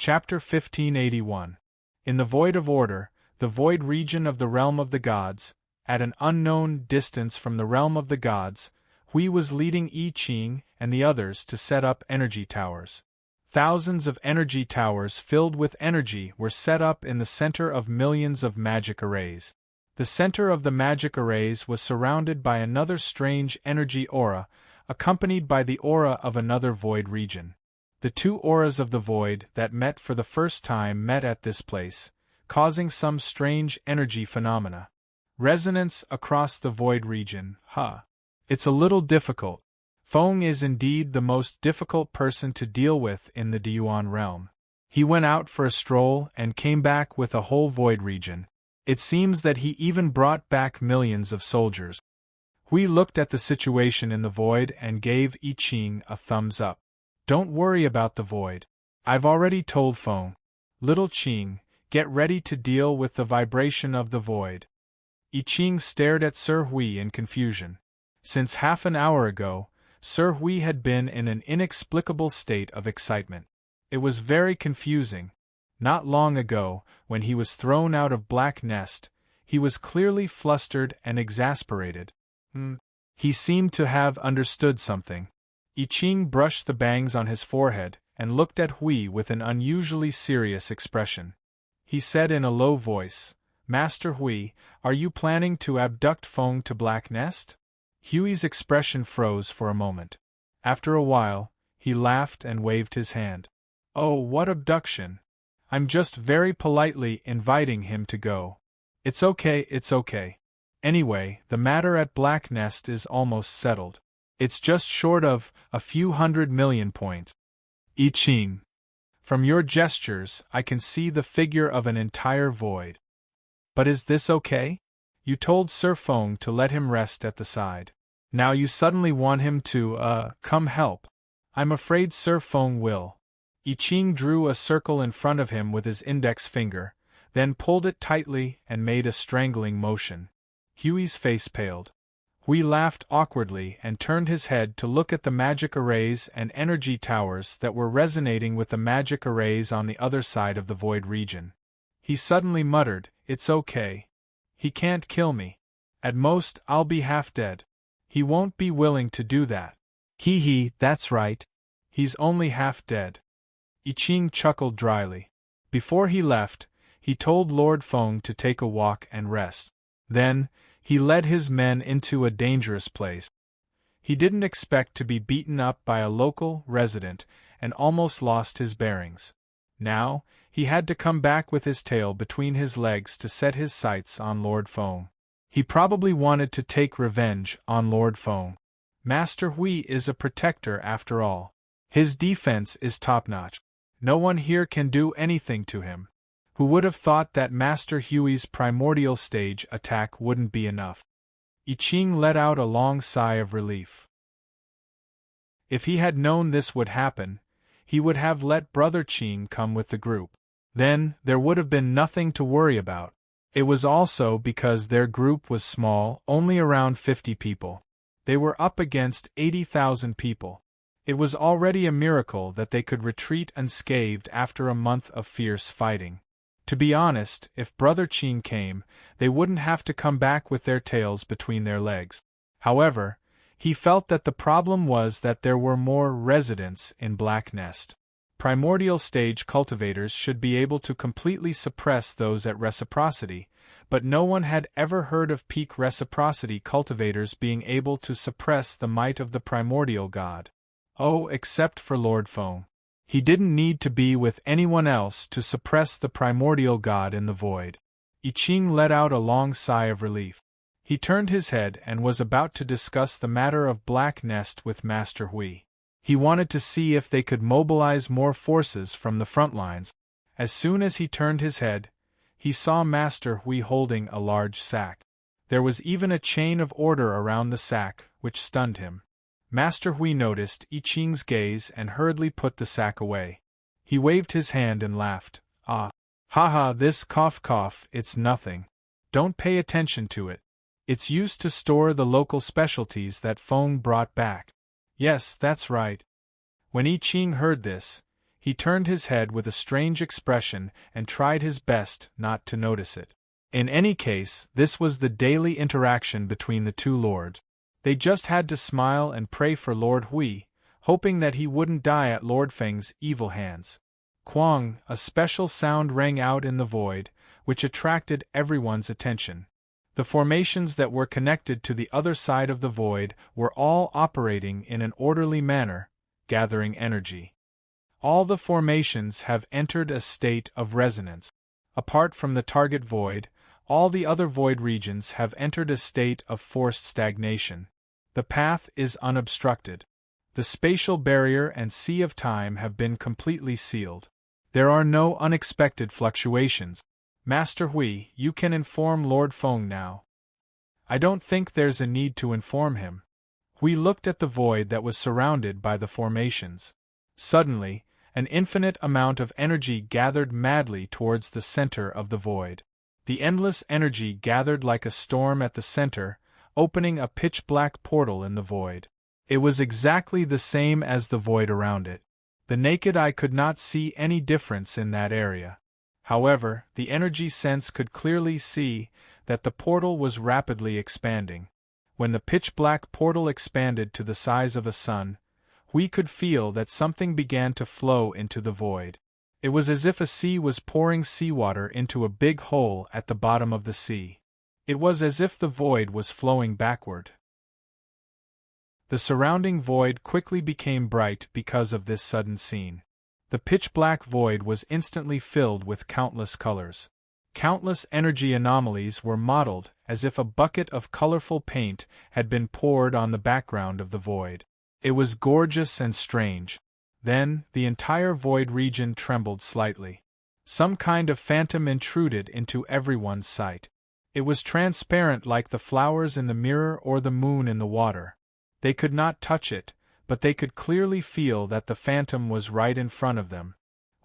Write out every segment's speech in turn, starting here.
Chapter 1581. In the void of order, the void region of the realm of the gods, at an unknown distance from the realm of the gods, Hui was leading I Ching and the others to set up energy towers. Thousands of energy towers filled with energy were set up in the center of millions of magic arrays. The center of the magic arrays was surrounded by another strange energy aura, accompanied by the aura of another void region. The two auras of the void that met for the first time met at this place, causing some strange energy phenomena. Resonance across the void region, It's a little difficult. Feng is indeed the most difficult person to deal with in the Deyuan realm. He went out for a stroll and came back with a whole void region. It seems that he even brought back millions of soldiers. Hui looked at the situation in the void and gave I Ching a thumbs up. Don't worry about the void. I've already told Feng. Little Ching, get ready to deal with the vibration of the void. I Ching stared at Sir Hui in confusion. Since half an hour ago, Sir Hui had been in an inexplicable state of excitement. It was very confusing. Not long ago, when he was thrown out of Black Nest, he was clearly flustered and exasperated. He seemed to have understood something. I Ching brushed the bangs on his forehead and looked at Hui with an unusually serious expression. He said in a low voice, "Master Hui, are you planning to abduct Feng to Black Nest?" Hui's expression froze for a moment. After a while, he laughed and waved his hand. "Oh, what abduction? I'm just very politely inviting him to go. It's okay. Anyway, the matter at Black Nest is almost settled. It's just short of a few 100 million points. I Ching, from your gestures, I can see the figure of an entire void. But is this okay? You told Sir Feng to let him rest at the side. Now you suddenly want him to, come help. I'm afraid Sir Feng will." I Ching drew a circle in front of him with his index finger, then pulled it tightly and made a strangling motion. Hui's face paled. Hui laughed awkwardly and turned his head to look at the magic arrays and energy towers that were resonating with the magic arrays on the other side of the void region. He suddenly muttered, "It's okay. He can't kill me. At most, I'll be half dead. He won't be willing to do that. That's right. He's only half dead." I Ching chuckled dryly. Before he left, he told Lord Feng to take a walk and rest. Then, he led his men into a dangerous place. He didn't expect to be beaten up by a local resident and almost lost his bearings. Now, he had to come back with his tail between his legs to set his sights on Lord Feng. He probably wanted to take revenge on Lord Feng. Master Hui is a protector after all. His defense is top-notch. No one here can do anything to him. Who would have thought that Master Hui's primordial stage attack wouldn't be enough? I Ching let out a long sigh of relief. If he had known this would happen, he would have let Brother Ching come with the group. Then, there would have been nothing to worry about. It was also because their group was small, only around 50 people. They were up against 80,000 people. It was already a miracle that they could retreat unscathed after a month of fierce fighting. To be honest, if Brother Ching came, they wouldn't have to come back with their tails between their legs. However, he felt that the problem was that there were more residents in Black Nest. Primordial stage cultivators should be able to completely suppress those at reciprocity, but no one had ever heard of peak reciprocity cultivators being able to suppress the might of the primordial god. Oh, except for Lord Feng. He didn't need to be with anyone else to suppress the primordial god in the void. I Ching let out a long sigh of relief. He turned his head and was about to discuss the matter of Black Nest with Master Hui. He wanted to see if they could mobilize more forces from the front lines. As soon as he turned his head, he saw Master Hui holding a large sack. There was even a chain of order around the sack, which stunned him. Master Hui noticed I Ching's gaze and hurriedly put the sack away. He waved his hand and laughed. This cough, it's nothing. Don't pay attention to it. It's used to store the local specialties that Feng brought back. Yes, that's right. When I Ching heard this, He turned his head with a strange expression and tried his best not to notice it. In any case, this was the daily interaction between the two lords. They just had to smile and pray for Lord Hui, hoping that he wouldn't die at Lord Feng's evil hands. Quang, a special sound rang out in the void, which attracted everyone's attention. The formations that were connected to the other side of the void were all operating in an orderly manner, gathering energy. All the formations have entered a state of resonance. Apart from the target void, all the other void regions have entered a state of forced stagnation. The path is unobstructed. The spatial barrier and sea of time have been completely sealed. There are no unexpected fluctuations. Master Hui, you can inform Lord Feng now. I don't think there's a need to inform him. Hui looked at the void that was surrounded by the formations. Suddenly, an infinite amount of energy gathered madly towards the center of the void. The endless energy gathered like a storm at the center, opening a pitch-black portal in the void. It was exactly the same as the void around it. The naked eye could not see any difference in that area. However, the energy sense could clearly see that the portal was rapidly expanding. When the pitch-black portal expanded to the size of a sun, we could feel that something began to flow into the void. It was as if a sea was pouring seawater into a big hole at the bottom of the sea. It was as if the void was flowing backward. The surrounding void quickly became bright because of this sudden scene. The pitch-black void was instantly filled with countless colors. Countless energy anomalies were modeled as if a bucket of colorful paint had been poured on the background of the void. It was gorgeous and strange. Then, the entire void region trembled slightly. Some kind of phantom intruded into everyone's sight. It was transparent like the flowers in the mirror or the moon in the water. They could not touch it, but they could clearly feel that the phantom was right in front of them.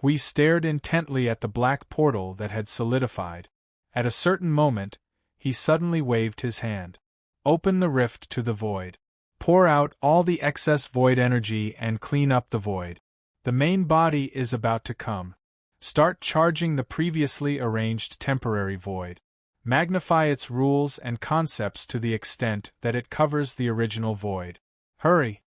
We stared intently at the black portal that had solidified. At a certain moment, he suddenly waved his hand. Open the rift to the void. Pour out all the excess void energy and clean up the void. The main body is about to come. Start charging the previously arranged temporary void. Magnify its rules and concepts to the extent that it covers the original void. Hurry!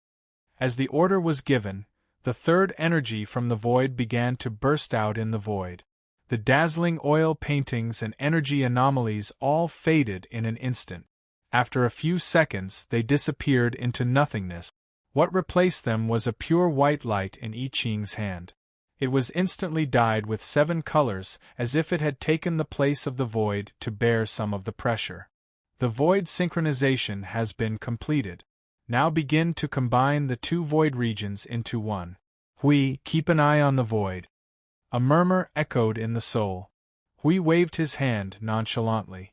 As the order was given, the third energy from the void began to burst out in the void. The dazzling oil paintings and energy anomalies all faded in an instant. After a few seconds, they disappeared into nothingness. What replaced them was a pure white light in I Ching's hand. It was instantly dyed with 7 colors, as if it had taken the place of the void to bear some of the pressure. The void synchronization has been completed. Now begin to combine the 2 void regions into one. Hui, keep an eye on the void. A murmur echoed in the soul. Hui waved his hand nonchalantly.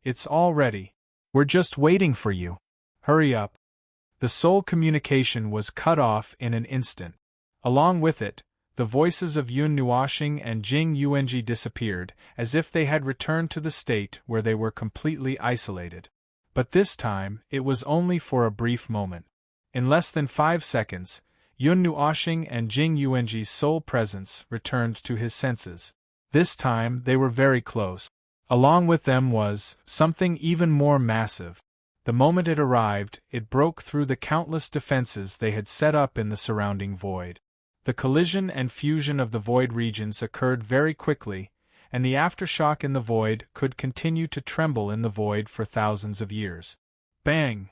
It's all ready. We're just waiting for you. Hurry up. The soul communication was cut off in an instant. Along with it, the voices of Yun Nuoxing and Jing Yuanji disappeared, as if they had returned to the state where they were completely isolated. But this time, it was only for a brief moment. In less than 5 seconds, Yun Nuoxing and Jing Yuanji's soul presence returned to his senses. This time, they were very close. Along with them was something even more massive. The moment it arrived, it broke through the countless defenses they had set up in the surrounding void. The collision and fusion of the void regions occurred very quickly, and the aftershock in the void could continue to tremble in the void for thousands of years. Bang!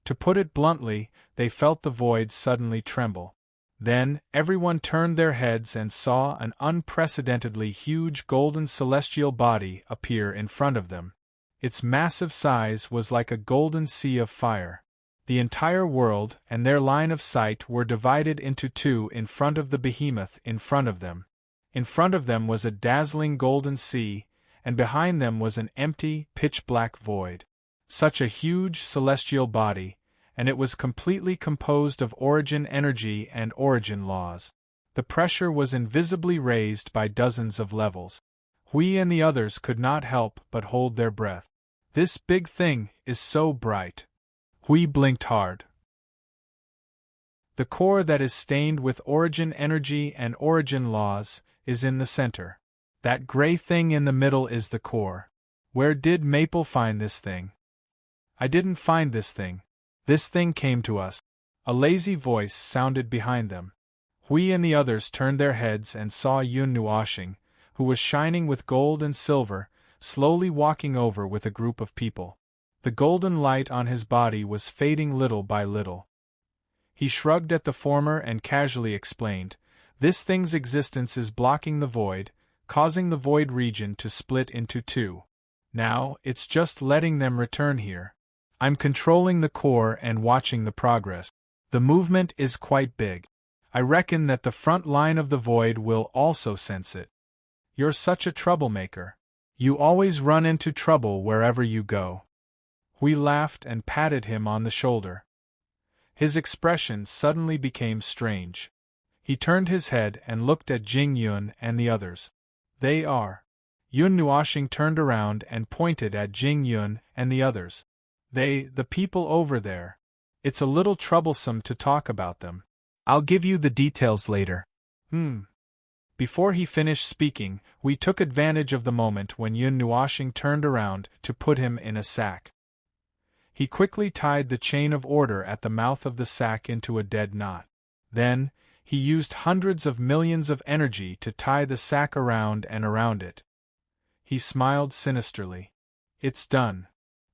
To put it bluntly, they felt the void suddenly tremble. Then, everyone turned their heads and saw an unprecedentedly huge golden celestial body appear in front of them. Its massive size was like a golden sea of fire. The entire world and their line of sight were divided into 2 in front of the behemoth in front of them. In front of them was a dazzling golden sea, and behind them was an empty, pitch-black void. Such a huge celestial body, and it was completely composed of origin energy and origin laws. The pressure was invisibly raised by dozens of levels. Hui and the others could not help but hold their breath. This big thing is so bright. Hui blinked hard. The core that is stained with origin energy and origin laws is in the center. That gray thing in the middle is the core. Where did Maple find this thing? I didn't find this thing. This thing came to us. A lazy voice sounded behind them. Hui and the others turned their heads and saw Yun Nuoshing, who was shining with gold and silver, slowly walking over with a group of people. The golden light on his body was fading little by little. He shrugged at the former and casually explained, "This thing's existence is blocking the void, causing the void region to split into two. Now, it's just letting them return here. I'm controlling the core and watching the progress. The movement is quite big. I reckon that the front line of the void will also sense it. You're such a troublemaker. You always run into trouble wherever you go." Hui laughed and patted him on the shoulder. His expression suddenly became strange. He turned his head and looked at Jing Yun and the others. "They are." Yun Nuoshing turned around and pointed at Jing Yun and the others. The people over there. It's a little troublesome to talk about them. I'll give you the details later." Before he finished speaking, we took advantage of the moment when Yun Nuoshing turned around to put him in a sack. He quickly tied the chain of order at the mouth of the sack into a dead knot. Then, he used hundreds of millions of energy to tie the sack around and around it. He smiled sinisterly. "It's done."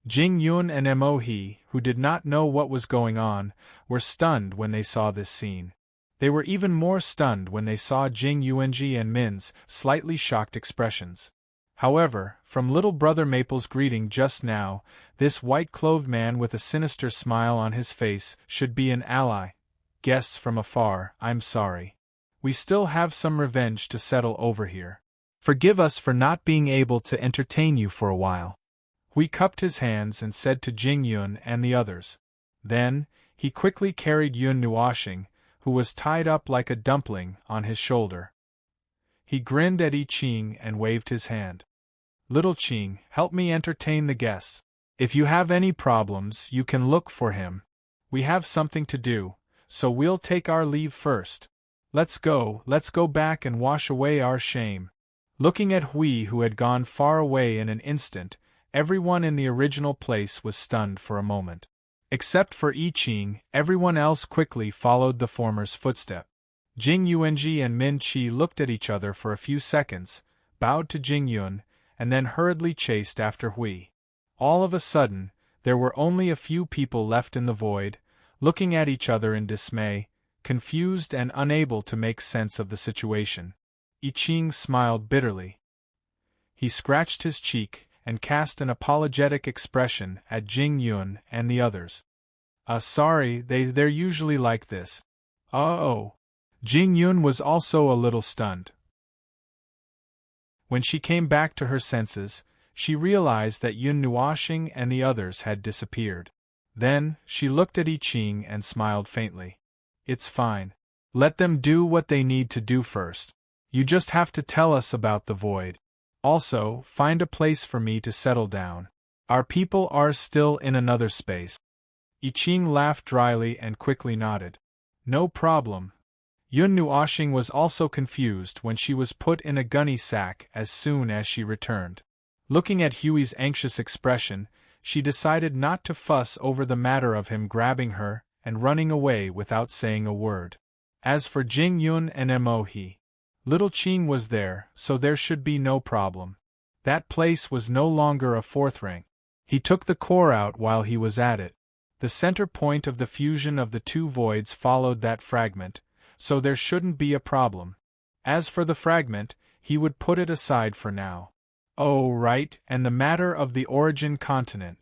Jing Yun and Mo He, who did not know what was going on, were stunned when they saw this scene. They were even more stunned when they saw Jing Yuanji and Min's slightly shocked expressions. However, from little brother Maple's greeting just now, this white-clothed man with a sinister smile on his face should be an ally. "Guests from afar, I'm sorry. We still have some revenge to settle over here. Forgive us for not being able to entertain you for a while." Hui cupped his hands and said to Jing Yun and the others. Then, he quickly carried Yun Nuoshing, who was tied up like a dumpling, on his shoulder. He grinned at I Ching and waved his hand. "Little Ching, help me entertain the guests. If you have any problems, you can look for him. We have something to do, so we'll take our leave first. Let's go back and wash away our shame." Looking at Hui, who had gone far away in an instant, everyone in the original place was stunned for a moment. Except for I Ching, everyone else quickly followed the former's footstep. Jing Yuanji and Min Chi looked at each other for a few seconds, bowed to Jing Yun, and then hurriedly chased after Hui. All of a sudden, there were only a few people left in the void, looking at each other in dismay, confused and unable to make sense of the situation. I Ching smiled bitterly. He scratched his cheek and cast an apologetic expression at Jing Yun and the others. Sorry, they're usually like this." "Oh." Jing Yun was also a little stunned. When she came back to her senses, she realized that Yun Nuoshing and the others had disappeared. Then, she looked at I Ching and smiled faintly. "It's fine. Let them do what they need to do first. You just have to tell us about the void. Also, find a place for me to settle down. Our people are still in another space." I Ching laughed dryly and quickly nodded. "No problem." Yun Nuoshing was also confused when she was put in a gunny sack as soon as she returned. Looking at Huey's anxious expression, she decided not to fuss over the matter of him grabbing her and running away without saying a word. As for Jing Yun and Mo He, little Ching was there, so there should be no problem. That place was no longer a fourth ring. He took the core out while he was at it. The center point of the fusion of the two voids followed that fragment, so there shouldn't be a problem. As for the fragment, he would put it aside for now. Oh, right, and the matter of the origin continent.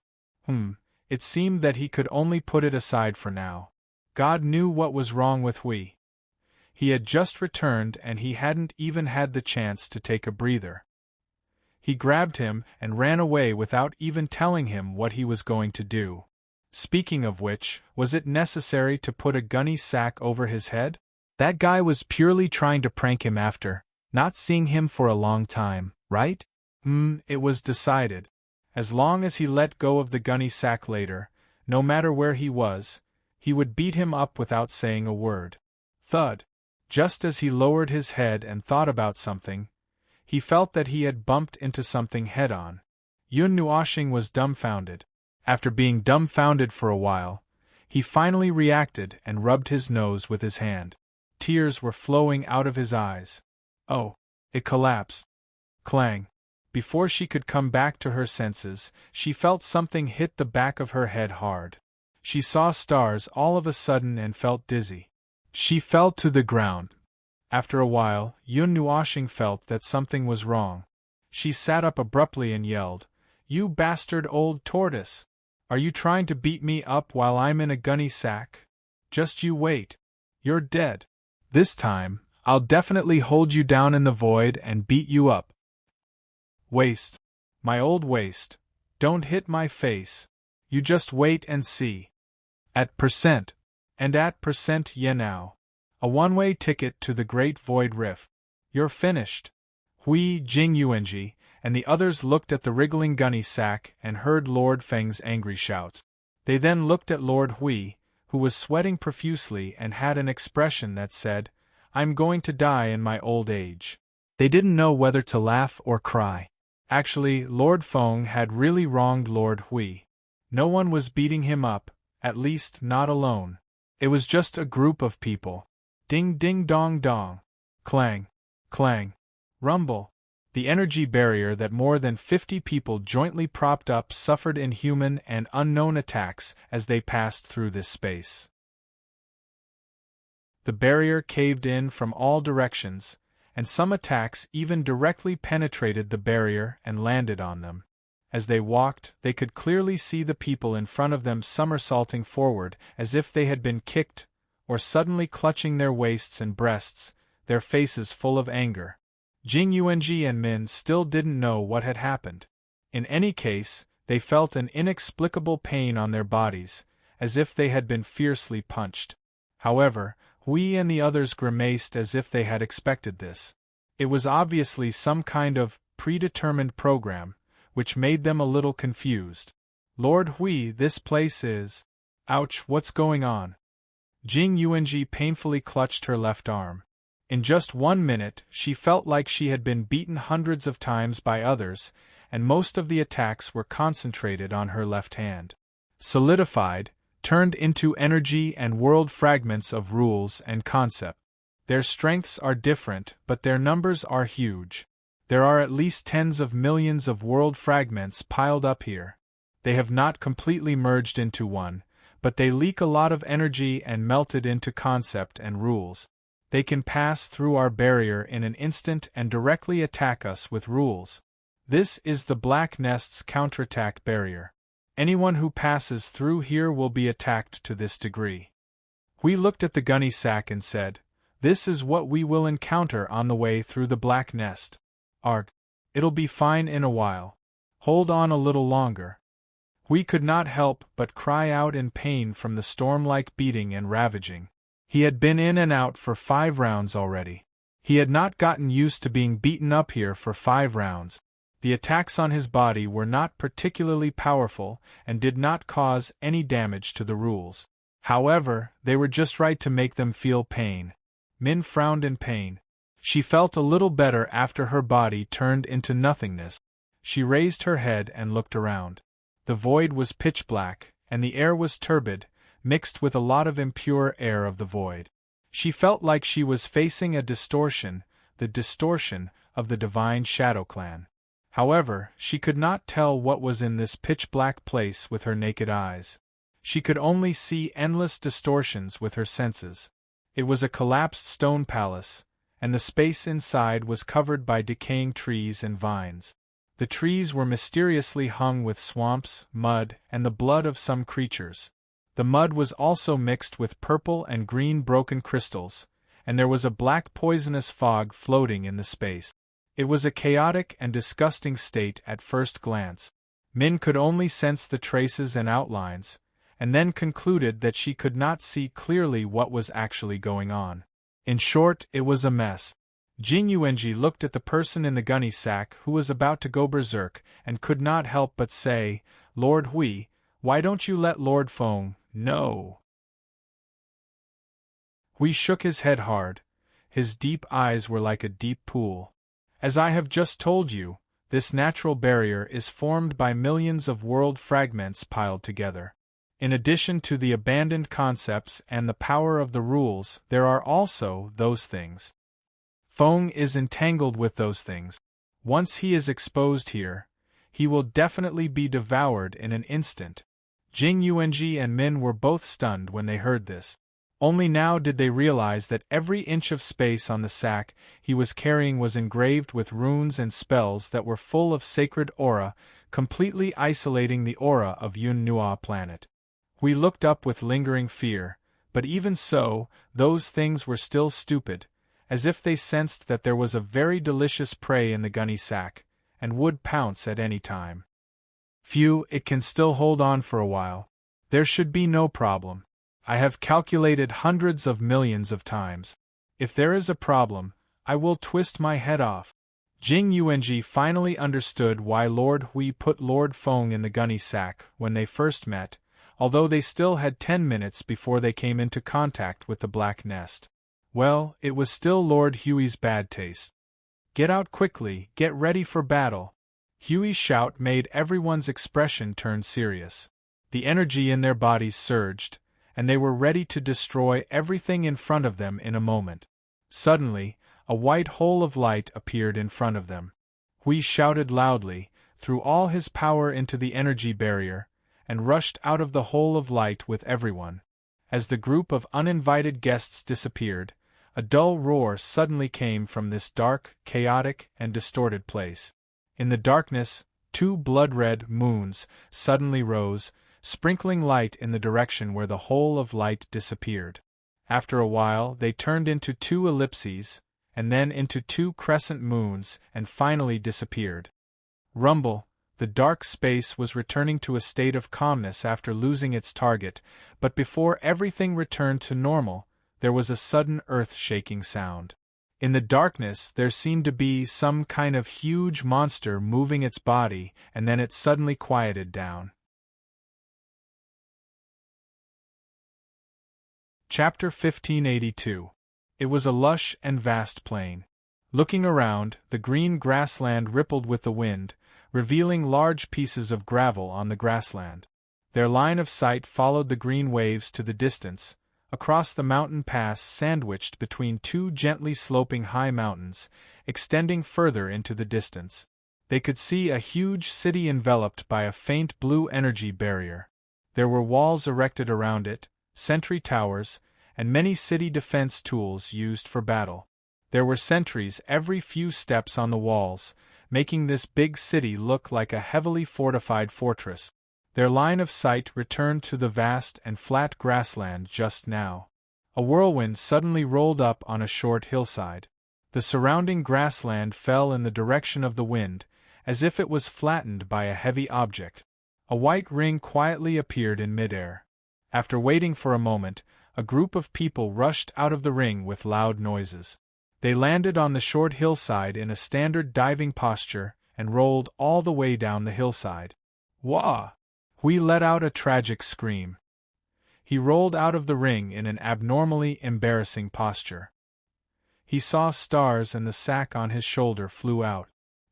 It seemed that he could only put it aside for now. God knew what was wrong with Hui. He had just returned and he hadn't even had the chance to take a breather. He grabbed him and ran away without even telling him what he was going to do. Speaking of which, was it necessary to put a gunny sack over his head? That guy was purely trying to prank him after not seeing him for a long time, right? It was decided. As long as he let go of the gunny sack later, no matter where he was, he would beat him up without saying a word. Thud. Just as he lowered his head and thought about something, he felt that he had bumped into something head-on. Yun Nuoxing was dumbfounded. After being dumbfounded for a while, he finally reacted and rubbed his nose with his hand. Tears were flowing out of his eyes. Oh! It collapsed. Clang! Before she could come back to her senses, she felt something hit the back of her head hard. She saw stars all of a sudden and felt dizzy. She fell to the ground. After a while, Yun Nuoxing felt that something was wrong. She sat up abruptly and yelled, "You bastard old tortoise! Are you trying to beat me up while I'm in a gunny sack? Just you wait. You're dead. This time, I'll definitely hold you down in the void and beat you up. Waste. My old waist. Don't hit my face. You just wait and see. At percent. And at percent ye now. A one-way ticket to the Great Void Rift. You're finished." Hui Jingyuanji and the others looked at the wriggling gunny sack and heard Lord Feng's angry shouts. They then looked at Lord Hui, who was sweating profusely and had an expression that said, "I'm going to die in my old age." They didn't know whether to laugh or cry. Actually, Lord Feng had really wronged Lord Hui. No one was beating him up, at least not alone. It was just a group of people. Ding ding dong dong. Clang. Clang. Rumble. The energy barrier that more than 50 people jointly propped up suffered inhuman and unknown attacks as they passed through this space. The barrier caved in from all directions, and some attacks even directly penetrated the barrier and landed on them. As they walked, they could clearly see the people in front of them somersaulting forward as if they had been kicked, or suddenly clutching their waists and breasts, their faces full of anger. Jing Yuanji and Min still didn't know what had happened. In any case, they felt an inexplicable pain on their bodies, as if they had been fiercely punched. However, Hui and the others grimaced as if they had expected this. It was obviously some kind of predetermined program, which made them a little confused. "Lord Hui, this place is... Ouch, what's going on?" Jing Yuanji painfully clutched her left arm. In just 1 minute, she felt like she had been beaten hundreds of times by others, and most of the attacks were concentrated on her left hand. Solidified, turned into energy and world fragments of rules and concept. Their strengths are different, but their numbers are huge. There are at least tens of millions of world fragments piled up here. They have not completely merged into one, but they leak a lot of energy and melt it into concept and rules. They can pass through our barrier in an instant and directly attack us with rules. This is the Black Nest's counterattack barrier. Anyone who passes through here will be attacked to this degree. We looked at the gunny sack and said, "This is what we will encounter on the way through the Black Nest. Arg. It'll be fine in a while. Hold on a little longer." We could not help but cry out in pain from the storm-like beating and ravaging. He had been in and out for 5 rounds already. He had not gotten used to being beaten up here for 5 rounds. The attacks on his body were not particularly powerful and did not cause any damage to the rules. However, they were just right to make them feel pain. Min frowned in pain. She felt a little better after her body turned into nothingness. She raised her head and looked around. The void was pitch black, and the air was turbid, mixed with a lot of impure air of the void. She felt like she was facing a distortion, the distortion of the divine Shadow Clan. However, she could not tell what was in this pitch-black place with her naked eyes. She could only see endless distortions with her senses. It was a collapsed stone palace, and the space inside was covered by decaying trees and vines. The trees were mysteriously hung with swamps, mud, and the blood of some creatures. The mud was also mixed with purple and green broken crystals, and there was a black poisonous fog floating in the space. It was a chaotic and disgusting state at first glance. Min could only sense the traces and outlines, and then concluded that she could not see clearly what was actually going on. In short, it was a mess. Jing Yuanji looked at the person in the gunny sack who was about to go berserk and could not help but say, "Lord Hui, why don't you let Lord Feng know?" Hui shook his head hard. His deep eyes were like a deep pool. As I have just told you, this natural barrier is formed by millions of world fragments piled together. In addition to the abandoned concepts and the power of the rules, there are also those things. Feng is entangled with those things. Once he is exposed here, he will definitely be devoured in an instant. Jing Yuanji and Min were both stunned when they heard this. Only now did they realize that every inch of space on the sack he was carrying was engraved with runes and spells that were full of sacred aura, completely isolating the aura of Yun Nua planet. We looked up with lingering fear, but even so, those things were still stupid, as if they sensed that there was a very delicious prey in the gunny sack, and would pounce at any time. Phew, it can still hold on for a while. There should be no problem. I have calculated hundreds of millions of times. If there is a problem, I will twist my head off. Jing Yuanji finally understood why Lord Hui put Lord Feng in the gunny sack when they first met, although they still had 10 minutes before they came into contact with the black nest. Well, it was still Lord Hui's bad taste. Get out quickly, get ready for battle. Hui's shout made everyone's expression turn serious. The energy in their bodies surged, and they were ready to destroy everything in front of them in a moment. Suddenly, a white hole of light appeared in front of them. Hui shouted loudly, threw all his power into the energy barrier, and rushed out of the hole of light with everyone. As the group of uninvited guests disappeared, a dull roar suddenly came from this dark, chaotic, and distorted place. In the darkness, 2 blood-red moons suddenly rose, sprinkling light in the direction where the hole of light disappeared. After a while, they turned into 2 ellipses, and then into 2 crescent moons, and finally disappeared. Rumble, the dark space was returning to a state of calmness after losing its target, but before everything returned to normal, there was a sudden earth-shaking sound. In the darkness, there seemed to be some kind of huge monster moving its body, and then it suddenly quieted down. Chapter 1582. It was a lush and vast plain. Looking around, the green grassland rippled with the wind, revealing large pieces of gravel on the grassland. Their line of sight followed the green waves to the distance, across the mountain pass sandwiched between 2 gently sloping high mountains, extending further into the distance. They could see a huge city enveloped by a faint blue energy barrier. There were walls erected around it, sentry towers, and many city defense tools used for battle. There were sentries every few steps on the walls, making this big city look like a heavily fortified fortress. Their line of sight returned to the vast and flat grassland just now. A whirlwind suddenly rolled up on a short hillside. The surrounding grassland fell in the direction of the wind, as if it was flattened by a heavy object. A white ring quietly appeared in midair. After waiting for a moment, a group of people rushed out of the ring with loud noises. They landed on the short hillside in a standard diving posture and rolled all the way down the hillside. Wah! Hui let out a tragic scream. He rolled out of the ring in an abnormally embarrassing posture. He saw stars and the sack on his shoulder flew out.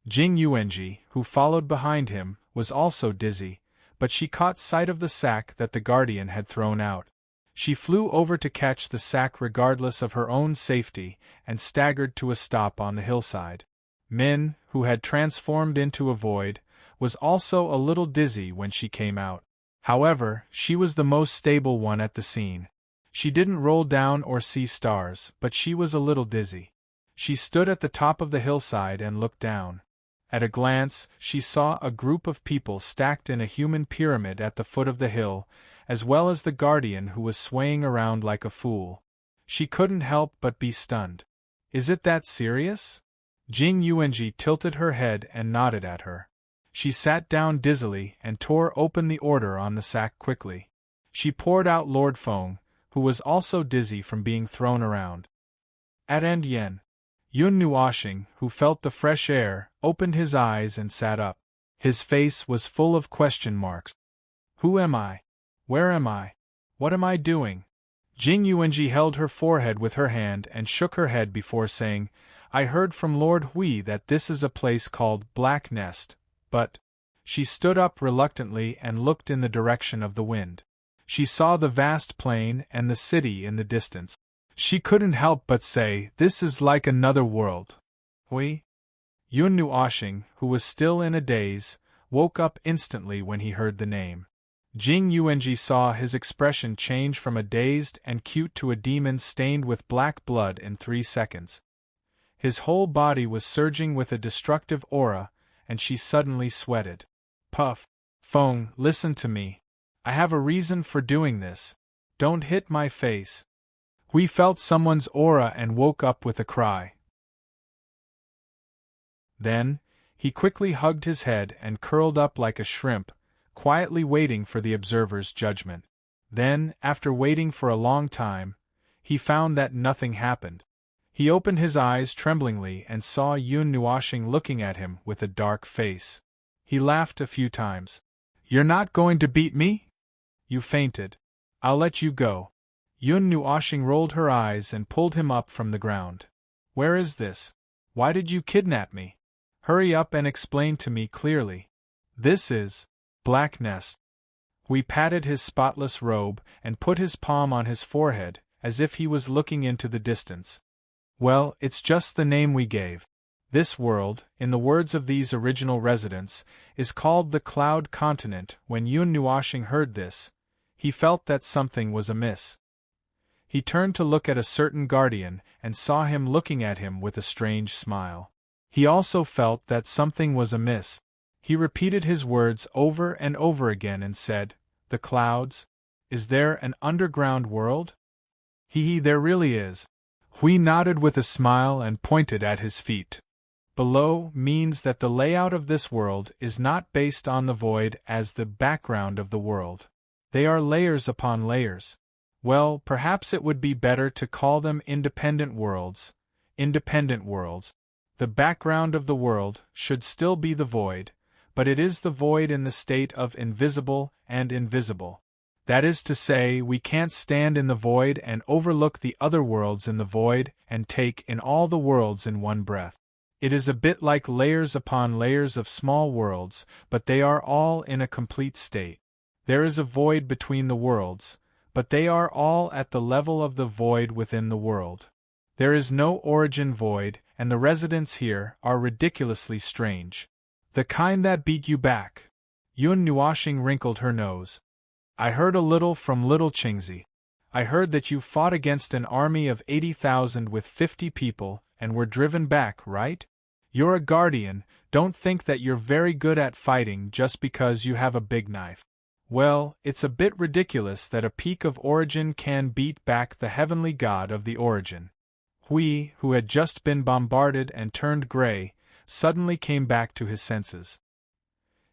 Jing Yuanji, who followed behind him, was also dizzy, but she caught sight of the sack that the guardian had thrown out. She flew over to catch the sack regardless of her own safety and staggered to a stop on the hillside. Min, who had transformed into a void, was also a little dizzy when she came out. However, she was the most stable one at the scene. She didn't roll down or see stars, but she was a little dizzy. She stood at the top of the hillside and looked down. At a glance, she saw a group of people stacked in a human pyramid at the foot of the hill, as well as the guardian who was swaying around like a fool. She couldn't help but be stunned. Is it that serious? Jing Yuanji tilted her head and nodded at her. She sat down dizzily and tore open the order on the sack quickly. She poured out Lord Feng, who was also dizzy from being thrown around. At end yen. Yun Nuashing, who felt the fresh air, opened his eyes and sat up. His face was full of question marks. Who am I? Where am I? What am I doing? Jing Yuanji held her forehead with her hand and shook her head before saying, I heard from Lord Hui that this is a place called Black Nest, but… She stood up reluctantly and looked in the direction of the wind. She saw the vast plain and the city in the distance. She couldn't help but say, this is like another world. Hui? Yun Nuoshing, who was still in a daze, woke up instantly when he heard the name. Jing Yuanji saw his expression change from a dazed and cute to a demon stained with black blood in 3 seconds. His whole body was surging with a destructive aura, and she suddenly sweated. Puff. Feng, listen to me. I have a reason for doing this. Don't hit my face. Hui felt someone's aura and woke up with a cry. Then, he quickly hugged his head and curled up like a shrimp, quietly waiting for the observer's judgment. Then, after waiting for a long time, he found that nothing happened. He opened his eyes tremblingly and saw Yun Nuoshing looking at him with a dark face. He laughed a few times. You're not going to beat me? You fainted. I'll let you go. Yun Nuoshing rolled her eyes and pulled him up from the ground. Where is this? Why did you kidnap me? Hurry up and explain to me clearly. This is Black Nest. Hui patted his spotless robe and put his palm on his forehead, as if he was looking into the distance. Well, it's just the name we gave. This world, in the words of these original residents, is called the Cloud Continent. When Yun Nuoshing heard this, he felt that something was amiss. He turned to look at a certain guardian and saw him looking at him with a strange smile. He also felt that something was amiss. He repeated his words over and over again and said, The clouds? Is there an underground world? There really is. Hui nodded with a smile and pointed at his feet. Below means that the layout of this world is not based on the void as the background of the world. They are layers upon layers. Well, perhaps it would be better to call them independent worlds. Independent worlds. The background of the world should still be the void, but it is the void in the state of invisible and invisible. That is to say, we can't stand in the void and overlook the other worlds in the void and take in all the worlds in one breath. It is a bit like layers upon layers of small worlds, but they are all in a complete state. There is a void between the worlds, but they are all at the level of the void within the world. There is no origin void, and the residents here are ridiculously strange. The kind that beat you back. Yun Nuoshing wrinkled her nose. I heard a little from Little Qingzi. I heard that you fought against an army of 80,000 with 50 people, and were driven back, right? You're a guardian, don't think that you're very good at fighting just because you have a big knife. Well, it's a bit ridiculous that a peak of origin can beat back the heavenly god of the origin. Hui, who had just been bombarded and turned gray, suddenly came back to his senses.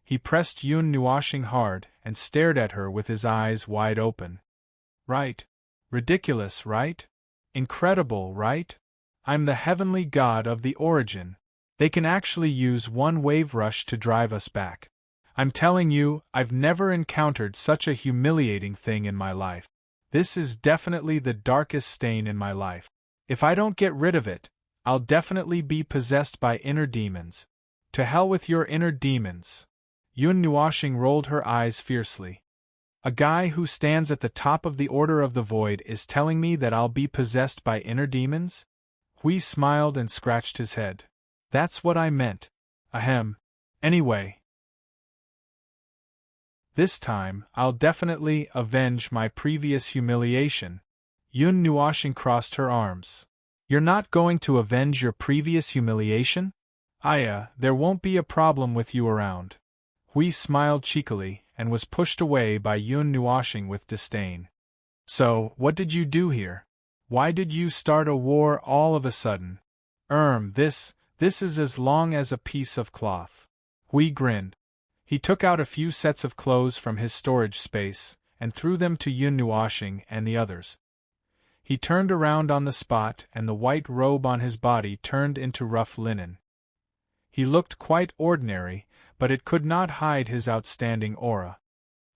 He pressed Yun Nuoshing hard and stared at her with his eyes wide open. Right. Ridiculous, right? Incredible, right? I'm the heavenly god of the origin. They can actually use one wave rush to drive us back. I'm telling you, I've never encountered such a humiliating thing in my life. This is definitely the darkest stain in my life. If I don't get rid of it, I'll definitely be possessed by inner demons. To hell with your inner demons. Yun Nuoshing rolled her eyes fiercely. A guy who stands at the top of the Order of the Void is telling me that I'll be possessed by inner demons? Hui smiled and scratched his head. That's what I meant. Ahem. Anyway. This time, I'll definitely avenge my previous humiliation. Yun Nuoshing crossed her arms. You're not going to avenge your previous humiliation? Aya, there won't be a problem with you around. Hui smiled cheekily and was pushed away by Yun Nuoshing with disdain. So, what did you do here? Why did you start a war all of a sudden? This is as long as a piece of cloth. Hui grinned. He took out a few sets of clothes from his storage space and threw them to Yun Nuoshing and the others. He turned around on the spot and the white robe on his body turned into rough linen. He looked quite ordinary, but it could not hide his outstanding aura.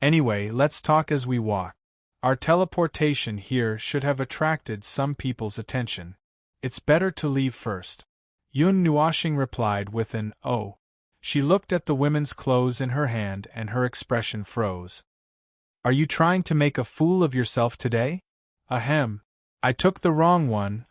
Anyway, let's talk as we walk. Our teleportation here should have attracted some people's attention. It's better to leave first. Yun Nuoshing replied with an "oh." She looked at the women's clothes in her hand and her expression froze. Are you trying to make a fool of yourself today? Ahem. I took the wrong one.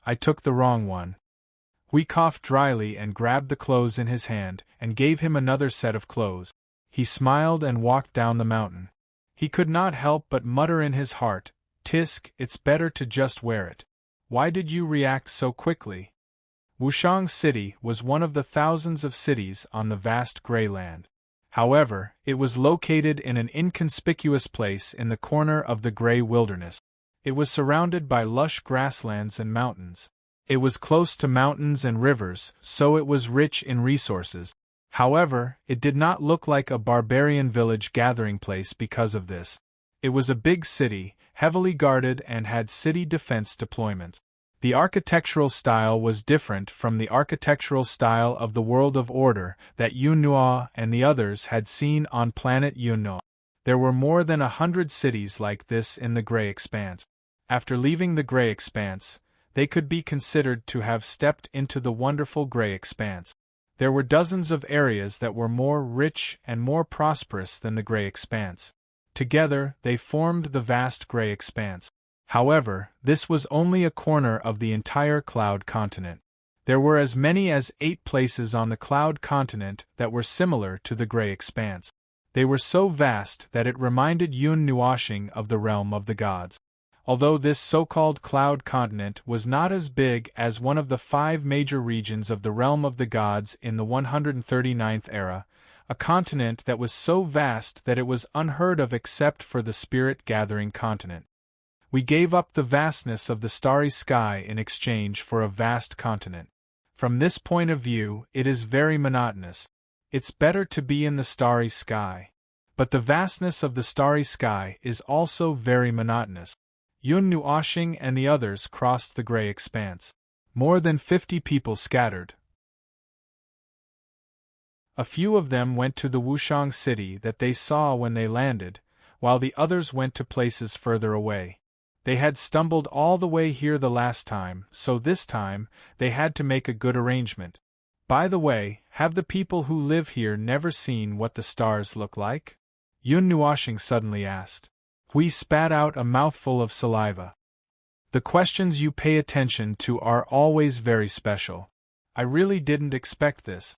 Hui coughed dryly and grabbed the clothes in his hand and gave him another set of clothes. He smiled and walked down the mountain. He could not help but mutter in his heart, "Tisk, it's better to just wear it." Why did you react so quickly? Wushang City was one of the thousands of cities on the vast gray land. However, it was located in an inconspicuous place in the corner of the gray wilderness. It was surrounded by lush grasslands and mountains. It was close to mountains and rivers, so it was rich in resources. However, it did not look like a barbarian village gathering place because of this. It was a big city, heavily guarded and had city defense deployments. The architectural style was different from the architectural style of the world of order that Yunhua and the others had seen on planet Yunhua. There were more than 100 cities like this in the Gray Expanse. After leaving the Gray Expanse, they could be considered to have stepped into the wonderful Gray Expanse. There were dozens of areas that were more rich and more prosperous than the Gray Expanse. Together, they formed the vast Gray Expanse. However, this was only a corner of the entire Cloud Continent. There were as many as 8 places on the Cloud Continent that were similar to the Gray Expanse. They were so vast that it reminded Yun Nuoshing of the realm of the gods. Although this so-called Cloud Continent was not as big as one of the 5 major regions of the realm of the gods in the 139th era, a continent that was so vast that it was unheard of except for the spirit-gathering continent. We gave up the vastness of the starry sky in exchange for a vast continent. From this point of view, it is very monotonous. It's better to be in the starry sky. But the vastness of the starry sky is also very monotonous. Yun Nuoshing and the others crossed the Gray Expanse. More than 50 people scattered. A few of them went to the Wushang city that they saw when they landed, while the others went to places further away. They had stumbled all the way here the last time, so this time, they had to make a good arrangement. By the way, have the people who live here never seen what the stars look like? Yun Nuoshing suddenly asked. Hui spat out a mouthful of saliva. The questions you pay attention to are always very special. I really didn't expect this.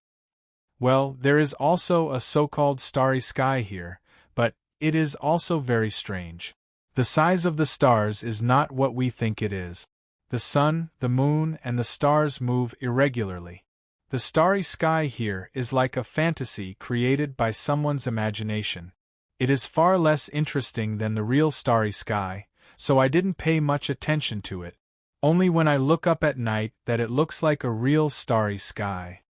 Well, there is also a so-called starry sky here, but it is also very strange. The size of the stars is not what we think it is. The sun, the moon, and the stars move irregularly. The starry sky here is like a fantasy created by someone's imagination. It is far less interesting than the real starry sky, so I didn't pay much attention to it. Only when I look up at night that it looks like a real starry sky.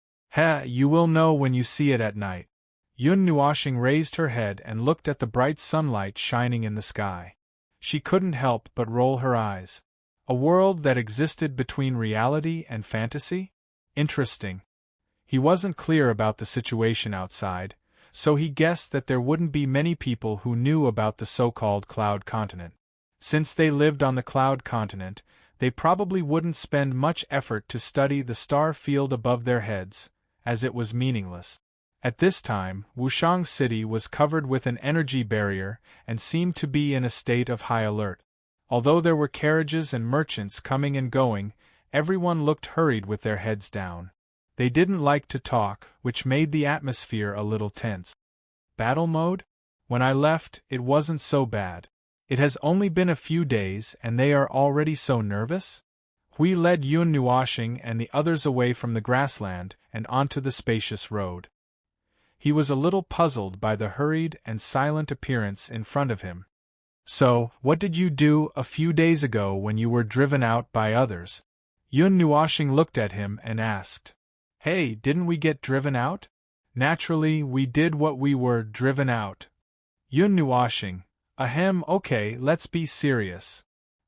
You will know when you see it at night. Yun Nuoshing raised her head and looked at the bright sunlight shining in the sky. She couldn't help but roll her eyes. A world that existed between reality and fantasy? Interesting. He wasn't clear about the situation outside, so he guessed that there wouldn't be many people who knew about the so-called Cloud Continent. Since they lived on the Cloud Continent, they probably wouldn't spend much effort to study the star field above their heads, as it was meaningless. At this time, Wushang City was covered with an energy barrier and seemed to be in a state of high alert. Although there were carriages and merchants coming and going, everyone looked hurried with their heads down. They didn't like to talk, which made the atmosphere a little tense. Battle mode? When I left, it wasn't so bad. It has only been a few days and they are already so nervous? Hui led Yun Nuoshing and the others away from the grassland and onto the spacious road. He was a little puzzled by the hurried and silent appearance in front of him. So, what did you do a few days ago when you were driven out by others? Yun Nuoshing looked at him and asked. Hey, didn't we get driven out? Naturally, we did what we were driven out. Yun Nuoshing. Okay, let's be serious.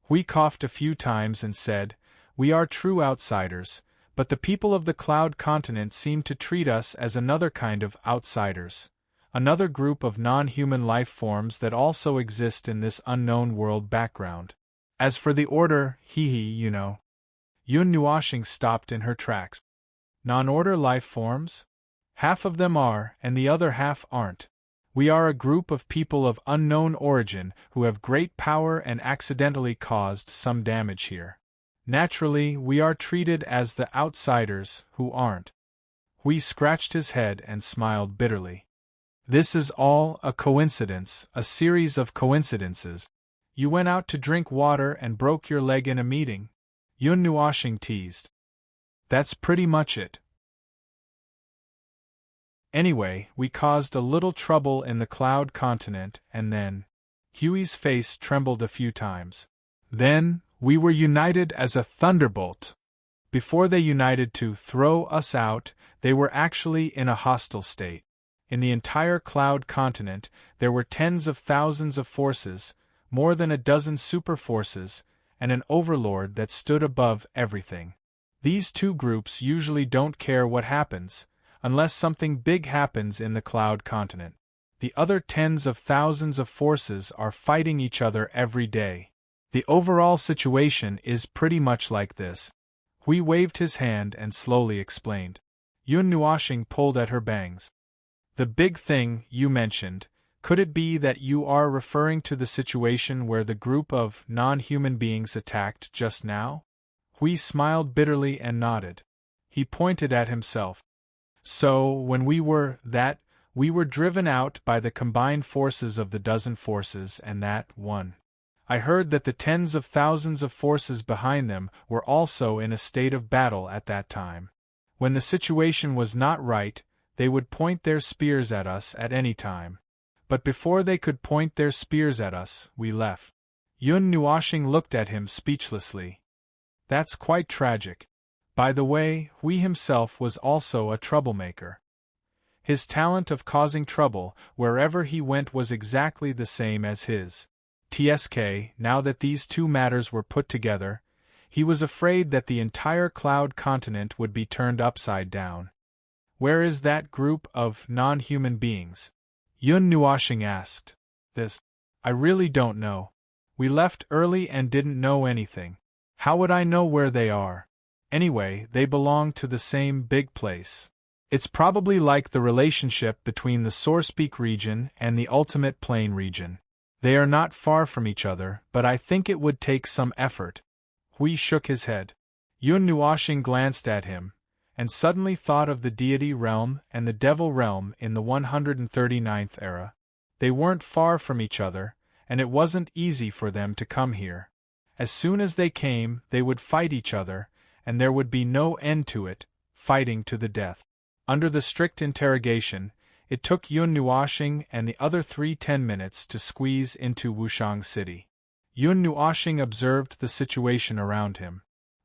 Hui coughed a few times and said, We are true outsiders, but the people of the Cloud Continent seem to treat us as another kind of outsiders. Another group of non-human life forms that also exist in this unknown world background. As for the order, you know. Yun Nuashing stopped in her tracks. Non-order life forms? Half of them are, and the other half aren't. We are a group of people of unknown origin who have great power and accidentally caused some damage here. Naturally, we are treated as the outsiders who aren't. Hui scratched his head and smiled bitterly. This is all a coincidence, a series of coincidences. You went out to drink water and broke your leg in a meeting, Yun Nuashing teased. That's pretty much it. Anyway, we caused a little trouble in the cloud continent, and then… Huey's face trembled a few times. Then, we were united as a thunderbolt. Before they united to throw us out, they were actually in a hostile state. In the entire cloud continent, there were tens of thousands of forces, more than a dozen super forces, and an overlord that stood above everything. These two groups usually don't care what happens, unless something big happens in the cloud continent. The other tens of thousands of forces are fighting each other every day. The overall situation is pretty much like this. Hui waved his hand and slowly explained. Yun Nuashing pulled at her bangs. The big thing you mentioned, could it be that you are referring to the situation where the group of non-human beings attacked just now? Hui smiled bitterly and nodded. He pointed at himself. So, when we were driven out by the combined forces of the dozen forces and that one. I heard that the tens of thousands of forces behind them were also in a state of battle at that time. When the situation was not right, they would point their spears at us at any time. But before they could point their spears at us, we left. Yun Nuashing looked at him speechlessly. That's quite tragic. By the way, Hui himself was also a troublemaker. His talent of causing trouble wherever he went was exactly the same as his. Now that these two matters were put together, he was afraid that the entire cloud continent would be turned upside down. Where is that group of non-human beings? Yun Nuashing asked. I really don't know. We left early and didn't know anything. How would I know where they are? Anyway, they belong to the same big place. It's probably like the relationship between the Source Peak region and the Ultimate Plane region. They are not far from each other, but I think it would take some effort. Hui shook his head. Yun Nuashing glanced at him, and suddenly thought of the deity realm and the devil realm in the 139th era. They weren't far from each other, and it wasn't easy for them to come here. As soon as they came, they would fight each other, and there would be no end to it, fighting to the death. Under the strict interrogation, it took Yun Nuashing and the other 10 minutes to squeeze into Wushang City. Yun Nuashing observed the situation around him.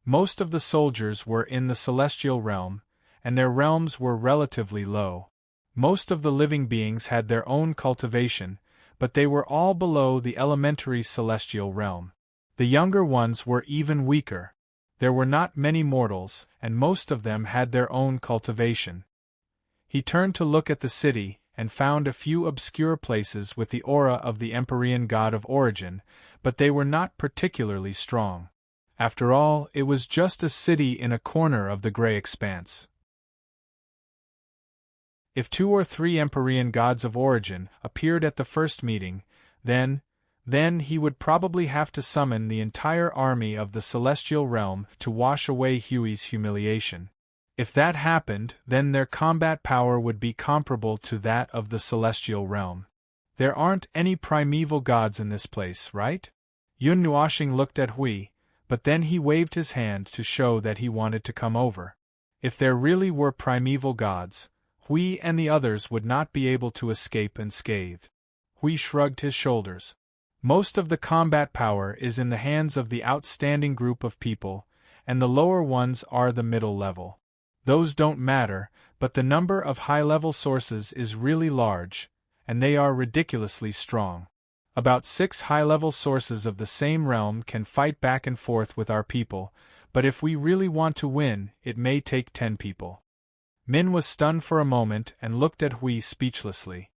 Most of the soldiers were in the celestial realm, and their realms were relatively low. Most of the living beings had their own cultivation, but they were all below the elementary celestial realm. The younger ones were even weaker. There were not many mortals, and most of them had their own cultivation. He turned to look at the city, and found a few obscure places with the aura of the Empyrean god of origin, but they were not particularly strong. After all, it was just a city in a corner of the gray expanse. If 2 or 3 Empyrean gods of origin appeared at the first meeting, then he would probably have to summon the entire army of the celestial realm to wash away Huey's humiliation. If that happened, then their combat power would be comparable to that of the celestial realm. There aren't any primeval gods in this place, right? Yun Nuashing looked at Hui, but then he waved his hand to show that he wanted to come over. If there really were primeval gods, Hui and the others would not be able to escape unscathed. Hui shrugged his shoulders. Most of the combat power is in the hands of the outstanding group of people, and the lower ones are the middle level. Those don't matter, but the number of high-level sources is really large, and they are ridiculously strong. About 6 high-level sources of the same realm can fight back and forth with our people, but if we really want to win, it may take 10 people. Min was stunned for a moment and looked at Hui speechlessly.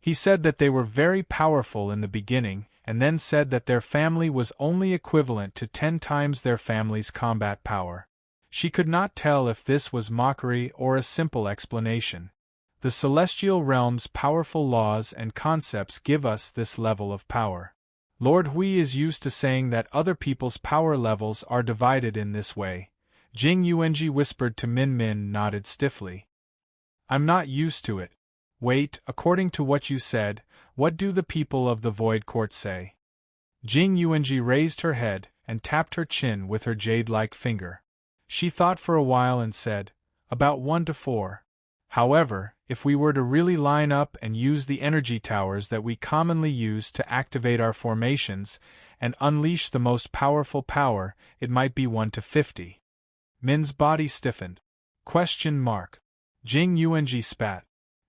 He said that they were very powerful in the beginning, and then said that their family was only equivalent to 10 times their family's combat power. She could not tell if this was mockery or a simple explanation. The celestial realm's powerful laws and concepts give us this level of power. Lord Hui is used to saying that other people's power levels are divided in this way. Jing Yuanji whispered to Min Min, nodded stiffly. I'm not used to it. Wait, according to what you said, what do the people of the Void Court say? Jing Yuanji raised her head and tapped her chin with her jade-like finger. She thought for a while and said, about 1 to 4. However, if we were to really line up and use the energy towers that we commonly use to activate our formations and unleash the most powerful power, it might be 1 to 50. Min's body stiffened. Question mark. Jing Yuanji spat.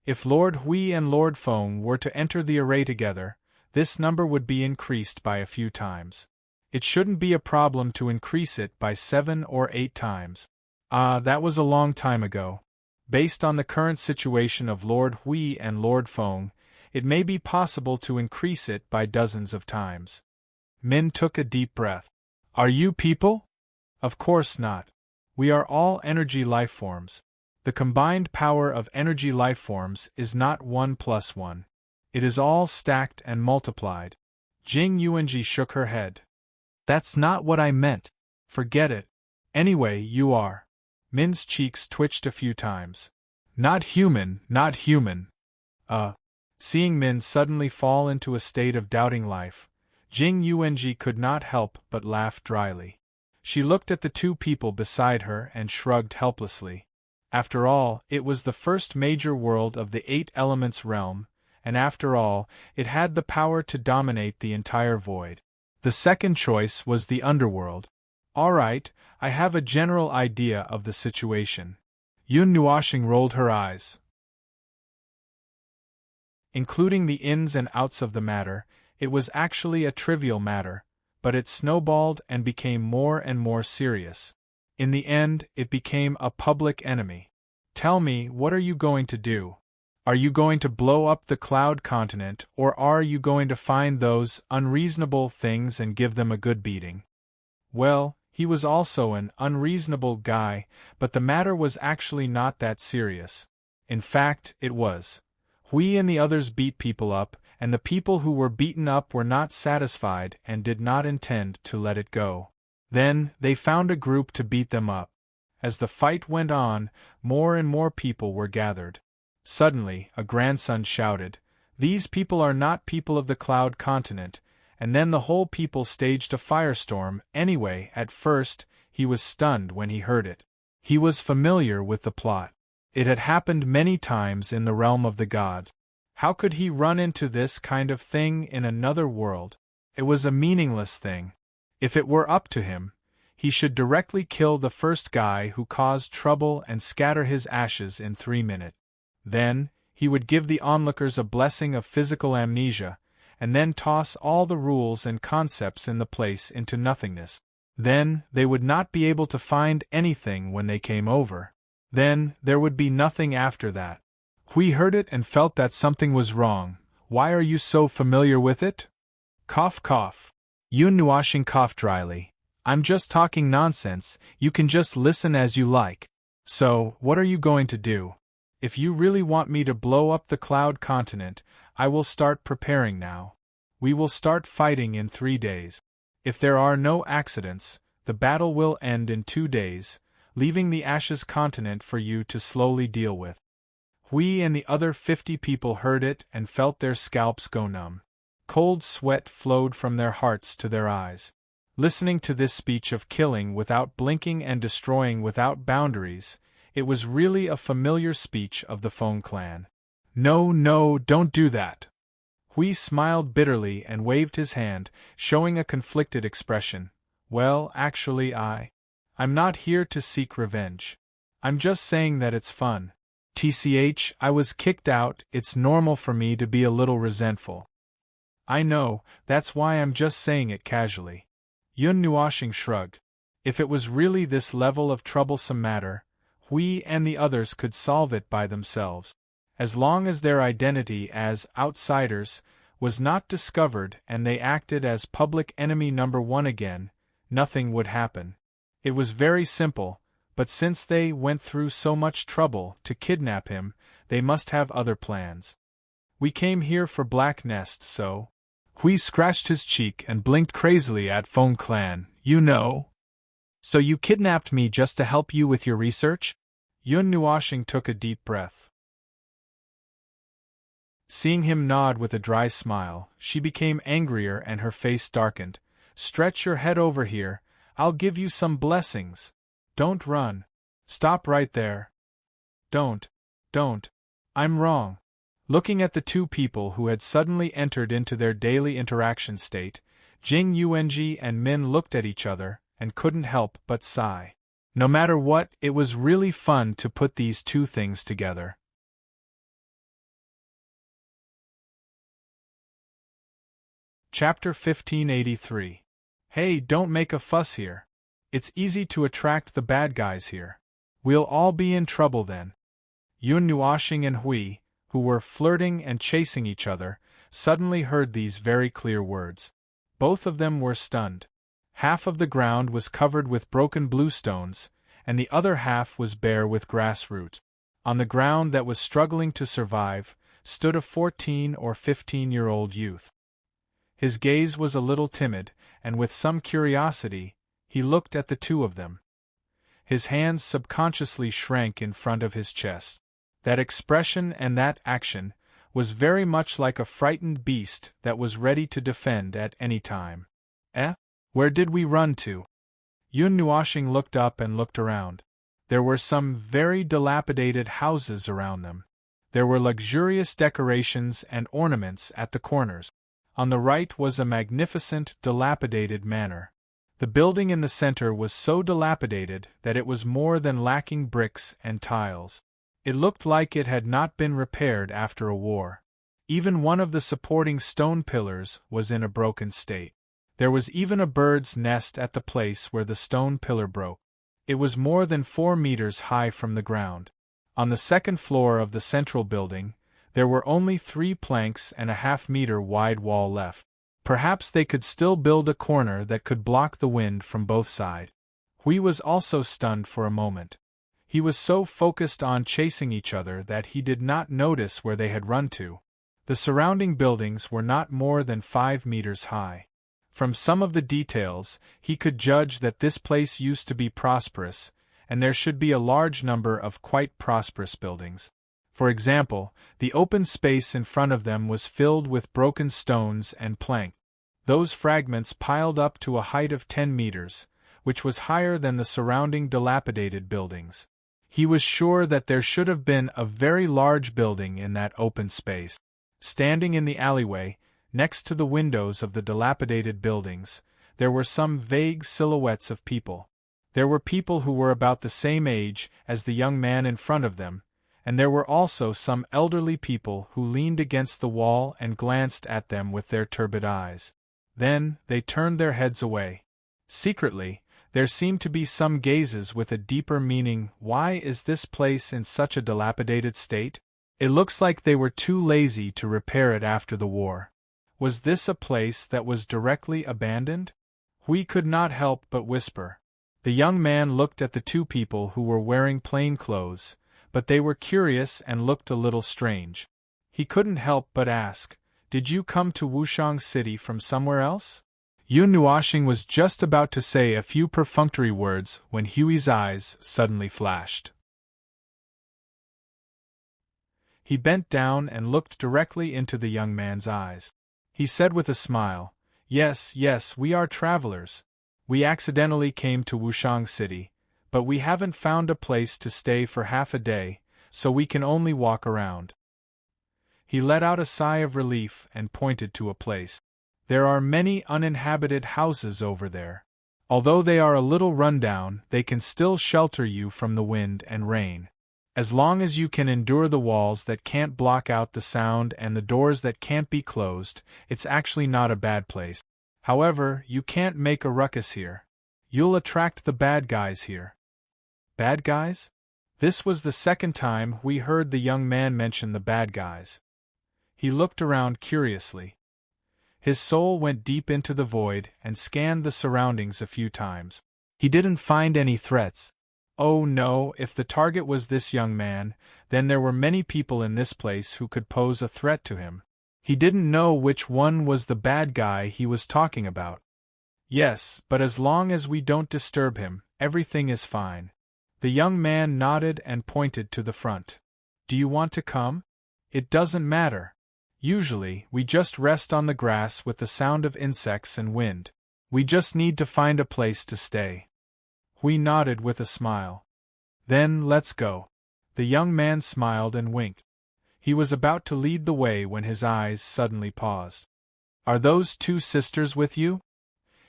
If Lord Hui and Lord Feng were to enter the array together, this number would be increased by a few times. It shouldn't be a problem to increase it by 7 or 8 times. That was a long time ago. Based on the current situation of Lord Hui and Lord Feng, it may be possible to increase it by dozens of times. Min took a deep breath. Are you people? Of course not. We are all energy life forms. The combined power of energy life forms is not 1 plus 1. It is all stacked and multiplied. Jing Yuanji shook her head. That's not what I meant. Forget it. Anyway, you are. Min's cheeks twitched a few times. Not human, not human. Seeing Min suddenly fall into a state of doubting life, Jing Yuanji could not help but laugh dryly. She looked at the 2 people beside her and shrugged helplessly. After all, it was the first major world of the 8 elements realm, and after all, it had the power to dominate the entire void. The second choice was the underworld. All right, I have a general idea of the situation. Yun Nuoxing rolled her eyes. Including the ins and outs of the matter, it was actually a trivial matter, but it snowballed and became more and more serious. In the end, it became a public enemy. Tell me, what are you going to do? Are you going to blow up the cloud continent, or are you going to find those unreasonable things and give them a good beating? Well, he was also an unreasonable guy, but the matter was actually not that serious. In fact, it was. Hui and the others beat people up, and the people who were beaten up were not satisfied and did not intend to let it go. Then, they found a group to beat them up. As the fight went on, more and more people were gathered. Suddenly, a grandson shouted, "These people are not people of the cloud continent," and then the whole people staged a firestorm. Anyway, at first, he was stunned when he heard it. He was familiar with the plot. It had happened many times in the realm of the gods. How could he run into this kind of thing in another world? It was a meaningless thing. If it were up to him, he should directly kill the first guy who caused trouble and scatter his ashes in 3 minutes. Then, he would give the onlookers a blessing of physical amnesia, and then toss all the rules and concepts in the place into nothingness. Then, they would not be able to find anything when they came over. Then, there would be nothing after that. Hui heard it and felt that something was wrong. Why are you so familiar with it? Cough cough. Yun Nuoxing coughed dryly. I'm just talking nonsense, you can just listen as you like. So, what are you going to do? If you really want me to blow up the cloud continent, I will start preparing now. We will start fighting in 3 days. If there are no accidents, the battle will end in 2 days, leaving the Ashes continent for you to slowly deal with. Hui and the other 50 people heard it and felt their scalps go numb. Cold sweat flowed from their hearts to their eyes. Listening to this speech of killing without blinking and destroying without boundaries, it was really a familiar speech of the Feng clan. No, no, don't do that. Hui smiled bitterly and waved his hand, showing a conflicted expression. Well, actually I'm not here to seek revenge. I'm just saying that it's fun. TCH, I was kicked out, it's normal for me to be a little resentful. I know, that's why I'm just saying it casually. Yun Nuoxing shrugged. If it was really this level of troublesome matter, Hui and the others could solve it by themselves. As long as their identity as outsiders was not discovered and they acted as public enemy number one again, nothing would happen. It was very simple, but since they went through so much trouble to kidnap him, they must have other plans. We came here for Black Nest, so. Hui scratched his cheek and blinked crazily at Phone Clan. You know. So you kidnapped me just to help you with your research? Yun Nuashing took a deep breath. Seeing him nod with a dry smile, she became angrier and her face darkened. Stretch your head over here, I'll give you some blessings. Don't run. Stop right there. Don't. I'm wrong. Looking at the two people who had suddenly entered into their daily interaction state, Jing Yuanji and Min looked at each other and couldn't help but sigh. No matter what, it was really fun to put these two things together. Chapter 1583. Hey, don't make a fuss here. It's easy to attract the bad guys here. We'll all be in trouble then. Yun Nuashing and Hui, who were flirting and chasing each other, suddenly heard these very clear words. Both of them were stunned. Half of the ground was covered with broken bluestones, and the other half was bare with grass roots. On the ground that was struggling to survive, stood a 14 or 15-year-old youth. His gaze was a little timid, and with some curiosity, he looked at the two of them. His hands subconsciously shrank in front of his chest. That expression and that action was very much like a frightened beast that was ready to defend at any time. Where did we run to? Yun Nuashing looked up and looked around. There were some very dilapidated houses around them. There were luxurious decorations and ornaments at the corners. On the right was a magnificent, dilapidated manor. The building in the center was so dilapidated that it was more than lacking bricks and tiles. It looked like it had not been repaired after a war. Even one of the supporting stone pillars was in a broken state. There was even a bird's nest at the place where the stone pillar broke. It was more than 4 meters high from the ground. On the second floor of the central building, there were only 3 planks and a half-meter wide wall left. Perhaps they could still build a corner that could block the wind from both sides. Hui was also stunned for a moment. He was so focused on chasing each other that he did not notice where they had run to. The surrounding buildings were not more than 5 meters high. From some of the details, he could judge that this place used to be prosperous, and there should be a large number of quite prosperous buildings. For example, the open space in front of them was filled with broken stones and plank. Those fragments piled up to a height of 10 meters, which was higher than the surrounding dilapidated buildings. He was sure that there should have been a very large building in that open space. Standing in the alleyway, next to the windows of the dilapidated buildings, there were some vague silhouettes of people. There were people who were about the same age as the young man in front of them, and there were also some elderly people who leaned against the wall and glanced at them with their turbid eyes. Then, they turned their heads away. Secretly, there seemed to be some gazes with a deeper meaning. Why is this place in such a dilapidated state? It looks like they were too lazy to repair it after the war. Was this a place that was directly abandoned? Hui could not help but whisper. The young man looked at the two people who were wearing plain clothes, but they were curious and looked a little strange. He couldn't help but ask, "Did you come to Wushang City from somewhere else?" Yun Nuashing was just about to say a few perfunctory words when Hui's eyes suddenly flashed. He bent down and looked directly into the young man's eyes. He said with a smile, Yes, we are travelers. We accidentally came to Wushang City, but we haven't found a place to stay for half a day, so we can only walk around." He let out a sigh of relief and pointed to a place. "There are many uninhabited houses over there. Although they are a little rundown, they can still shelter you from the wind and rain. As long as you can endure the walls that can't block out the sound and the doors that can't be closed, it's actually not a bad place. However, you can't make a ruckus here. You'll attract the bad guys here." "Bad guys?" This was the second time Hui heard the young man mention the bad guys. He looked around curiously. His soul went deep into the void and scanned the surroundings a few times. He didn't find any threats. Oh no, if the target was this young man, then there were many people in this place who could pose a threat to him. He didn't know which one was the bad guy he was talking about. Yes, but as long as we don't disturb him, everything is fine. The young man nodded and pointed to the front. Do you want to come? It doesn't matter. Usually, we just rest on the grass with the sound of insects and wind. We just need to find a place to stay. Hui nodded with a smile. Then let's go. The young man smiled and winked. He was about to lead the way when his eyes suddenly paused. Are those two sisters with you?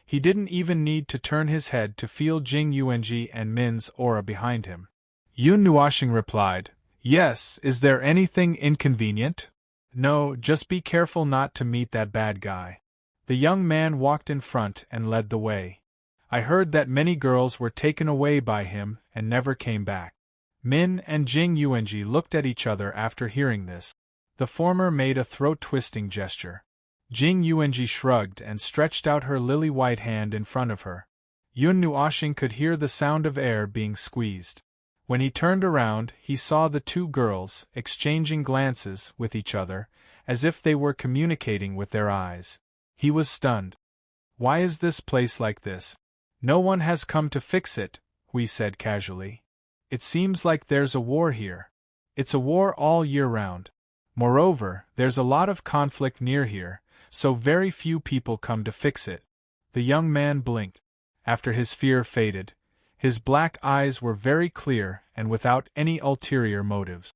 He didn't even need to turn his head to feel Jing Yuanji and Min's aura behind him. Yun Nuoxing replied, Yes, is there anything inconvenient? No, just be careful not to meet that bad guy. The young man walked in front and led the way. I heard that many girls were taken away by him and never came back. Min and Jing Yuanji looked at each other after hearing this. The former made a throat-twisting gesture. Jing Yuanji shrugged and stretched out her lily-white hand in front of her. Yun Nuoxing could hear the sound of air being squeezed. When he turned around, he saw the two girls exchanging glances with each other, as if they were communicating with their eyes. He was stunned. Why is this place like this? No one has come to fix it, Hui said casually. It seems like there's a war here. It's a war all year round. Moreover, there's a lot of conflict near here, so very few people come to fix it. The young man blinked. After his fear faded, his black eyes were very clear and without any ulterior motives.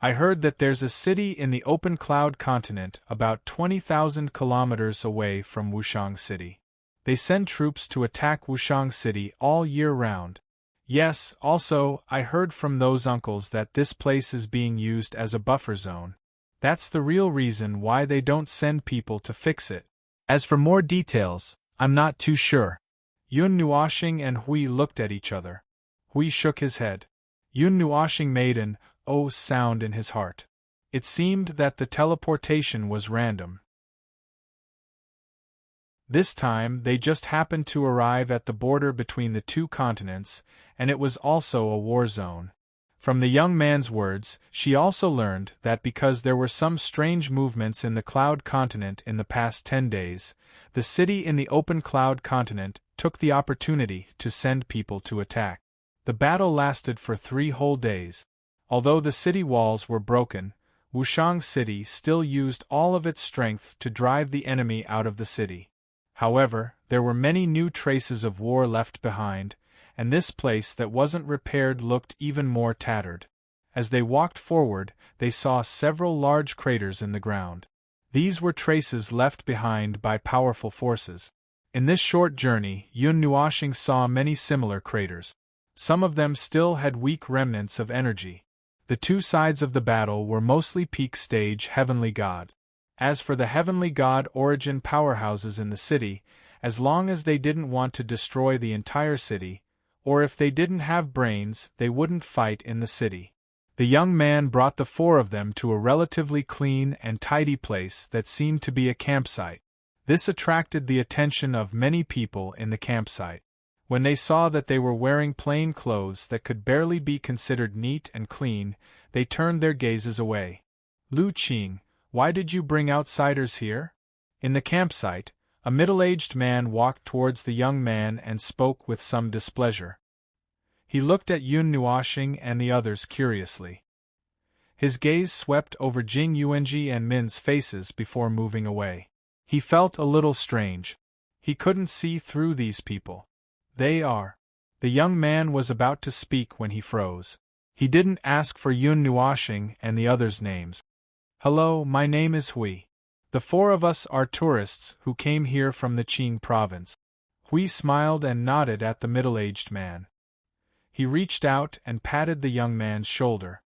I heard that there's a city in the open cloud continent about 20,000 kilometers away from Wushang City. They send troops to attack Wushang City all year round. Yes, also, I heard from those uncles that this place is being used as a buffer zone. That's the real reason why they don't send people to fix it. As for more details, I'm not too sure. Yun Nuoxing and Hui looked at each other. Hui shook his head. Yun Nuoxing made an "oh" sound in his heart. It seemed that the teleportation was random. This time they just happened to arrive at the border between the two continents, and it was also a war zone. From the young man's words, she also learned that because there were some strange movements in the cloud continent in the past 10 days, the city in the open cloud continent took the opportunity to send people to attack. The battle lasted for 3 whole days. Although the city walls were broken, Wushang City still used all of its strength to drive the enemy out of the city. However, there were many new traces of war left behind, and this place that wasn't repaired looked even more tattered. As they walked forward, they saw several large craters in the ground. These were traces left behind by powerful forces. In this short journey, Yun Nuoxing saw many similar craters. Some of them still had weak remnants of energy. The two sides of the battle were mostly peak stage heavenly god. As for the heavenly god origin powerhouses in the city, as long as they didn't want to destroy the entire city, or if they didn't have brains, they wouldn't fight in the city. The young man brought the 4 of them to a relatively clean and tidy place that seemed to be a campsite. This attracted the attention of many people in the campsite. When they saw that they were wearing plain clothes that could barely be considered neat and clean, they turned their gazes away. Lu Qing, why did you bring outsiders here? In the campsite, a middle-aged man walked towards the young man and spoke with some displeasure. He looked at Yun Nuoxing and the others curiously. His gaze swept over Jing Yuanji and Min's faces before moving away. He felt a little strange. He couldn't see through these people. They are. The young man was about to speak when he froze. He didn't ask for Yun Nuoxing and the others' names. Hello, my name is Hui. The 4 of us are tourists who came here from the Qing province. Hui smiled and nodded at the middle-aged man. He reached out and patted the young man's shoulder.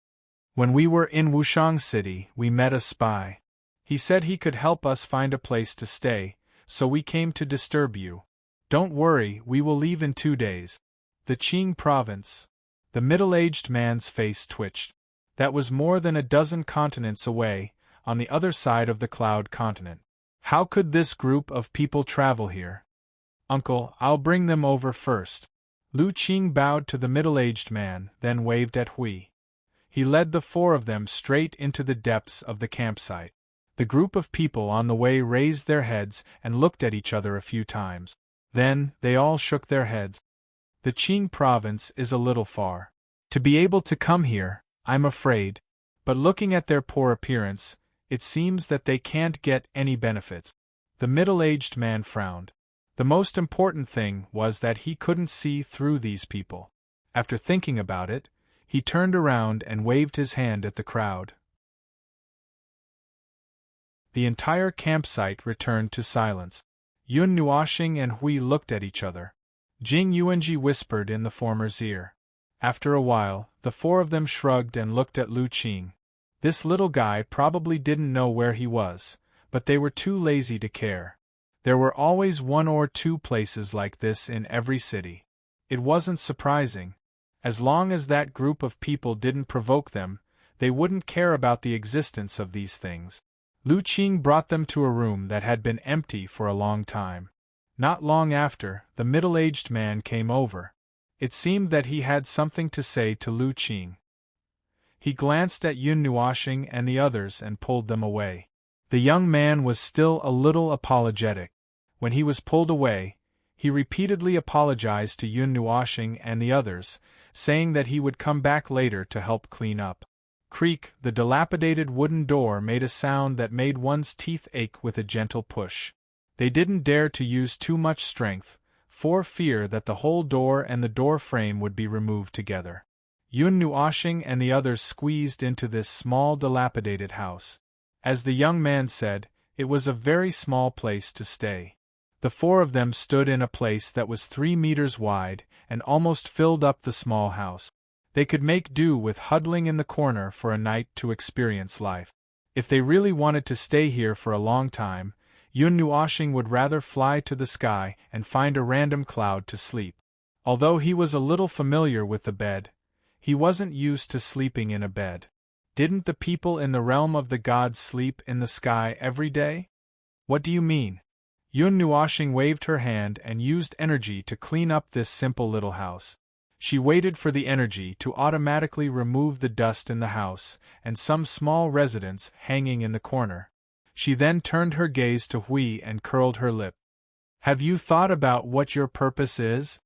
When we were in Wushang City, we met a spy. He said he could help us find a place to stay, so we came to disturb you. Don't worry, we will leave in 2 days. The Qing province. The middle-aged man's face twitched. That was more than a dozen continents away, on the other side of the cloud continent. How could this group of people travel here? Uncle, I'll bring them over first. Lu Qing bowed to the middle-aged man, then waved at Hui. He led the four of them straight into the depths of the campsite. The group of people on the way raised their heads and looked at each other a few times. Then, they all shook their heads. The Qing province is a little far. To be able to come here, I'm afraid. But looking at their poor appearance, it seems that they can't get any benefits. The middle-aged man frowned. The most important thing was that he couldn't see through these people. After thinking about it, he turned around and waved his hand at the crowd. The entire campsite returned to silence. Yun Nuoxing and Hui looked at each other. Jing Yuanji whispered in the former's ear. After a while, the four of them shrugged and looked at Lu Qing. This little guy probably didn't know where he was, but they were too lazy to care. There were always one or two places like this in every city. It wasn't surprising. As long as that group of people didn't provoke them, they wouldn't care about the existence of these things. Lu Qing brought them to a room that had been empty for a long time. Not long after, the middle-aged man came over. It seemed that he had something to say to Lu Qing. He glanced at Yun Nuoxing and the others and pulled them away. The young man was still a little apologetic. When he was pulled away, he repeatedly apologized to Yun Nuoxing and the others, saying that he would come back later to help clean up. Creak, the dilapidated wooden door made a sound that made one's teeth ache with a gentle push. They didn't dare to use too much strength, for fear that the whole door and the door frame would be removed together. Yun Nuoxing and the others squeezed into this small dilapidated house. As the young man said, it was a very small place to stay. The four of them stood in a place that was 3 meters wide and almost filled up the small house. They could make do with huddling in the corner for a night to experience life. If they really wanted to stay here for a long time, Yun Nuoxing would rather fly to the sky and find a random cloud to sleep. Although he was a little familiar with the bed, he wasn't used to sleeping in a bed. Didn't the people in the realm of the gods sleep in the sky every day? What do you mean? Yun Nuoxing waved her hand and used energy to clean up this simple little house. She waited for the energy to automatically remove the dust in the house and some small residents hanging in the corner. She then turned her gaze to Hui and curled her lip. Have you thought about what your purpose is?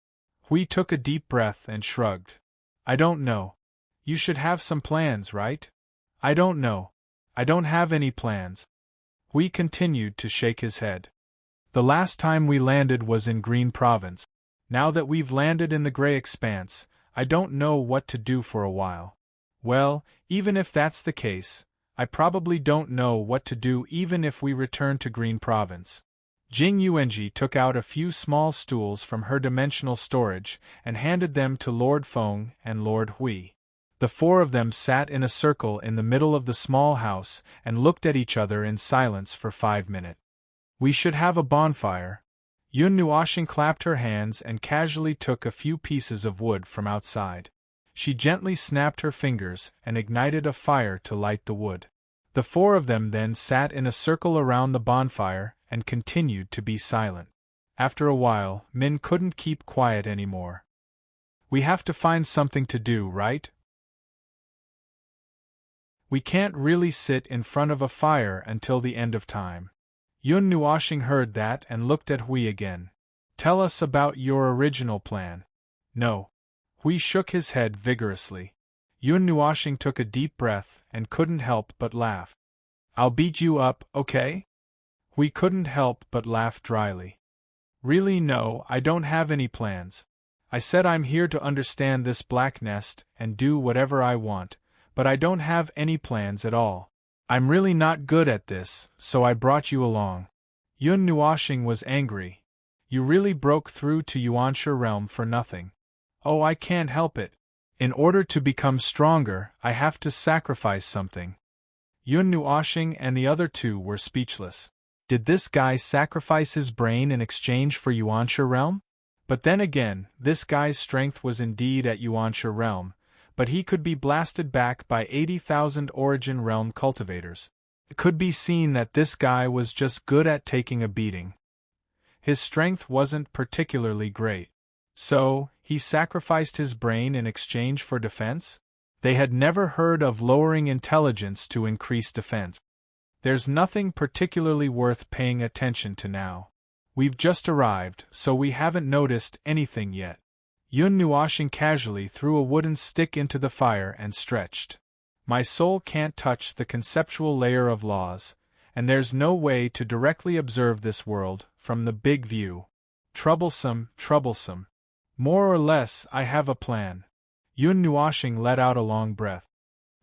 Hui took a deep breath and shrugged. I don't know. You should have some plans, right? I don't know. I don't have any plans. Hui continued to shake his head. The last time we landed was in Green Province. Now that we've landed in the Gray Expanse, I don't know what to do for a while. Well, even if that's the case, I probably don't know what to do even if we return to Green Province. Jing Yuanji took out a few small stools from her dimensional storage and handed them to Lord Feng and Lord Hui. The four of them sat in a circle in the middle of the small house and looked at each other in silence for 5 minutes. We should have a bonfire. Yun Nuoxing clapped her hands and casually took a few pieces of wood from outside. She gently snapped her fingers and ignited a fire to light the wood. The four of them then sat in a circle around the bonfire and continued to be silent. After a while, Min couldn't keep quiet anymore. We have to find something to do, right? We can't really sit in front of a fire until the end of time. Yun Nuoxing heard that and looked at Hui again. Tell us about your original plan. No. Hui shook his head vigorously. Yun Nuoxing took a deep breath and couldn't help but laugh. I'll beat you up, okay? Hui couldn't help but laugh dryly. Really, no, I don't have any plans. I said I'm here to understand this black nest and do whatever I want, but I don't have any plans at all. I'm really not good at this, so I brought you along. Yun Nuoxing was angry. You really broke through to Yuanshi realm for nothing. Oh, I can't help it. In order to become stronger, I have to sacrifice something. Yun Nuoxing and the other two were speechless. Did this guy sacrifice his brain in exchange for Yuanshi realm? But then again, this guy's strength was indeed at Yuanshi realm, but he could be blasted back by 80,000 Origin realm cultivators. It could be seen that this guy was just good at taking a beating. His strength wasn't particularly great. So, he sacrificed his brain in exchange for defense? They had never heard of lowering intelligence to increase defense. There's nothing particularly worth paying attention to now. We've just arrived, so we haven't noticed anything yet. Yun Nuashing casually threw a wooden stick into the fire and stretched. My soul can't touch the conceptual layer of laws, and there's no way to directly observe this world from the big view. Troublesome, troublesome. More or less, I have a plan. Yun Nuashing let out a long breath.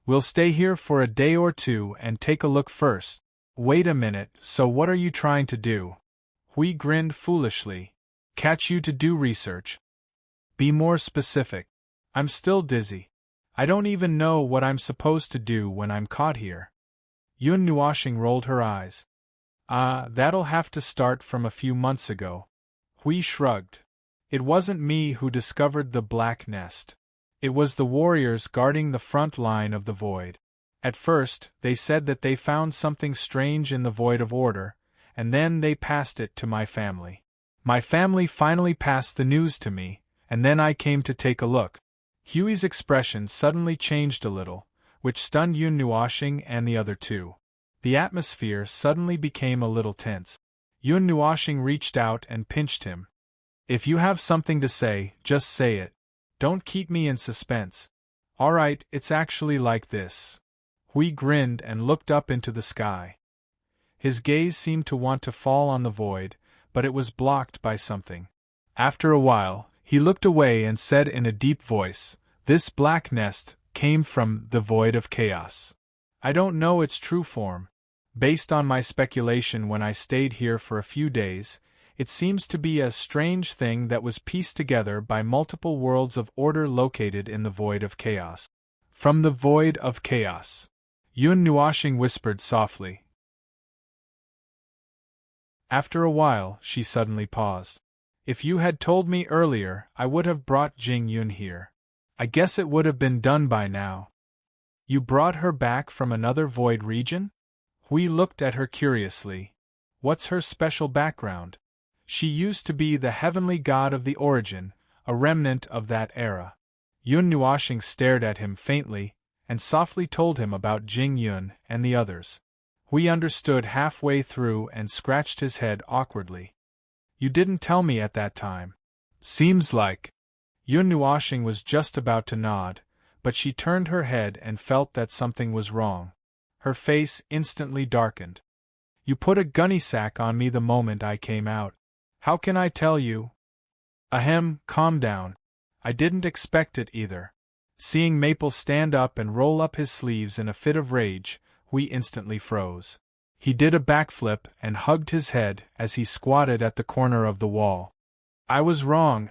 We'll stay here for a day or two and take a look first. Wait a minute, so what are you trying to do? Hui grinned foolishly. Catch you to do research. Be more specific. I'm still dizzy. I don't even know what I'm supposed to do when I'm caught here. Yun Nuashing rolled her eyes. That'll have to start from a few months ago. Hui shrugged. It wasn't me who discovered the black nest. It was the warriors guarding the front line of the void. At first, they said that they found something strange in the void of order, and then they passed it to my family. My family finally passed the news to me, and then I came to take a look. Huey's expression suddenly changed a little, which stunned Yun Nuashing and the other two. The atmosphere suddenly became a little tense. Yun Nuashing reached out and pinched him. If you have something to say, just say it. Don't keep me in suspense. All right, it's actually like this. Hui grinned and looked up into the sky. His gaze seemed to want to fall on the void, but it was blocked by something. After a while, he looked away and said in a deep voice, "This black nest came from the void of chaos. I don't know its true form. Based on my speculation when I stayed here for a few days, it seems to be a strange thing that was pieced together by multiple worlds of order located in the void of chaos." From the void of chaos. Yun Nuashing whispered softly. After a while, she suddenly paused. If you had told me earlier, I would have brought Jing Yun here. I guess it would have been done by now. You brought her back from another void region? Hui looked at her curiously. What's her special background? She used to be the heavenly god of the origin, a remnant of that era. Yun Nuashing stared at him faintly, and softly told him about Jing Yun and the others. Hui understood halfway through and scratched his head awkwardly. You didn't tell me at that time. Seems like. Yun Nuashing was just about to nod, but she turned her head and felt that something was wrong. Her face instantly darkened. You put a gunny sack on me the moment I came out. How can I tell you? Ahem, calm down. I didn't expect it either. Seeing Maple stand up and roll up his sleeves in a fit of rage, Hui instantly froze. He did a backflip and hugged his head as he squatted at the corner of the wall. I was wrong.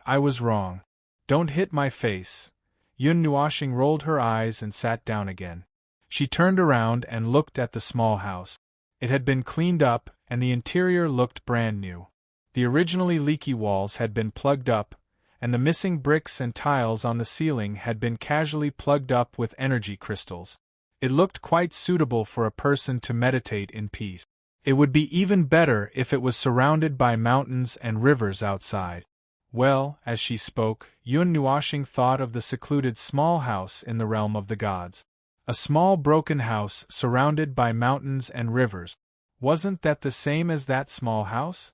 Don't hit my face. Yun Nuashing rolled her eyes and sat down again. She turned around and looked at the small house. It had been cleaned up, and the interior looked brand new. The originally leaky walls had been plugged up, and the missing bricks and tiles on the ceiling had been casually plugged up with energy crystals. It looked quite suitable for a person to meditate in peace. It would be even better if it was surrounded by mountains and rivers outside. Well, as she spoke, Yun Nuashing thought of the secluded small house in the realm of the gods. A small broken house surrounded by mountains and rivers. Wasn't that the same as that small house?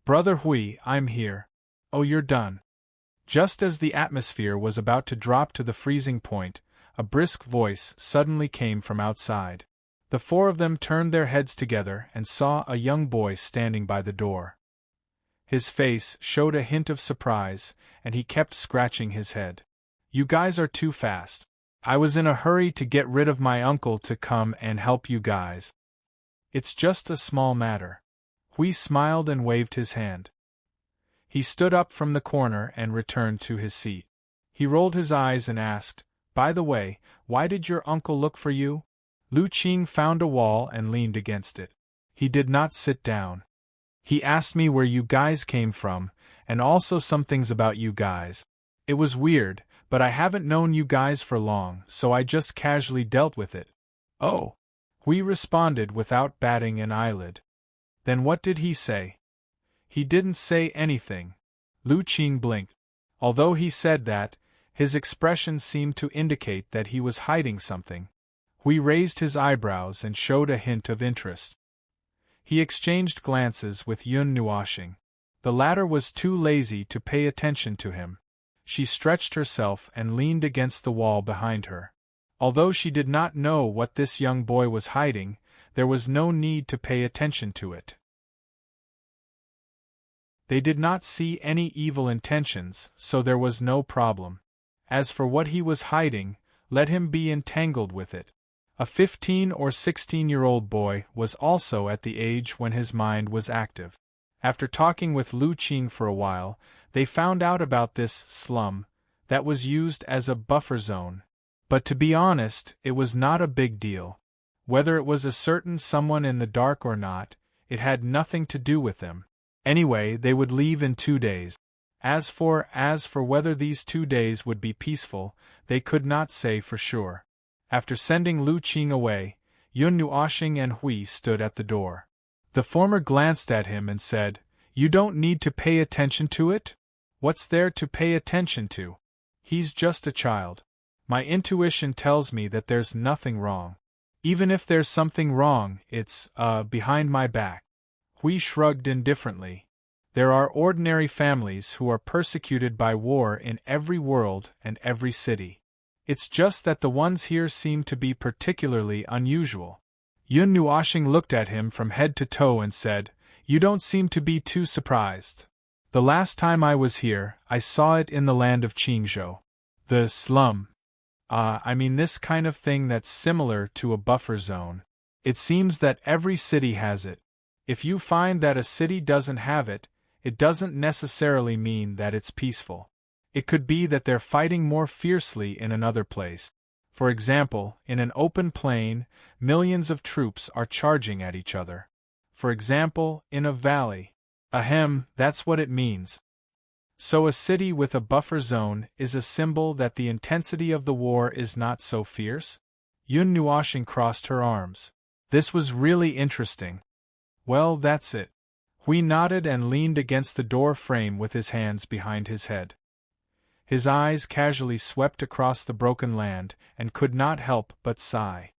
Brother Hui, I'm here. Oh, you're done. Just as the atmosphere was about to drop to the freezing point, a brisk voice suddenly came from outside. The four of them turned their heads together and saw a young boy standing by the door. His face showed a hint of surprise, and he kept scratching his head. You guys are too fast. I was in a hurry to get rid of my uncle to come and help you guys. It's just a small matter. Hui smiled and waved his hand. He stood up from the corner and returned to his seat. He rolled his eyes and asked, By the way, why did your uncle look for you? Lu Qing found a wall and leaned against it. He did not sit down. He asked me where you guys came from, And also some things about you guys. It was weird, but I haven't known you guys for long, so I just casually dealt with it. Oh. We responded without batting an eyelid. Then what did he say? He didn't say anything. Lu Qing blinked. Although he said that, his expression seemed to indicate that he was hiding something. Hui raised his eyebrows and showed a hint of interest. He exchanged glances with Yun Nuoxing. The latter was too lazy to pay attention to him. She stretched herself and leaned against the wall behind her. Although she did not know what this young boy was hiding, there was no need to pay attention to it. They did not see any evil intentions, so there was no problem. As for what he was hiding, let him be entangled with it. A 15 or 16-year-old boy was also at the age when his mind was active. After talking with Lu Qing for a while, they found out about this slum that was used as a buffer zone. But to be honest, it was not a big deal. Whether it was a certain someone in the dark or not, it had nothing to do with them. Anyway, they would leave in 2 days. As for whether these 2 days would be peaceful, they could not say for sure. After sending Lu Qing away, Yun Nuoxing and Hui stood at the door. The former glanced at him and said, "You don't need to pay attention to it? What's there to pay attention to? He's just a child. My intuition tells me that there's nothing wrong. Even if there's something wrong, it's, behind my back." Hui shrugged indifferently. There are ordinary families who are persecuted by war in every world and every city. It's just that the ones here seem to be particularly unusual. Yun Nuoxing looked at him from head to toe and said, "You don't seem to be too surprised. The last time I was here, I saw it in the land of Qingzhou. The slum. I mean this kind of thing that's similar to a buffer zone. It seems that every city has it. If you find that a city doesn't have it, it doesn't necessarily mean that it's peaceful. It could be that they're fighting more fiercely in another place. For example, in an open plain, millions of troops are charging at each other. For example, in a valley. Ahem, that's what it means. So a city with a buffer zone is a symbol that the intensity of the war is not so fierce?" Yun Nuoxing crossed her arms. This was really interesting. "Well, that's it." Hui nodded and leaned against the door frame with his hands behind his head. His eyes casually swept across the broken land and could not help but sigh.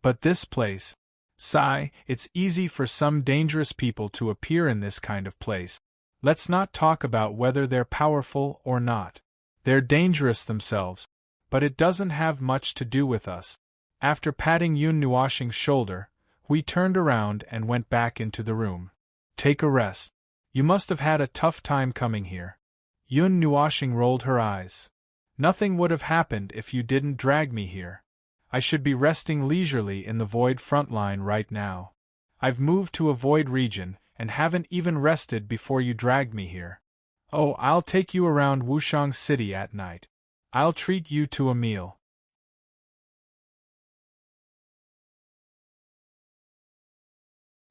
"But this place. Sigh, it's easy for some dangerous people to appear in this kind of place. Let's not talk about whether they're powerful or not. They're dangerous themselves, but it doesn't have much to do with us." After patting Yun Nuoxing's shoulder, Hui turned around and went back into the room. "Take a rest. You must have had a tough time coming here." Yun Nuoxing rolled her eyes. "Nothing would have happened if you didn't drag me here. I should be resting leisurely in the void front line right now. I've moved to a void region, and haven't even rested before you dragged me here. Oh, I'll take you around Wushang City at night. I'll treat you to a meal."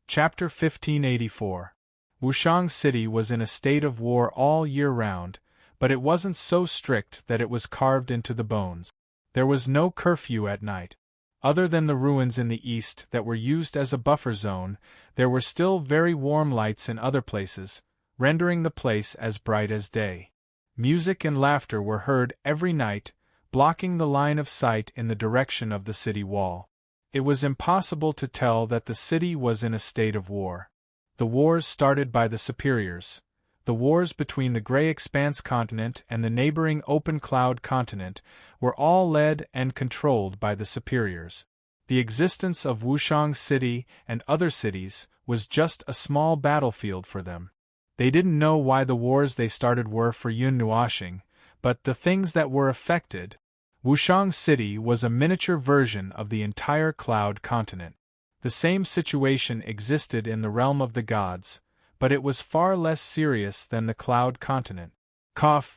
Chapter 1584. Wushang City was in a state of war all year round, but it wasn't so strict that it was carved into the bones. There was no curfew at night. Other than the ruins in the east that were used as a buffer zone, there were still very warm lights in other places, rendering the place as bright as day. Music and laughter were heard every night, blocking the line of sight in the direction of the city wall. It was impossible to tell that the city was in a state of war. The wars started by the superiors. The wars between the Grey Expanse continent and the neighboring Open Cloud continent were all led and controlled by the superiors. The existence of Wushang City and other cities was just a small battlefield for them. They didn't know why the wars they started were for Yun Nuoxing, but the things that were affected. Wushang City was a miniature version of the entire Cloud continent. The same situation existed in the realm of the gods, but it was far less serious than the Cloud continent.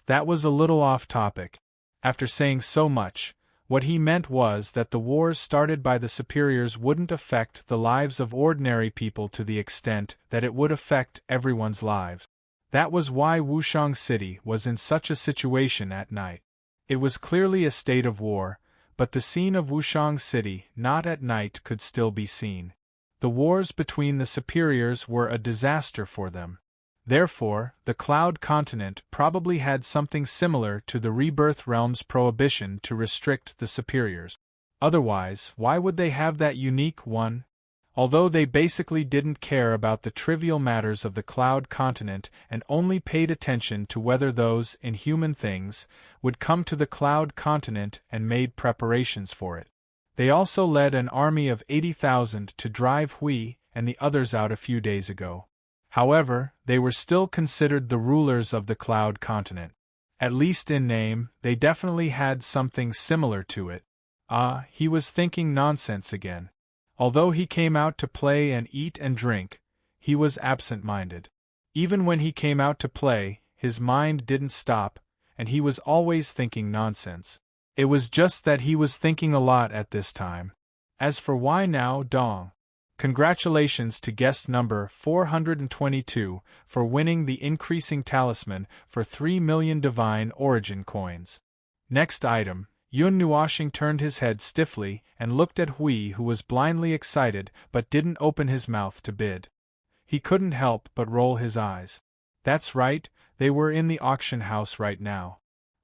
That was a little off topic. After saying so much, what he meant was that the wars started by the superiors wouldn't affect the lives of ordinary people to the extent that it would affect everyone's lives. That was why Wushang City was in such a situation at night. It was clearly a state of war, but the scene of Wushang City not at night could still be seen. The wars between the superiors were a disaster for them. Therefore, the Cloud Continent probably had something similar to the Rebirth Realm's prohibition to restrict the superiors. Otherwise, why would they have that unique one? Although they basically didn't care about the trivial matters of the Cloud Continent and only paid attention to whether those inhuman things would come to the Cloud Continent and made preparations for it. They also led an army of 80,000 to drive Hui and the others out a few days ago. However, they were still considered the rulers of the Cloud Continent. At least in name, they definitely had something similar to it. He was thinking nonsense again. Although he came out to play and eat and drink, he was absent-minded. Even when he came out to play, his mind didn't stop, and he was always thinking nonsense. It was just that he was thinking a lot at this time. As for why now, Dong? Congratulations to guest number 422 for winning the increasing talisman for 3 million divine origin coins. Next item. Yun Nuoshing turned his head stiffly and looked at Hui, who was blindly excited but didn't open his mouth to bid. He couldn't help but roll his eyes. That's right, they were in the auction house right now.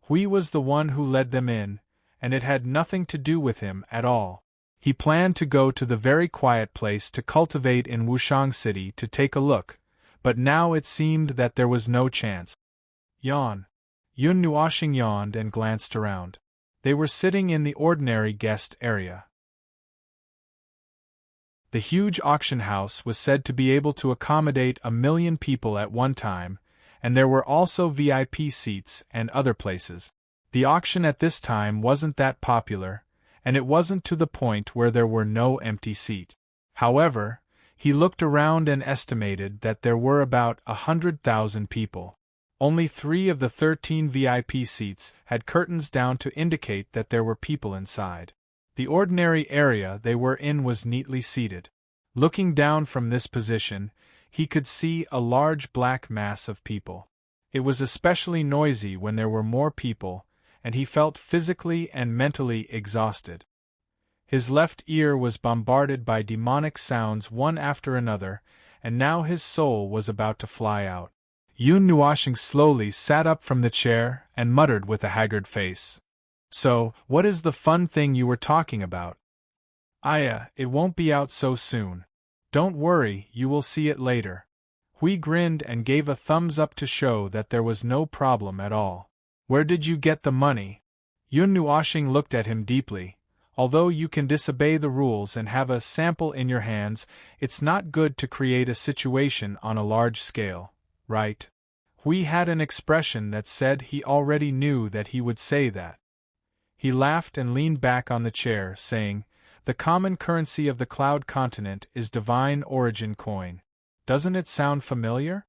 Hui was the one who led them in, and it had nothing to do with him at all. He planned to go to the very quiet place to cultivate in Wushang City to take a look, but now it seemed that there was no chance. Yawn. Yun Nuoshing yawned and glanced around. They were sitting in the ordinary guest area. The huge auction house was said to be able to accommodate 1 million people at one time, and there were also VIP seats and other places. The auction at this time wasn't that popular, and it wasn't to the point where there were no empty seats. However, he looked around and estimated that there were about 100,000 people. Only 3 of the 13 VIP seats had curtains down to indicate that there were people inside. The ordinary area they were in was neatly seated. Looking down from this position, he could see a large black mass of people. It was especially noisy when there were more people, and he felt physically and mentally exhausted. His left ear was bombarded by demonic sounds one after another, and now his soul was about to fly out. Yun Nuoshing slowly sat up from the chair and muttered with a haggard face. So, what is the fun thing you were talking about? It won't be out so soon. Don't worry, you will see it later. Hui grinned and gave a thumbs up to show that there was no problem at all. Where did you get the money? Yun Nuoshing looked at him deeply. Although you can disobey the rules and have a sample in your hands, it's not good to create a situation on a large scale. Right? Hui had an expression that said he already knew that he would say that. He laughed and leaned back on the chair, saying, "The common currency of the Cloud Continent is divine origin coin. Doesn't it sound familiar?"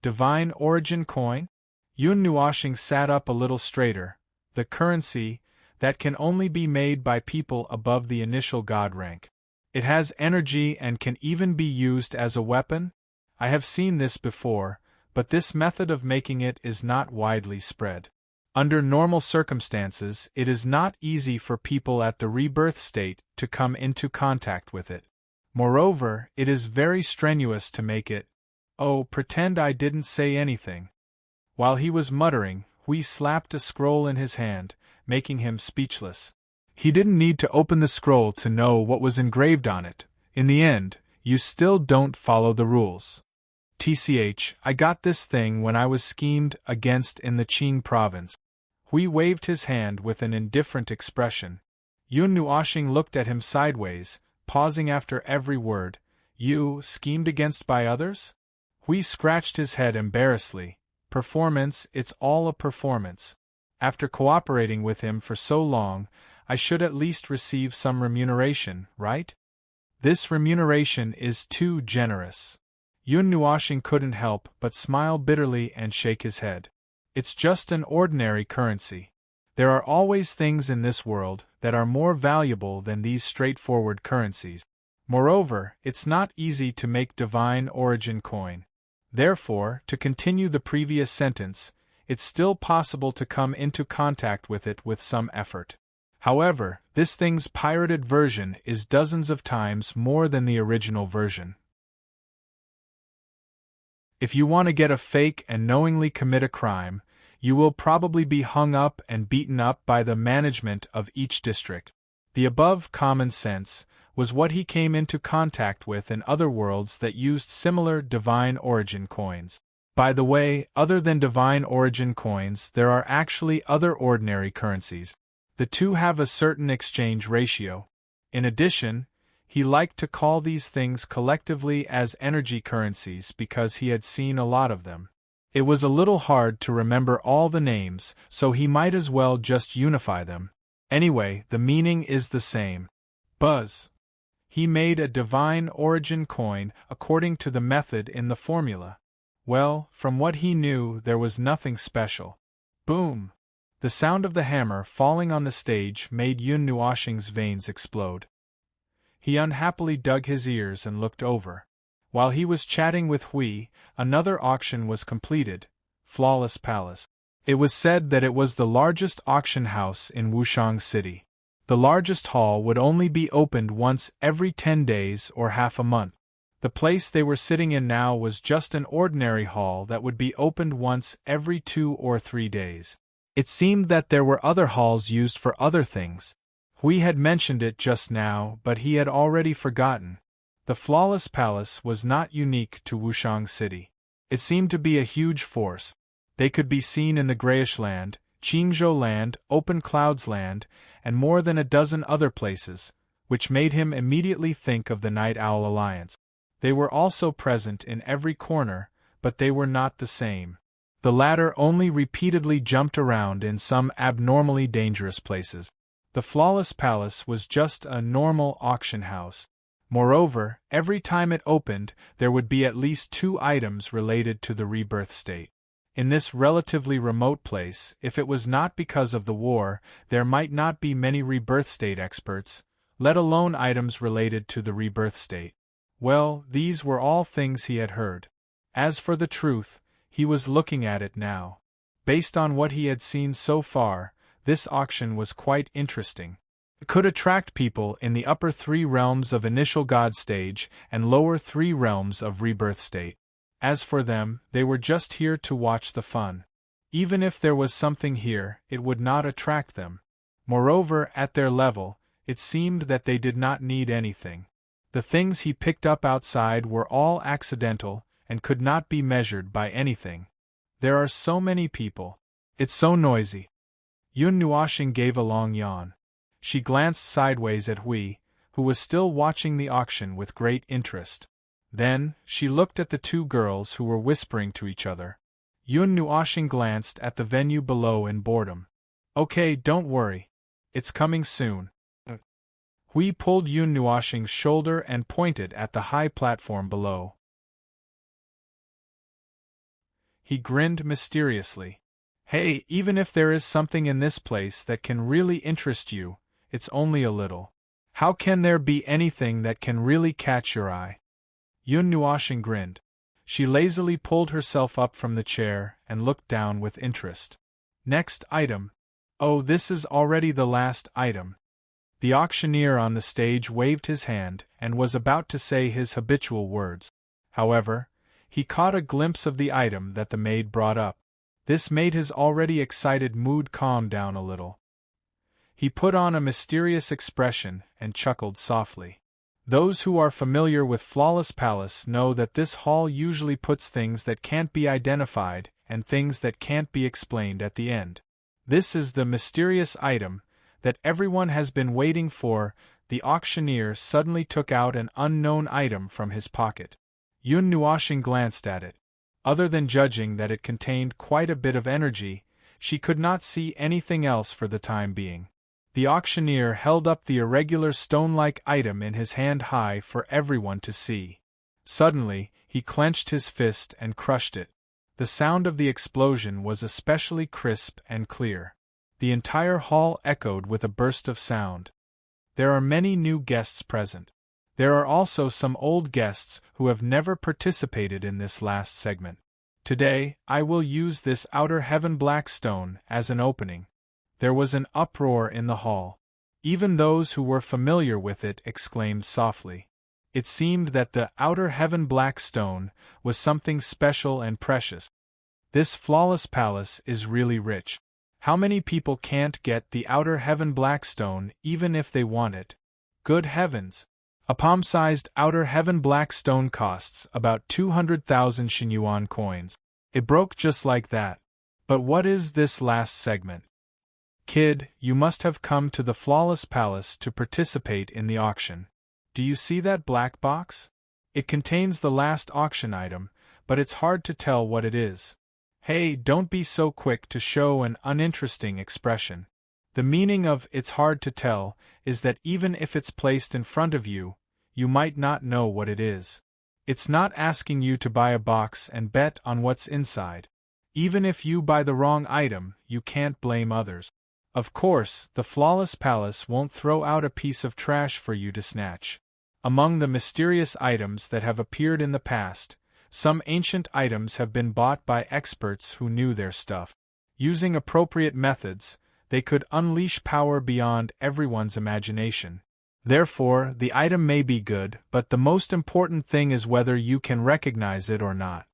Divine origin coin? Yun Nuoshing sat up a little straighter. The currency that can only be made by people above the initial god rank. It has energy and can even be used as a weapon? I have seen this before, but this method of making it is not widely spread. Under normal circumstances, it is not easy for people at the rebirth state to come into contact with it. Moreover, it is very strenuous to make it. Oh, pretend I didn't say anything. While he was muttering, Hui slapped a scroll in his hand, making him speechless. He didn't need to open the scroll to know what was engraved on it. In the end, you still don't follow the rules. I got this thing when I was schemed against in the Qing province. Hui waved his hand with an indifferent expression. Yun Nuoshing looked at him sideways, pausing after every word. You schemed against by others? Hui scratched his head embarrassedly. Performance, it's all a performance. After cooperating with him for so long, I should at least receive some remuneration, right? This remuneration is too generous. Yun Nuoshing couldn't help but smile bitterly and shake his head. It's just an ordinary currency. There are always things in this world that are more valuable than these straightforward currencies. Moreover, it's not easy to make divine origin coin. Therefore, to continue the previous sentence, it's still possible to come into contact with it with some effort. However, this thing's pirated version is dozens of times more than the original version. If you want to get a fake and knowingly commit a crime, you will probably be hung up and beaten up by the management of each district. The above common sense was what he came into contact with in other worlds that used similar divine origin coins. By the way, other than divine origin coins, there are actually other ordinary currencies. The two have a certain exchange ratio. In addition, he liked to call these things collectively as energy currencies because he had seen a lot of them. It was a little hard to remember all the names, so he might as well just unify them. Anyway, the meaning is the same. Buzz. He made a divine origin coin according to the method in the formula. Well, from what he knew, there was nothing special. Boom! The sound of the hammer falling on the stage made Yun Nuoshing's veins explode. He unhappily dug his ears and looked over. While he was chatting with Hui, another auction was completed, Flawless Palace. It was said that it was the largest auction house in Wushang City. The largest hall would only be opened once every 10 days or half a month. The place they were sitting in now was just an ordinary hall that would be opened once every 2 or 3 days. It seemed that there were other halls used for other things. Hui had mentioned it just now, but he had already forgotten. The Flawless Palace was not unique to Wushang City. It seemed to be a huge force. They could be seen in the Grayish Land, Qingzhou Land, Open Clouds Land, and more than a dozen other places, which made him immediately think of the Night Owl Alliance. They were also present in every corner, but they were not the same. The latter only repeatedly jumped around in some abnormally dangerous places. The Flawless Palace was just a normal auction house. Moreover, every time it opened, there would be at least 2 items related to the rebirth state. In this relatively remote place, if it was not because of the war, there might not be many rebirth state experts, let alone items related to the rebirth state. Well, these were all things he had heard. As for the truth, he was looking at it now. Based on what he had seen so far, this auction was quite interesting. It could attract people in the upper 3 realms of initial God stage and lower 3 realms of rebirth state. As for them, they were just here to watch the fun. Even if there was something here, it would not attract them. Moreover, at their level, it seemed that they did not need anything. The things he picked up outside were all accidental and could not be measured by anything. There are so many people. It's so noisy. Yun Nuoshing gave a long yawn. She glanced sideways at Hui, who was still watching the auction with great interest. Then, she looked at the 2 girls who were whispering to each other. Yun Nuoshing glanced at the venue below in boredom. Okay, don't worry. It's coming soon. Hui pulled Yun Nuoshing's shoulder and pointed at the high platform below. He grinned mysteriously. Hey, even if there is something in this place that can really interest you, it's only a little. How can there be anything that can really catch your eye? Yun Nuoshing grinned. She lazily pulled herself up from the chair and looked down with interest. Next item. Oh, this is already the last item. The auctioneer on the stage waved his hand and was about to say his habitual words. However, he caught a glimpse of the item that the maid brought up. This made his already excited mood calm down a little. He put on a mysterious expression and chuckled softly. Those who are familiar with Flawless Palace know that this hall usually puts things that can't be identified and things that can't be explained at the end. This is the mysterious item that everyone has been waiting for. The auctioneer suddenly took out an unknown item from his pocket. Yun Nuoshing glanced at it. Other than judging that it contained quite a bit of energy, she could not see anything else for the time being. The auctioneer held up the irregular stone-like item in his hand high for everyone to see. Suddenly, he clenched his fist and crushed it. The sound of the explosion was especially crisp and clear. The entire hall echoed with a burst of sound. There are many new guests present. There are also some old guests who have never participated in this last segment. Today, I will use this outer heaven black stone as an opening. There was an uproar in the hall. Even those who were familiar with it exclaimed softly. It seemed that the outer heaven black stone was something special and precious. This flawless palace is really rich. How many people can't get the outer heaven black stone even if they want it? Good heavens! A palm-sized outer heaven black stone costs about 200,000 Xinyuan coins. It broke just like that. But what is this last segment? Kid, you must have come to the flawless palace to participate in the auction. Do you see that black box? It contains the last auction item, but it's hard to tell what it is. Hey, don't be so quick to show an uninteresting expression. The meaning of "it's hard to tell" is that even if it's placed in front of you, you might not know what it is. It's not asking you to buy a box and bet on what's inside. Even if you buy the wrong item, you can't blame others. Of course, the flawless palace won't throw out a piece of trash for you to snatch. Among the mysterious items that have appeared in the past, some ancient items have been bought by experts who knew their stuff. Using appropriate methods, they could unleash power beyond everyone's imagination. Therefore, the item may be good, but the most important thing is whether you can recognize it or not.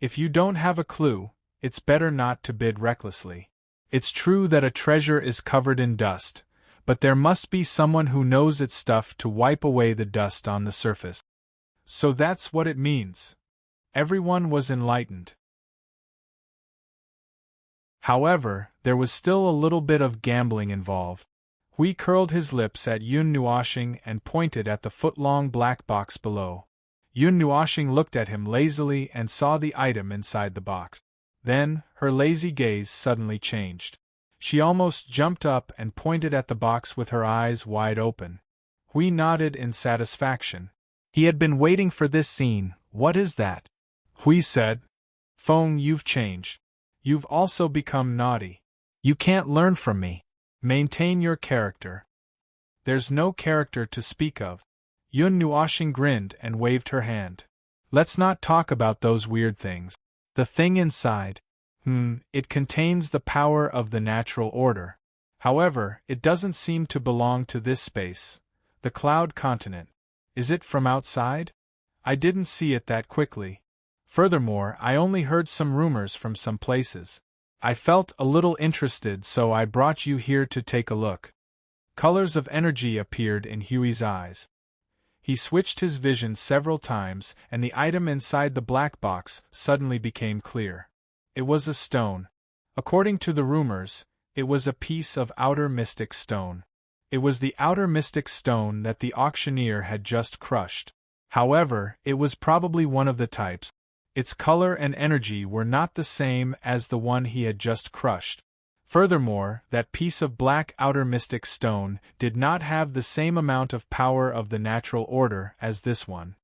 If you don't have a clue, it's better not to bid recklessly. It's true that a treasure is covered in dust, but there must be someone who knows its stuff to wipe away the dust on the surface. So that's what it means. Everyone was enlightened. However, there was still a little bit of gambling involved. Hui curled his lips at Yun Nuoxing and pointed at the foot-long black box below. Yun Nuoxing looked at him lazily and saw the item inside the box. Then, her lazy gaze suddenly changed. She almost jumped up and pointed at the box with her eyes wide open. Hui nodded in satisfaction. He had been waiting for this scene. What is that? Hui said. Feng, you've changed. You've also become naughty. You can't learn from me. Maintain your character. There's no character to speak of. Yun Nuoxing grinned and waved her hand. Let's not talk about those weird things. The thing inside. It contains the power of the natural order. However, it doesn't seem to belong to this space. The cloud continent. Is it from outside? I didn't see it that quickly. Furthermore, I only heard some rumors from some places. I felt a little interested, so I brought you here to take a look. Colors of energy appeared in Huey's eyes. He switched his vision several times, and the item inside the black box suddenly became clear. It was a stone. According to the rumors, it was a piece of outer mystic stone. It was the outer mystic stone that the auctioneer had just crushed. However, it was probably one of the types. Its color and energy were not the same as the one he had just crushed. Furthermore, that piece of black outer mystic stone did not have the same amount of power of the natural order as this one.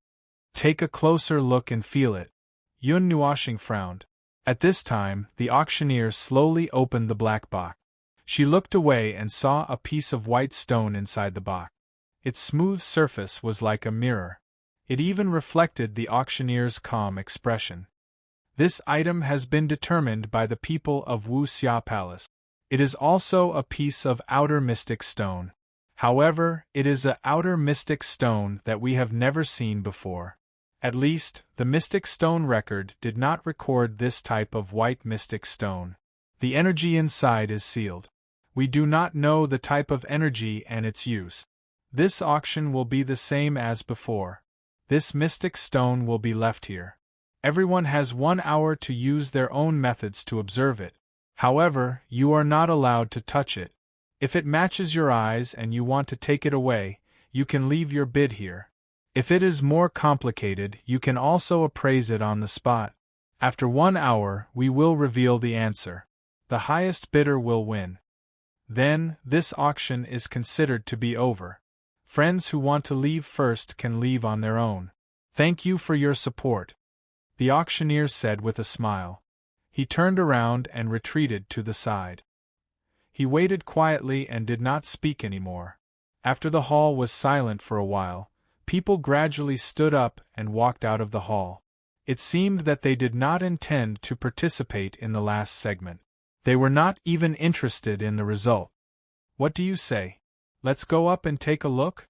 Take a closer look and feel it. Yun Nuoxing frowned. At this time, the auctioneer slowly opened the black box. She looked away and saw a piece of white stone inside the box. Its smooth surface was like a mirror. It even reflected the auctioneer's calm expression. This item has been determined by the people of Wu Xia Palace. It is also a piece of outer mystic stone. However, it is an outer mystic stone that we have never seen before. At least, the mystic stone record did not record this type of white mystic stone. The energy inside is sealed. We do not know the type of energy and its use. This auction will be the same as before. This mystic stone will be left here. Everyone has 1 hour to use their own methods to observe it. However, you are not allowed to touch it. If it matches your eyes and you want to take it away, you can leave your bid here. If it is more complicated, you can also appraise it on the spot. After 1 hour, we will reveal the answer. The highest bidder will win. Then, this auction is considered to be over. Friends who want to leave first can leave on their own. Thank you for your support, the auctioneer said with a smile. He turned around and retreated to the side. He waited quietly and did not speak anymore. After the hall was silent for a while, People gradually stood up and walked out of the hall. It seemed that they did not intend to participate in the last segment. They were not even interested in the result. What do you say? Let's go up and take a look?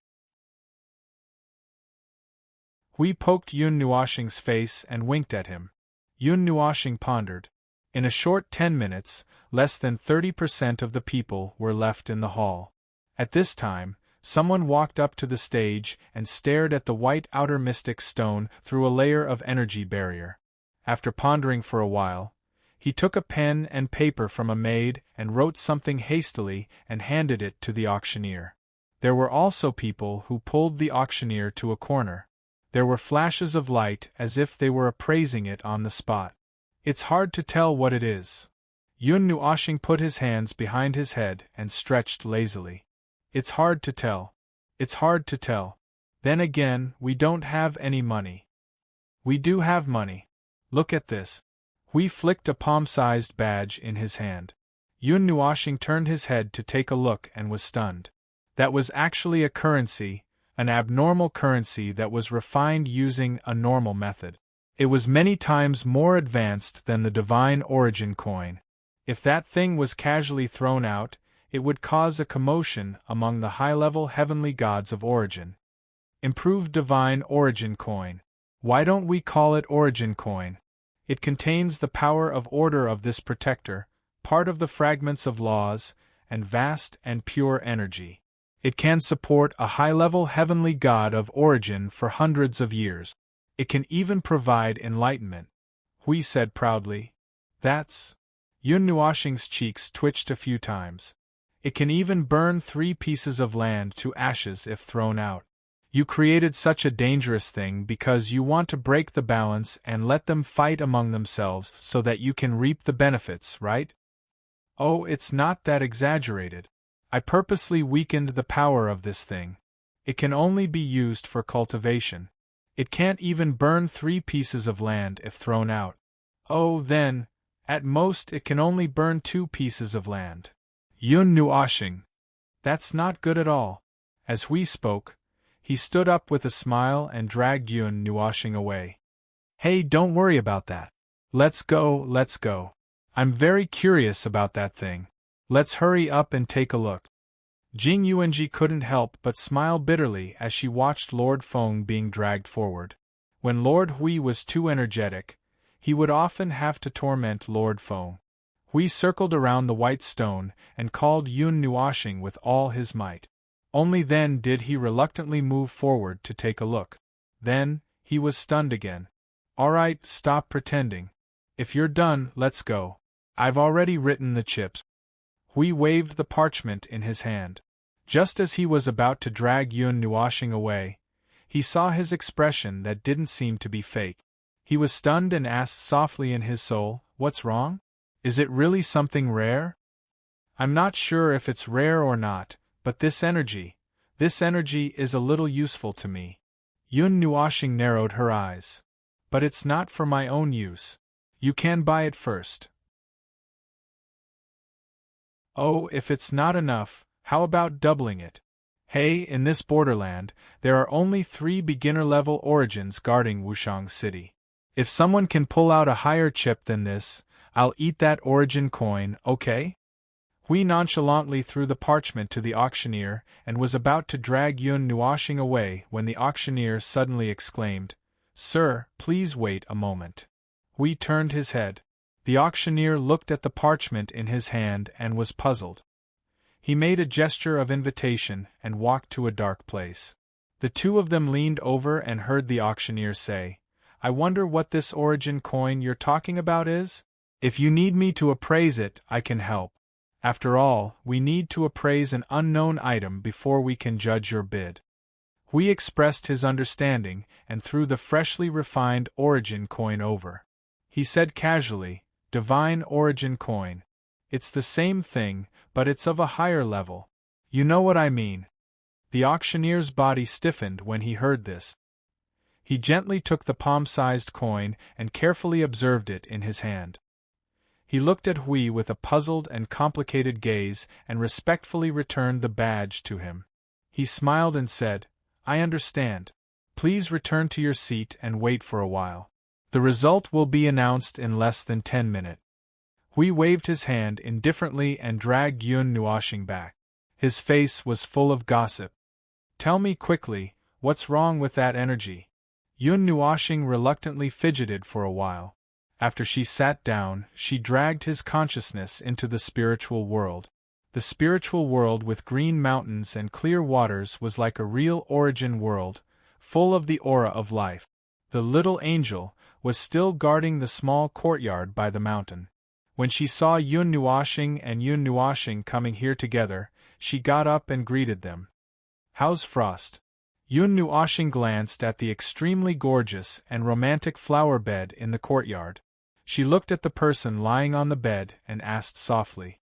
Hui poked Yun Nuoshing's face and winked at him. Yun Nuoshing pondered. In a short 10 minutes, less than 30% of the people were left in the hall. At this time, someone walked up to the stage and stared at the white outer mystic stone through a layer of energy barrier. After pondering for a while, he took a pen and paper from a maid and wrote something hastily and handed it to the auctioneer. There were also people who pulled the auctioneer to a corner. There were flashes of light as if they were appraising it on the spot. It's hard to tell what it is. Yun Nuoshing put his hands behind his head and stretched lazily. It's hard to tell. It's hard to tell. Then again, we don't have any money. We do have money. Look at this. Hui flicked a palm-sized badge in his hand. Yun Nuoshing turned his head to take a look and was stunned. That was actually a currency, an abnormal currency that was refined using a normal method. It was many times more advanced than the divine origin coin. If that thing was casually thrown out, it would cause a commotion among the high-level heavenly gods of origin. Improved divine origin coin. Why don't we call it origin coin? It contains the power of order of this protector, part of the fragments of laws, and vast and pure energy. It can support a high-level heavenly god of origin for hundreds of years. It can even provide enlightenment. Hui said proudly. That's... Yun Nuoshing's cheeks twitched a few times. It can even burn 3 pieces of land to ashes if thrown out. You created such a dangerous thing because you want to break the balance and let them fight among themselves so that you can reap the benefits, right? Oh, it's not that exaggerated. I purposely weakened the power of this thing. It can only be used for cultivation. It can't even burn 3 pieces of land if thrown out. Oh, then, at most it can only burn 2 pieces of land. Yun Nuoshing. That's not good at all. As Hui spoke, he stood up with a smile and dragged Yun Nuoshing away. Hey, don't worry about that. Let's go, let's go. I'm very curious about that thing. Let's hurry up and take a look. Jing Yuanji couldn't help but smile bitterly as she watched Lord Feng being dragged forward. When Lord Hui was too energetic, he would often have to torment Lord Feng. Hui circled around the white stone and called Yun Nuoshing with all his might. Only then did he reluctantly move forward to take a look. Then, he was stunned again. All right, stop pretending. If you're done, let's go. I've already written the chips. Hui waved the parchment in his hand. Just as he was about to drag Yun Nuoshing away, he saw his expression that didn't seem to be fake. He was stunned and asked softly in his soul, "What's wrong? Is it really something rare?" "I'm not sure if it's rare or not, but this energy is a little useful to me." Yun Nuoshing narrowed her eyes. "But it's not for my own use. You can buy it first." "Oh, if it's not enough, how about doubling it? Hey, in this borderland, there are only 3 beginner-level origins guarding Wushang City. If someone can pull out a higher chip than this, I'll eat that origin coin, okay?" Hui nonchalantly threw the parchment to the auctioneer and was about to drag Yun Nuoshing away when the auctioneer suddenly exclaimed, "Sir, please wait a moment." Hui turned his head. The auctioneer looked at the parchment in his hand and was puzzled. He made a gesture of invitation and walked to a dark place. The two of them leaned over and heard the auctioneer say, "I wonder what this origin coin you're talking about is? If you need me to appraise it, I can help. After all, we need to appraise an unknown item before we can judge your bid." Hui expressed his understanding and threw the freshly refined origin coin over. He said casually, "Divine origin coin. It's the same thing, but it's of a higher level. You know what I mean." The auctioneer's body stiffened when he heard this. He gently took the palm-sized coin and carefully observed it in his hand. He looked at Hui with a puzzled and complicated gaze and respectfully returned the badge to him. He smiled and said, "I understand. Please return to your seat and wait for a while. The result will be announced in less than 10 minutes. Hui waved his hand indifferently and dragged Yun Nuoxing back. His face was full of gossip. Tell me quickly, what's wrong with that energy? Yun Nuoxing reluctantly fidgeted for a while. After she sat down, she dragged his consciousness into the spiritual world. The spiritual world with green mountains and clear waters was like a real origin world, full of the aura of life. The little angel was still guarding the small courtyard by the mountain. When she saw Yun Nuoxing and Yun Nuoxing coming here together, she got up and greeted them. How's Frost? Yun Nuoxing glanced at the extremely gorgeous and romantic flower bed in the courtyard. She looked at the person lying on the bed and asked softly.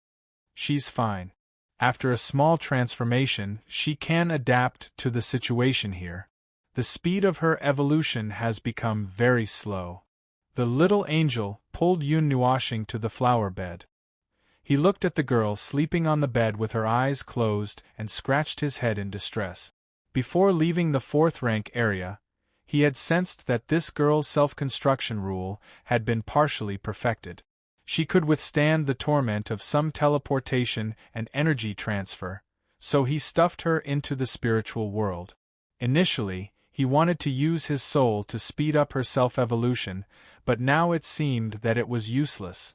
She's fine. After a small transformation, she can adapt to the situation here. The speed of her evolution has become very slow. The little angel pulled Yun Nuoxing to the flower bed. He looked at the girl sleeping on the bed with her eyes closed and scratched his head in distress. Before leaving the fourth rank area, he had sensed that this girl's self-construction rule had been partially perfected. She could withstand the torment of some teleportation and energy transfer, so he stuffed her into the spiritual world. Initially, he wanted to use his soul to speed up her self-evolution, but now it seemed that it was useless.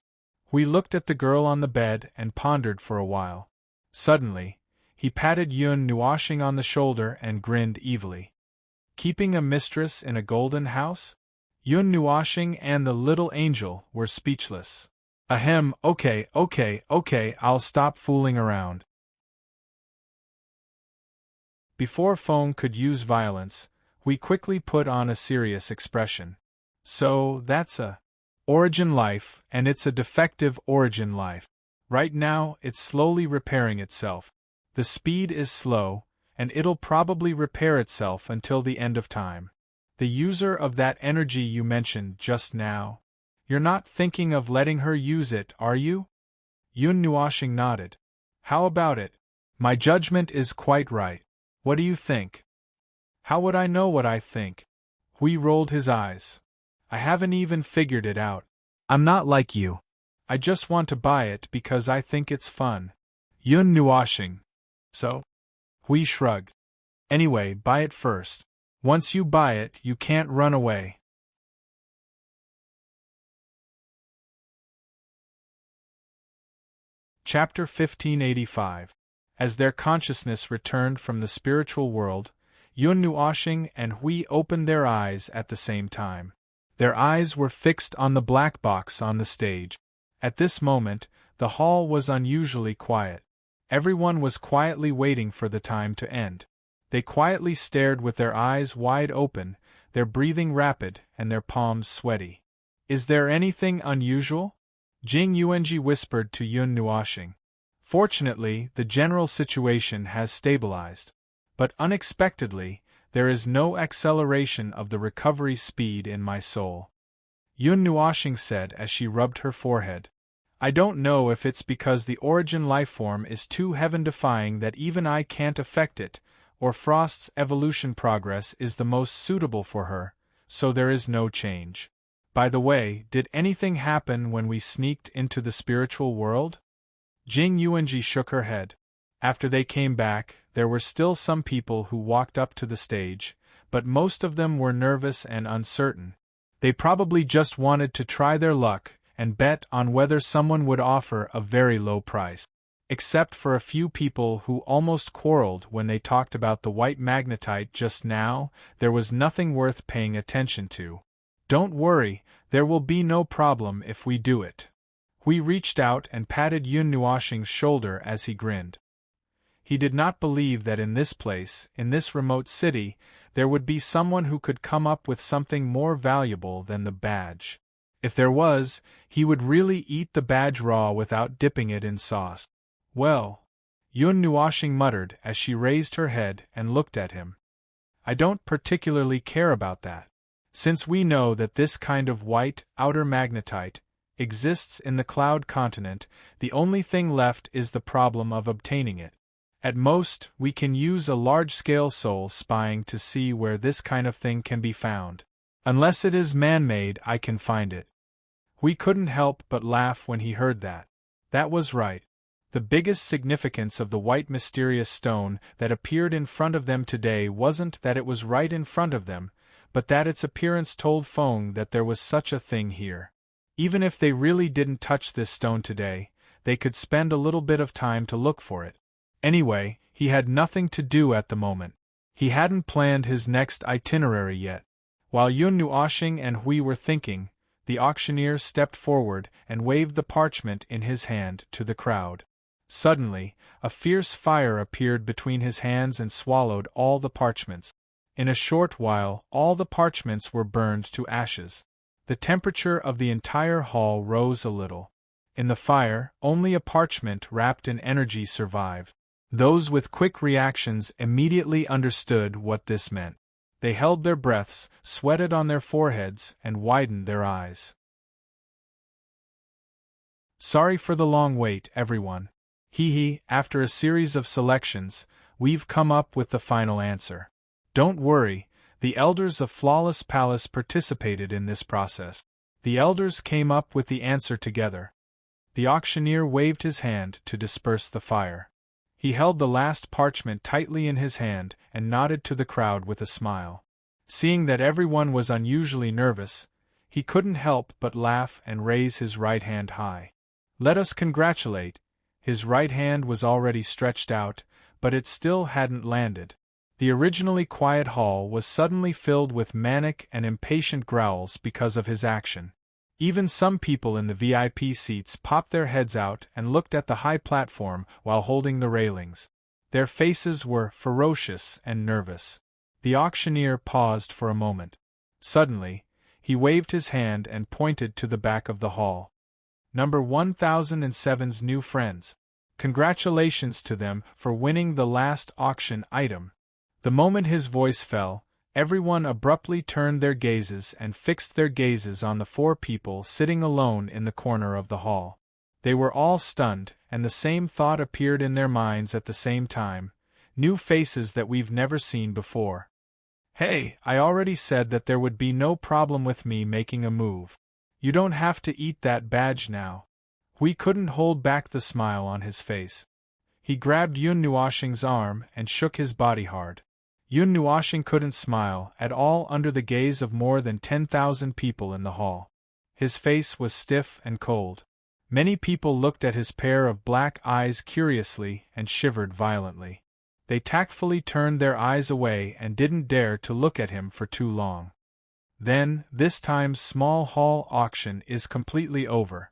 Hui looked at the girl on the bed and pondered for a while. Suddenly, he patted Yun Nuoxing on the shoulder and grinned evilly. Keeping a mistress in a golden house? Yun Nuoxing and the little angel were speechless. Ahem, okay, I'll stop fooling around. Before Feng could use violence, Hui quickly put on a serious expression. So, that's a origin life, and it's a defective origin life. Right now, it's slowly repairing itself. The speed is slow, and it'll probably repair itself until the end of time. The user of that energy you mentioned just now, you're not thinking of letting her use it, are you? Yun Nuoxing nodded. How about it? My judgment is quite right. What do you think? How would I know what I think? Hui rolled his eyes. I haven't even figured it out. I'm not like you. I just want to buy it because I think it's fun. Yun Nuoxing. So? Hui shrugged. Anyway, buy it first. Once you buy it, you can't run away. Chapter 1585. As their consciousness returned from the spiritual world, Yun Nuoxing and Hui opened their eyes at the same time. Their eyes were fixed on the black box on the stage. At this moment, the hall was unusually quiet. Everyone was quietly waiting for the time to end. They quietly stared with their eyes wide open, their breathing rapid and their palms sweaty. Is there anything unusual? Jing Yuanji whispered to Yun Nuoxing. Fortunately, the general situation has stabilized. But unexpectedly, there is no acceleration of the recovery speed in my soul. Yun Nuoxing said as she rubbed her forehead. I don't know if it's because the origin lifeform is too heaven-defying that even I can't affect it, or Frost's evolution progress is the most suitable for her, so there is no change. By the way, did anything happen when we sneaked into the spiritual world? Jing Yuanji shook her head. After they came back, there were still some people who walked up to the stage, but most of them were nervous and uncertain. They probably just wanted to try their luck and bet on whether someone would offer a very low price. Except for a few people who almost quarreled when they talked about the white magnetite just now, there was nothing worth paying attention to. Don't worry, there will be no problem if we do it. Hui reached out and patted Yun Nuoxing's shoulder as he grinned. He did not believe that in this place, in this remote city, there would be someone who could come up with something more valuable than the badge. If there was, he would really eat the badge raw without dipping it in sauce. Well, Yun Nuoxing muttered as she raised her head and looked at him. I don't particularly care about that. Since we know that this kind of white, outer magnetite exists in the cloud continent, the only thing left is the problem of obtaining it. At most, we can use a large-scale soul spying to see where this kind of thing can be found. Unless it is man-made, I can find it. We couldn't help but laugh when he heard that. That was right. The biggest significance of the white mysterious stone that appeared in front of them today wasn't that it was right in front of them, but that its appearance told Feng that there was such a thing here. Even if they really didn't touch this stone today, they could spend a little bit of time to look for it. Anyway, he had nothing to do at the moment. He hadn't planned his next itinerary yet. While Yun Nuoxing and Hui were thinking, the auctioneer stepped forward and waved the parchment in his hand to the crowd. Suddenly, a fierce fire appeared between his hands and swallowed all the parchments. In a short while, all the parchments were burned to ashes. The temperature of the entire hall rose a little. In the fire, only a parchment wrapped in energy survived. Those with quick reactions immediately understood what this meant. They held their breaths, sweated on their foreheads, and widened their eyes. Sorry for the long wait, everyone. After a series of selections, we've come up with the final answer. Don't worry, the elders of Flawless Palace participated in this process. The elders came up with the answer together. The auctioneer waved his hand to disperse the fire. He held the last parchment tightly in his hand and nodded to the crowd with a smile. Seeing that everyone was unusually nervous, he couldn't help but laugh and raise his right hand high. Let us congratulate. His right hand was already stretched out, but it still hadn't landed. The originally quiet hall was suddenly filled with manic and impatient growls because of his action. Even some people in the VIP seats popped their heads out and looked at the high platform while holding the railings. Their faces were ferocious and nervous. The auctioneer paused for a moment. Suddenly, he waved his hand and pointed to the back of the hall. Number 1007's new friends. Congratulations to them for winning the last auction item. The moment his voice fell, everyone abruptly turned their gazes and fixed their gazes on the four people sitting alone in the corner of the hall. They were all stunned, and the same thought appeared in their minds at the same time. New faces that we've never seen before. Hey, I already said that there would be no problem with me making a move. You don't have to eat that badge now. We couldn't hold back the smile on his face. He grabbed Yun Nuoxing's arm and shook his body hard. Yun Nuoxing couldn't smile at all under the gaze of more than 10,000 people in the hall. His face was stiff and cold. Many people looked at his pair of black eyes curiously and shivered violently. They tactfully turned their eyes away and didn't dare to look at him for too long. Then, this time's small hall auction is completely over.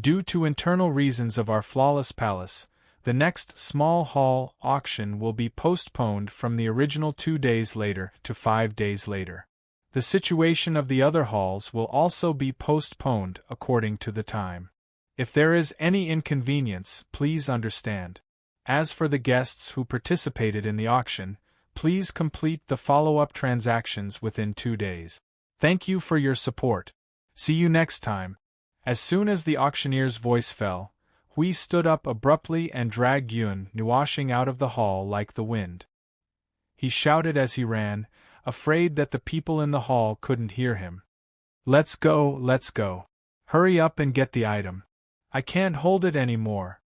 Due to internal reasons of our Flawless Palace, the next small hall auction will be postponed from the original 2 days later to 5 days later. The situation of the other halls will also be postponed according to the time. If there is any inconvenience, please understand. As for the guests who participated in the auction, please complete the follow-up transactions within 2 days. Thank you for your support. See you next time. As soon as the auctioneer's voice fell, Hui stood up abruptly and dragged Yun Nuoxing out of the hall like the wind. He shouted as he ran, afraid that the people in the hall couldn't hear him. Let's go, let's go. Hurry up and get the item. I can't hold it anymore.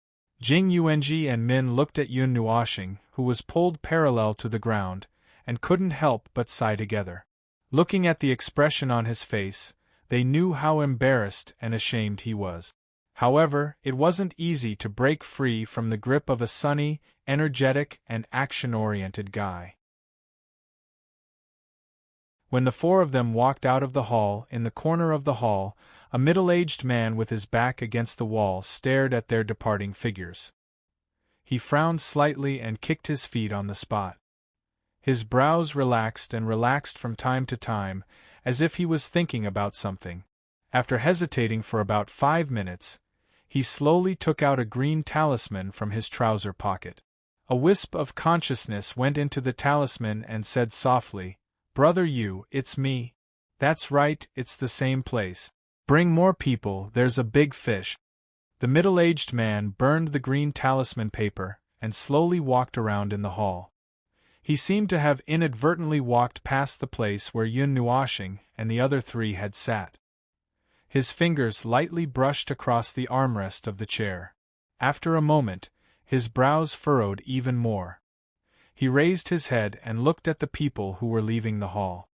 Jing Yuanji and Min looked at Yun Nuoxing, who was pulled parallel to the ground, and couldn't help but sigh together. Looking at the expression on his face, they knew how embarrassed and ashamed he was. However, it wasn't easy to break free from the grip of a sunny, energetic, and action-oriented guy. When the four of them walked out of the hall, in the corner of the hall, a middle-aged man with his back against the wall stared at their departing figures. He frowned slightly and kicked his feet on the spot. His brows relaxed and relaxed from time to time, as if he was thinking about something. After hesitating for about 5 minutes, he slowly took out a green talisman from his trouser pocket. A wisp of consciousness went into the talisman and said softly, "Brother Yu, it's me." "That's right, it's the same place. Bring more people, there's a big fish." The middle-aged man burned the green talisman paper, and slowly walked around in the hall. He seemed to have inadvertently walked past the place where Yun Nuoshing and the other three had sat. His fingers lightly brushed across the armrest of the chair. After a moment, his brows furrowed even more. He raised his head and looked at the people who were leaving the hall.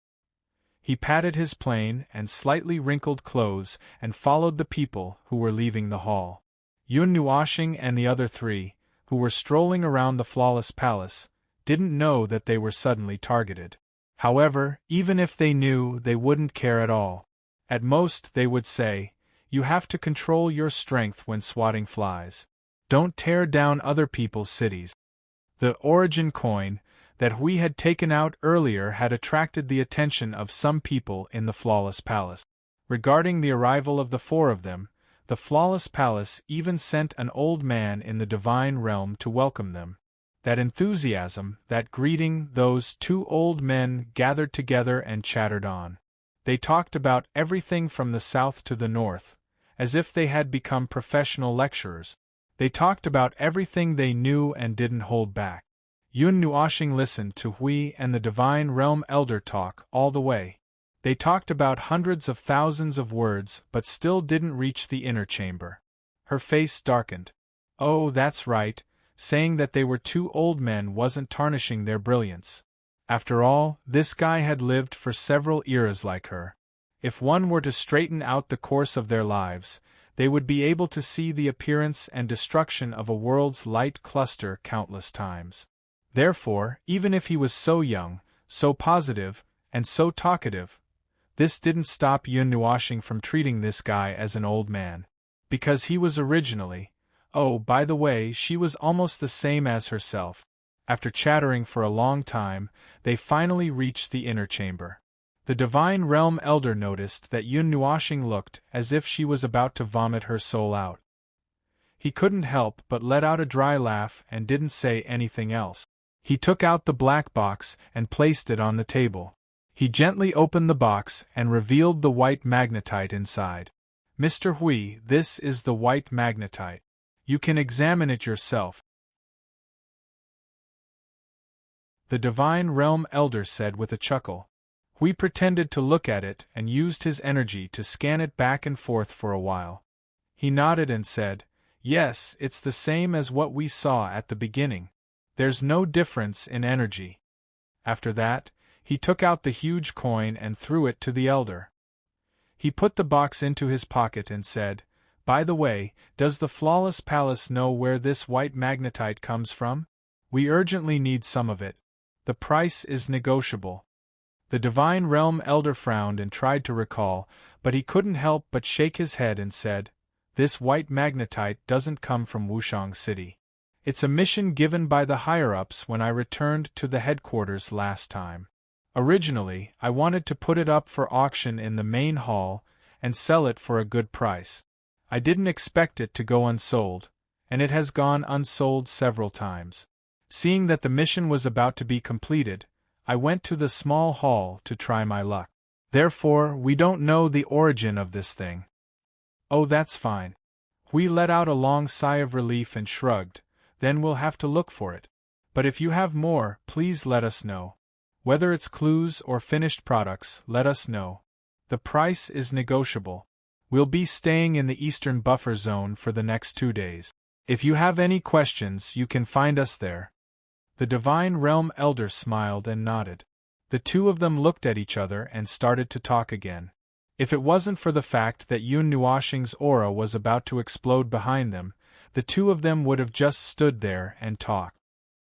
He patted his plain and slightly wrinkled clothes and followed the people who were leaving the hall. Yun Nuoshing and the other three, who were strolling around the flawless palace, didn't know that they were suddenly targeted. However, even if they knew, they wouldn't care at all. At most they would say, "You have to control your strength when swatting flies. Don't tear down other people's cities." The origin coin that we had taken out earlier had attracted the attention of some people in the Flawless Palace. Regarding the arrival of the four of them, the Flawless Palace even sent an old man in the divine realm to welcome them. That enthusiasm, that greeting, those two old men gathered together and chattered on. They talked about everything from the south to the north, as if they had become professional lecturers. They talked about everything they knew and didn't hold back. Yun Nuoshing listened to Hui and the Divine Realm Elder talk all the way. They talked about hundreds of thousands of words but still didn't reach the inner chamber. Her face darkened. Oh, that's right, saying that they were two old men wasn't tarnishing their brilliance. After all, this guy had lived for several eras like her. If one were to straighten out the course of their lives, they would be able to see the appearance and destruction of a world's light cluster countless times. Therefore, even if he was so young, so positive, and so talkative, this didn't stop Yun Nuoshing from treating this guy as an old man. Because he was originally— oh, by the way, she was almost the same as herself. After chattering for a long time, they finally reached the inner chamber. The Divine Realm Elder noticed that Yun Nuoshing looked as if she was about to vomit her soul out. He couldn't help but let out a dry laugh and didn't say anything else. He took out the black box and placed it on the table. He gently opened the box and revealed the white magnetite inside. "Mr. Hui, this is the white magnetite. You can examine it yourself," the Divine Realm Elder said with a chuckle. Hui pretended to look at it and used his energy to scan it back and forth for a while. He nodded and said, "Yes, it's the same as what we saw at the beginning. There's no difference in energy." After that, he took out the huge coin and threw it to the elder. He put the box into his pocket and said, "By the way, does the Flawless Palace know where this white magnetite comes from? We urgently need some of it. The price is negotiable." The Divine Realm Elder frowned and tried to recall, but he couldn't help but shake his head and said, "This white magnetite doesn't come from Wushang City. It's a mission given by the higher-ups when I returned to the headquarters last time. Originally, I wanted to put it up for auction in the main hall and sell it for a good price. I didn't expect it to go unsold, and it has gone unsold several times. Seeing that the mission was about to be completed, I went to the small hall to try my luck. Therefore, we don't know the origin of this thing." "Oh, that's fine." Hui let out a long sigh of relief and shrugged. "Then we'll have to look for it. But if you have more, please let us know. Whether it's clues or finished products, let us know. The price is negotiable. We'll be staying in the Eastern Buffer Zone for the next 2 days. If you have any questions, you can find us there." The Divine Realm Elder smiled and nodded. The two of them looked at each other and started to talk again. If it wasn't for the fact that Yun Nuoshing's aura was about to explode behind them, the two of them would have just stood there and talked.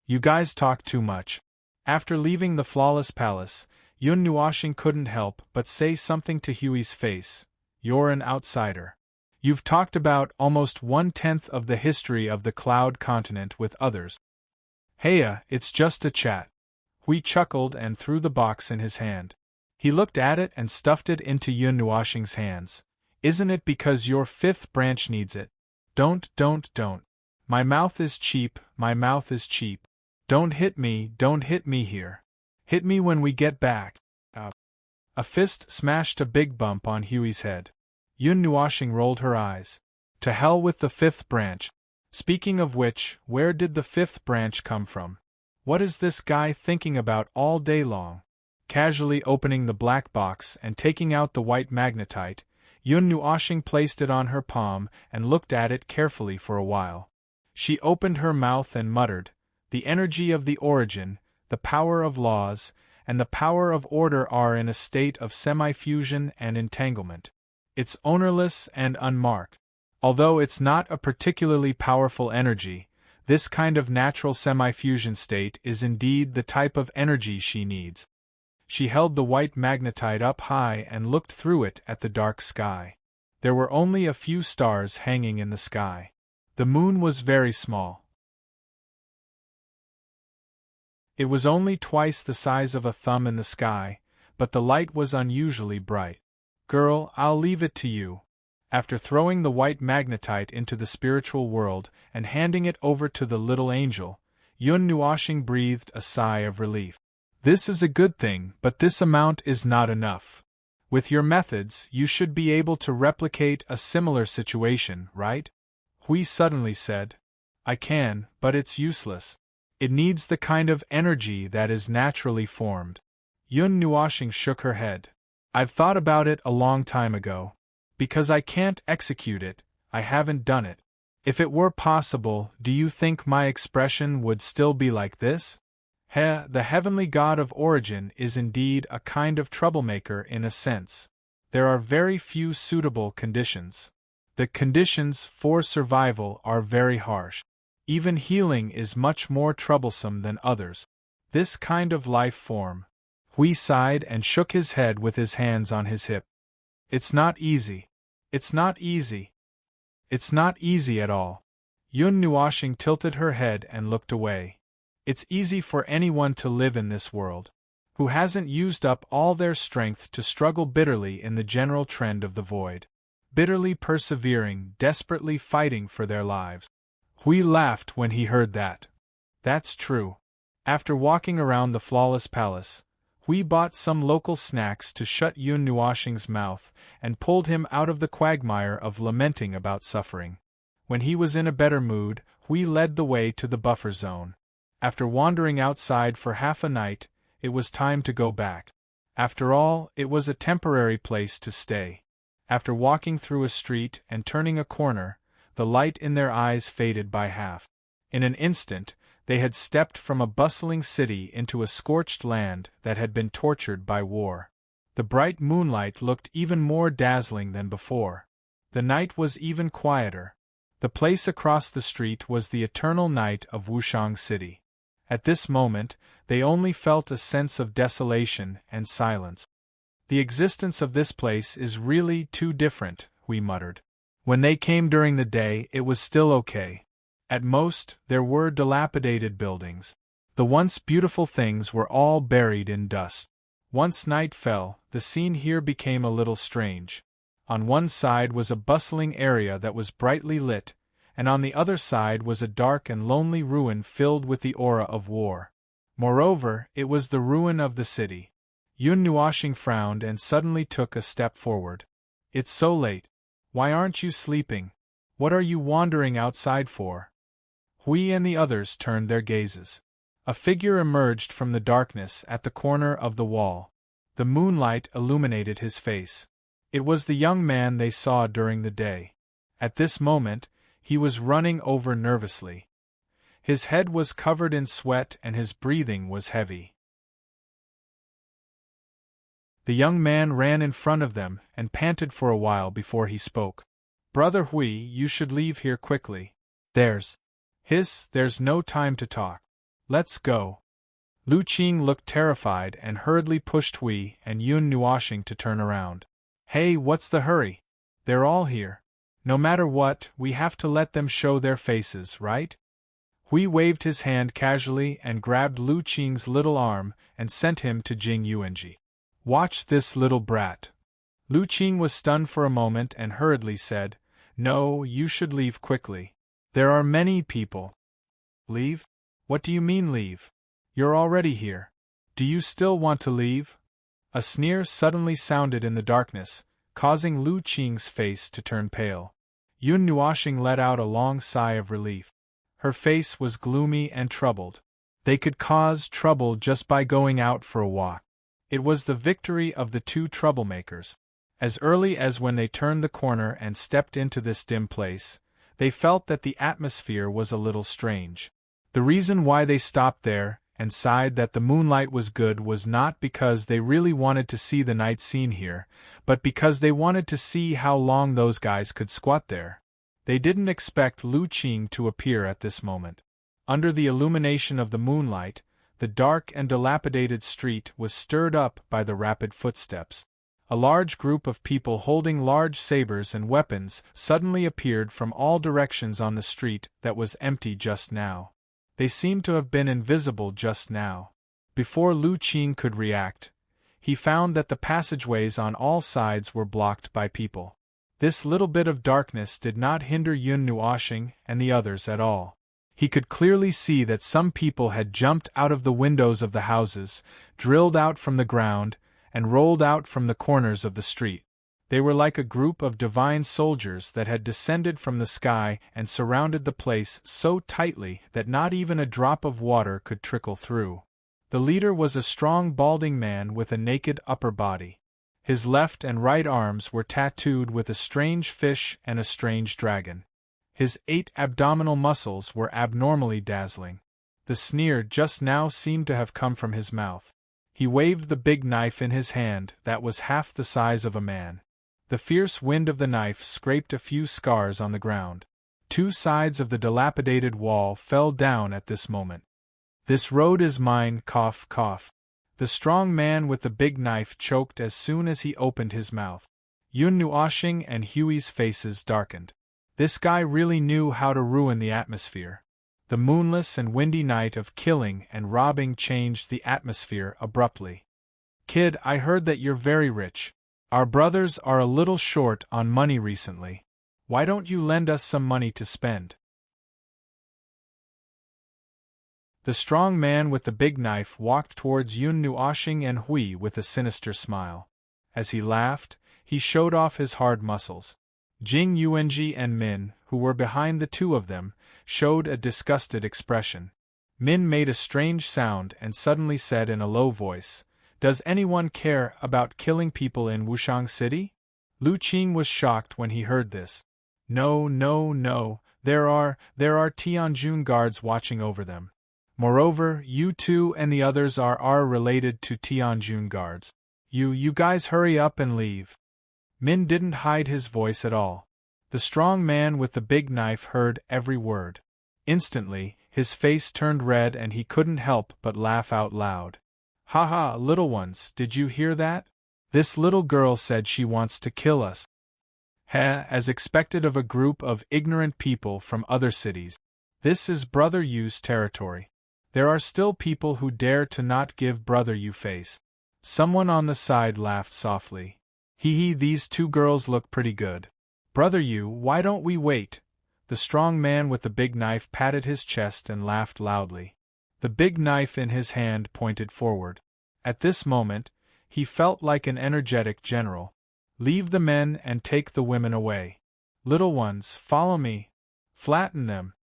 "You guys talk too much." After leaving the Flawless Palace, Yun Nuoshing couldn't help but say something to Huey's face. "You're an outsider. You've talked about almost 1/10 of the history of the Cloud Continent with others." "Heya, it's just a chat." Hui chuckled and threw the box in his hand. He looked at it and stuffed it into Yun Nuoshing's hands. "Isn't it because your fifth branch needs it? Don't. My mouth is cheap, my mouth is cheap. Don't hit me here. Hit me when we get back." A fist smashed a big bump on Huey's head. Yun Nuoshing rolled her eyes. "To hell with the fifth branch. Speaking of which, where did the fifth branch come from? What is this guy thinking about all day long? Casually opening the black box and taking out the white magnetite, Yun Nuoshing placed it on her palm and looked at it carefully for a while. She opened her mouth and muttered, "The energy of the origin, the power of laws, and the power of order are in a state of semi-fusion and entanglement. It's ownerless and unmarked. Although it's not a particularly powerful energy, this kind of natural semi-fusion state is indeed the type of energy she needs." She held the white magnetite up high and looked through it at the dark sky. There were only a few stars hanging in the sky. The moon was very small. It was only twice the size of a thumb in the sky, but the light was unusually bright. "Girl, I'll leave it to you." After throwing the white magnetite into the spiritual world and handing it over to the little angel, Yun Nuoshing breathed a sigh of relief. "This is a good thing, but this amount is not enough. With your methods, you should be able to replicate a similar situation, right?" Hui suddenly said. "I can, but it's useless. It needs the kind of energy that is naturally formed." Yun Nuoshing shook her head. "I've thought about it a long time ago. Because I can't execute it, I haven't done it. If it were possible, do you think my expression would still be like this?" The heavenly god of origin is indeed a kind of troublemaker in a sense. There are very few suitable conditions. The conditions for survival are very harsh. Even healing is much more troublesome than others. This kind of life form. Hui sighed and shook his head with his hands on his hip. "It's not easy. It's not easy. It's not easy at all." Yun Nuoshing tilted her head and looked away. It's easy for anyone to live in this world who hasn't used up all their strength to struggle bitterly in the general trend of the void. Bitterly persevering, desperately fighting for their lives. Hui laughed when he heard that. That's true. After walking around the flawless palace, Hui bought some local snacks to shut Yun Nuoshing's mouth and pulled him out of the quagmire of lamenting about suffering. When he was in a better mood, Hui led the way to the buffer zone. After wandering outside for half a night, it was time to go back. After all, it was a temporary place to stay. After walking through a street and turning a corner, the light in their eyes faded by half. In an instant, they had stepped from a bustling city into a scorched land that had been tortured by war. The bright moonlight looked even more dazzling than before. The night was even quieter. The place across the street was the eternal night of Wushang City. At this moment, they only felt a sense of desolation and silence. "The existence of this place is really too different," Hui muttered. When they came during the day, it was still okay. At most, there were dilapidated buildings. The once beautiful things were all buried in dust. Once night fell, the scene here became a little strange. On one side was a bustling area that was brightly lit, and on the other side was a dark and lonely ruin filled with the aura of war. Moreover, it was the ruin of the city. Yun Nuoshing frowned and suddenly took a step forward. "It's so late. Why aren't you sleeping? What are you wandering outside for?" Hui and the others turned their gazes. A figure emerged from the darkness at the corner of the wall. The moonlight illuminated his face. It was the young man they saw during the day. At this moment, he was running over nervously. His head was covered in sweat and his breathing was heavy. The young man ran in front of them and panted for a while before he spoke. "Brother Hui, you should leave here quickly. There's no time to talk. Let's go." Lu Qing looked terrified and hurriedly pushed Hui and Yun Nuoshing to turn around. "Hey, what's the hurry? They're all here. No matter what, we have to let them show their faces, right?" Hui waved his hand casually and grabbed Lu Qing's little arm and sent him to Jing Yuanji. "Watch this little brat." Lu Qing was stunned for a moment and hurriedly said, "No, you should leave quickly. There are many people." "Leave? What do you mean leave? You're already here. Do you still want to leave?" A sneer suddenly sounded in the darkness, causing Lu Qing's face to turn pale. Yun Nuoshing let out a long sigh of relief. Her face was gloomy and troubled. They could cause trouble just by going out for a walk. It was the victory of the two troublemakers. As early as when they turned the corner and stepped into this dim place, they felt that the atmosphere was a little strange. The reason why they stopped there and sighed that the moonlight was good was not because they really wanted to see the night scene here, but because they wanted to see how long those guys could squat there. They didn't expect Lu Qing to appear at this moment. Under the illumination of the moonlight, the dark and dilapidated street was stirred up by the rapid footsteps. A large group of people holding large sabers and weapons suddenly appeared from all directions on the street that was empty just now. They seemed to have been invisible just now. Before Lu Qing could react, he found that the passageways on all sides were blocked by people. This little bit of darkness did not hinder Yun Nuoshing and the others at all. He could clearly see that some people had jumped out of the windows of the houses, drilled out from the ground, and rolled out from the corners of the street. They were like a group of divine soldiers that had descended from the sky and surrounded the place so tightly that not even a drop of water could trickle through. The leader was a strong balding man with a naked upper body. His left and right arms were tattooed with a strange fish and a strange dragon. His 8 abdominal muscles were abnormally dazzling. The sneer just now seemed to have come from his mouth. He waved the big knife in his hand that was half the size of a man. The fierce wind of the knife scraped a few scars on the ground. 2 sides of the dilapidated wall fell down at this moment. "This road is mine, cough, cough." The strong man with the big knife choked as soon as he opened his mouth. Yun Nuoshing and Huey's faces darkened. This guy really knew how to ruin the atmosphere. The moonless and windy night of killing and robbing changed the atmosphere abruptly. "Kid, I heard that you're very rich. Our brothers are a little short on money recently. Why don't you lend us some money to spend?" The strong man with the big knife walked towards Yun Nuoshing and Hui with a sinister smile. As he laughed, he showed off his hard muscles. Jing Yuanji and Min, who were behind the two of them, showed a disgusted expression. Min made a strange sound and suddenly said in a low voice, "Does anyone care about killing people in Wushang City?" Lu Qing was shocked when he heard this. "No, no, no, there are Tianjun guards watching over them. Moreover, you two and the others are related to Tianjun guards. You guys hurry up and leave." Min didn't hide his voice at all. The strong man with the big knife heard every word. Instantly, his face turned red and he couldn't help but laugh out loud. "Ha ha, little ones, did you hear that? This little girl said she wants to kill us." As expected of a group of ignorant people from other cities. This is Brother Yu's territory. There are still people who dare to not give Brother Yu face. Someone on the side laughed softly. "Hee, these 2 girls look pretty good. Brother Yu, why don't we wait?" The strong man with the big knife patted his chest and laughed loudly. The big knife in his hand pointed forward. At this moment, he felt like an energetic general. "Leave the men and take the women away. Little ones, follow me. Flatten them.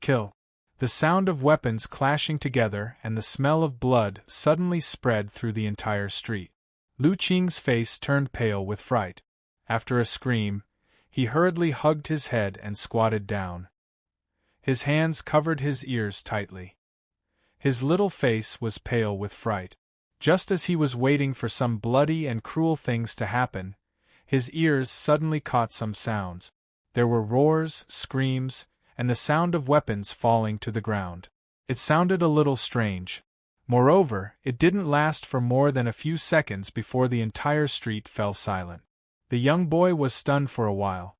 Kill." The sound of weapons clashing together and the smell of blood suddenly spread through the entire street. Lu Qing's face turned pale with fright. After a scream, he hurriedly hugged his head and squatted down. His hands covered his ears tightly. His little face was pale with fright. Just as he was waiting for some bloody and cruel things to happen, his ears suddenly caught some sounds. There were roars, screams, and the sound of weapons falling to the ground. It sounded a little strange. Moreover, it didn't last for more than a few seconds before the entire street fell silent. The young boy was stunned for a while.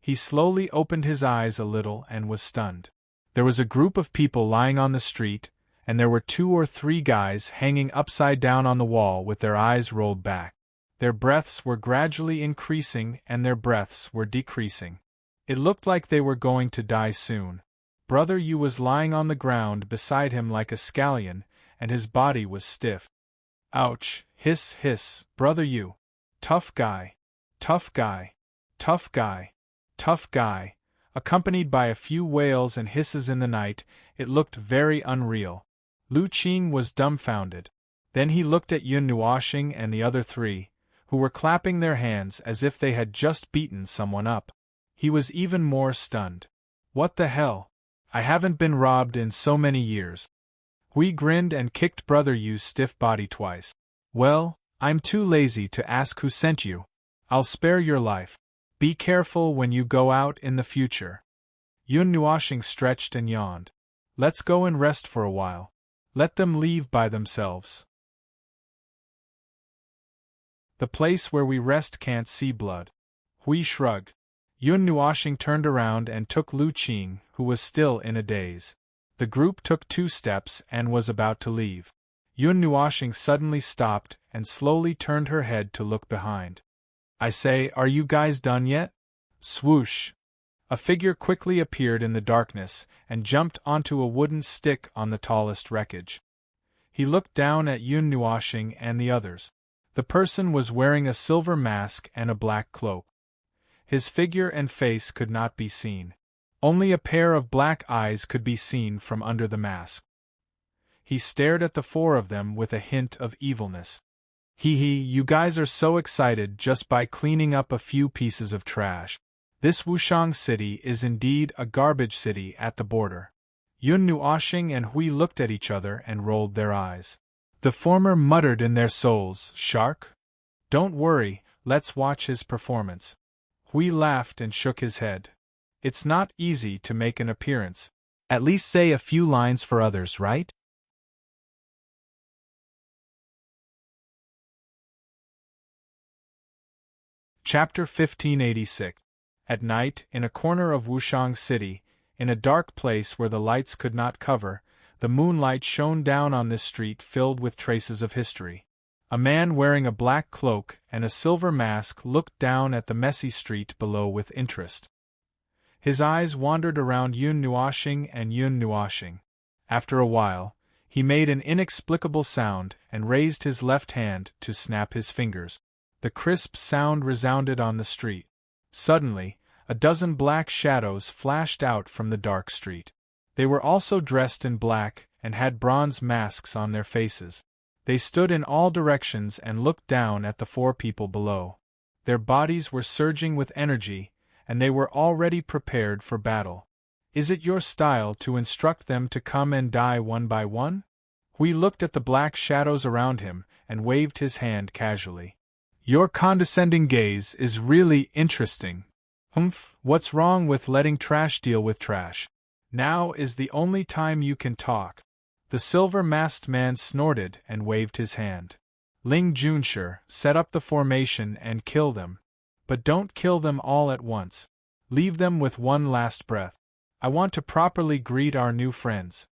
He slowly opened his eyes a little and was stunned. There was a group of people lying on the street, and there were 2 or 3 guys hanging upside down on the wall with their eyes rolled back. Their breaths were gradually increasing and their breaths were decreasing. It looked like they were going to die soon. Brother Yu was lying on the ground beside him like a scallion, and his body was stiff. "Ouch, hiss, hiss, Brother Yu. Tough guy. Tough guy. Tough guy." Tough guy. Accompanied by a few wails and hisses in the night, it looked very unreal. Lu Qing was dumbfounded. Then he looked at Yun Nuoxing and the other three, who were clapping their hands as if they had just beaten someone up. He was even more stunned. What the hell? I haven't been robbed in so many years. Hui grinned and kicked Brother Yu's stiff body twice. Well, I'm too lazy to ask who sent you. I'll spare your life. Be careful when you go out in the future. Yun Nuoxing stretched and yawned. Let's go and rest for a while. Let them leave by themselves. The place where we rest can't see blood. Hui shrugged. Yun Nuoxing turned around and took Lu Qing, who was still in a daze. The group took 2 steps and was about to leave. Yun Nuoxing suddenly stopped and slowly turned her head to look behind. I say, are you guys done yet? Swoosh! A figure quickly appeared in the darkness and jumped onto a wooden stick on the tallest wreckage. He looked down at Yun Nuoxing and the others. The person was wearing a silver mask and a black cloak. His figure and face could not be seen. Only a pair of black eyes could be seen from under the mask. He stared at the 4 of them with a hint of evilness. Hee hee, you guys are so excited just by cleaning up a few pieces of trash. This Wushang city is indeed a garbage city at the border. Yun Nuoxing and Hui looked at each other and rolled their eyes. The former muttered in their souls, Shark? Don't worry, let's watch his performance. Hui laughed and shook his head. It's not easy to make an appearance. At least say a few lines for others, right? Chapter 1586. At night, in a corner of Wushang City, in a dark place where the lights could not cover, the moonlight shone down on this street filled with traces of history. A man wearing a black cloak and a silver mask looked down at the messy street below with interest. His eyes wandered around Yun Nuoxing and Yun Nuoxing. After a while, he made an inexplicable sound and raised his left hand to snap his fingers. The crisp sound resounded on the street. Suddenly, a dozen black shadows flashed out from the dark street. They were also dressed in black and had bronze masks on their faces. They stood in all directions and looked down at the 4 people below. Their bodies were surging with energy, and they were already prepared for battle. Is it your style to instruct them to come and die one by one? Hui looked at the black shadows around him and waved his hand casually. Your condescending gaze is really interesting. Humph, what's wrong with letting trash deal with trash? Now is the only time you can talk. The silver-masked man snorted and waved his hand. Ling Junshi, set up the formation and kill them. But don't kill them all at once. Leave them with one last breath. I want to properly greet our new friends.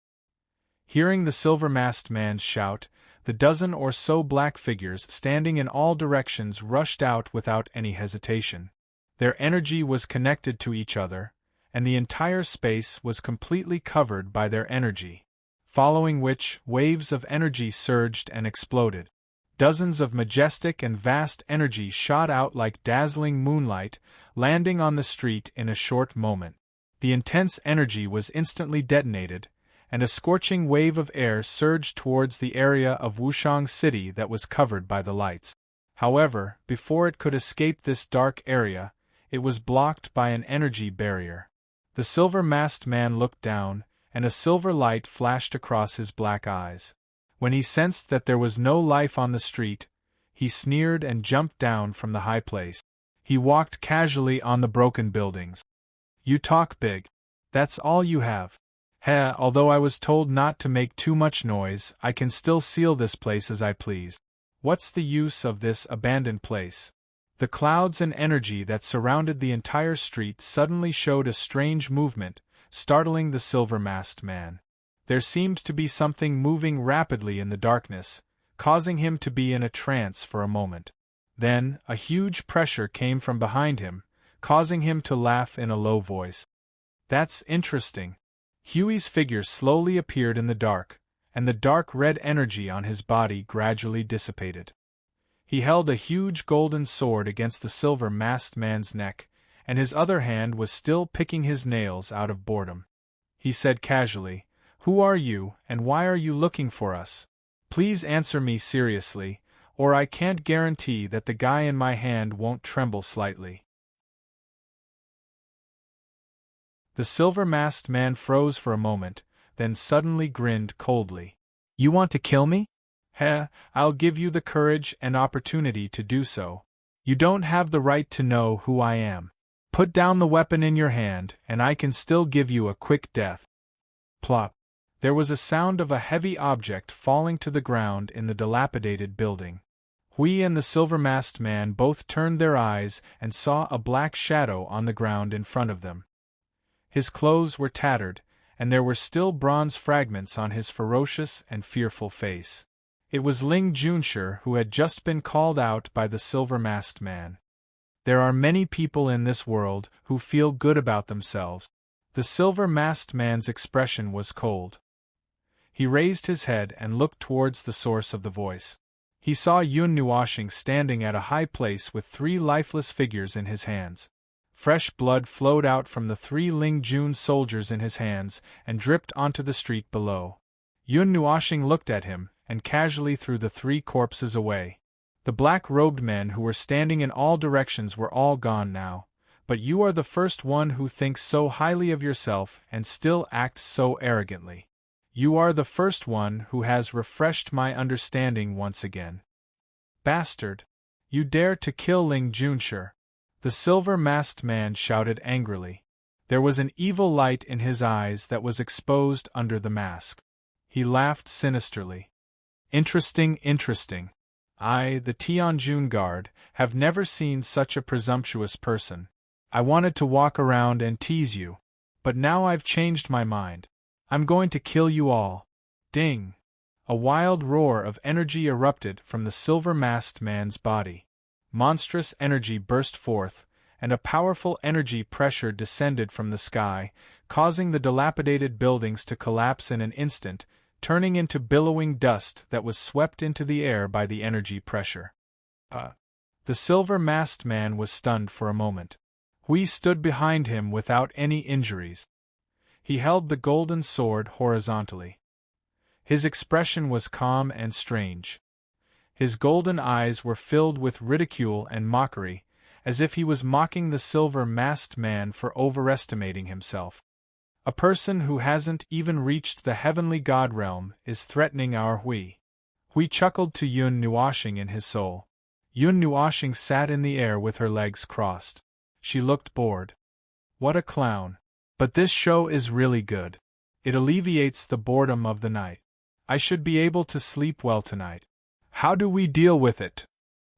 Hearing the silver-masked man's shout, the dozen or so black figures standing in all directions rushed out without any hesitation. Their energy was connected to each other, and the entire space was completely covered by their energy, following which waves of energy surged and exploded. Dozens of majestic and vast energy shot out like dazzling moonlight, landing on the street in a short moment. The intense energy was instantly detonated, and a scorching wave of air surged towards the area of Wushang City that was covered by the lights. However, before it could escape this dark area, it was blocked by an energy barrier. The silver-masked man looked down, and a silver light flashed across his black eyes. When he sensed that there was no life on the street, he sneered and jumped down from the high place. He walked casually on the broken buildings. You talk big. That's all you have. Heh, although I was told not to make too much noise, I can still seal this place as I please. What's the use of this abandoned place? The clouds and energy that surrounded the entire street suddenly showed a strange movement, startling the silver-masked man. There seemed to be something moving rapidly in the darkness, causing him to be in a trance for a moment. Then, a huge pressure came from behind him, causing him to laugh in a low voice. That's interesting. Huey's figure slowly appeared in the dark, and the dark red energy on his body gradually dissipated. He held a huge golden sword against the silver-masked man's neck, and his other hand was still picking his nails out of boredom. He said casually, "Who are you, and why are you looking for us? Please answer me seriously, or I can't guarantee that the guy in my hand won't tremble slightly." The silver-masked man froze for a moment, then suddenly grinned coldly. "You want to kill me? Heh, I'll give you the courage and opportunity to do so. You don't have the right to know who I am. Put down the weapon in your hand, and I can still give you a quick death." Plop! There was a sound of a heavy object falling to the ground in the dilapidated building. Hui and the silver-masked man both turned their eyes and saw a black shadow on the ground in front of them. His clothes were tattered, and there were still bronze fragments on his ferocious and fearful face. It was Ling Junshi, who had just been called out by the silver-masked man. There are many people in this world who feel good about themselves. The silver-masked man's expression was cold. He raised his head and looked towards the source of the voice. He saw Yun Nuoxing standing at a high place with 3 lifeless figures in his hands. Fresh blood flowed out from the 3 Ling Jun soldiers in his hands and dripped onto the street below. Yun Nuoxing looked at him and casually threw the 3 corpses away. The black-robed men who were standing in all directions were all gone now, but you are the first one who thinks so highly of yourself and still acts so arrogantly. You are the first one who has refreshed my understanding once again. Bastard! You dare to kill Ling Junshi! The silver-masked man shouted angrily. There was an evil light in his eyes that was exposed under the mask. He laughed sinisterly. Interesting, interesting. I, the Tianjun Guard, have never seen such a presumptuous person. I wanted to walk around and tease you, but now I've changed my mind. I'm going to kill you all. Ding! A wild roar of energy erupted from the silver-masked man's body. Monstrous energy burst forth, and a powerful energy pressure descended from the sky, causing the dilapidated buildings to collapse in an instant, turning into billowing dust that was swept into the air by the energy pressure. The silver-masked man was stunned for a moment. Hui stood behind him without any injuries. He held the golden sword horizontally. His expression was calm and strange. His golden eyes were filled with ridicule and mockery, as if he was mocking the silver-masked man for overestimating himself. A person who hasn't even reached the heavenly god realm is threatening our Hui. Hui chuckled to Yun Nuoxing in his soul. Yun Nuoxing sat in the air with her legs crossed. She looked bored. What a clown. But this show is really good. It alleviates the boredom of the night. I should be able to sleep well tonight. How do we deal with it?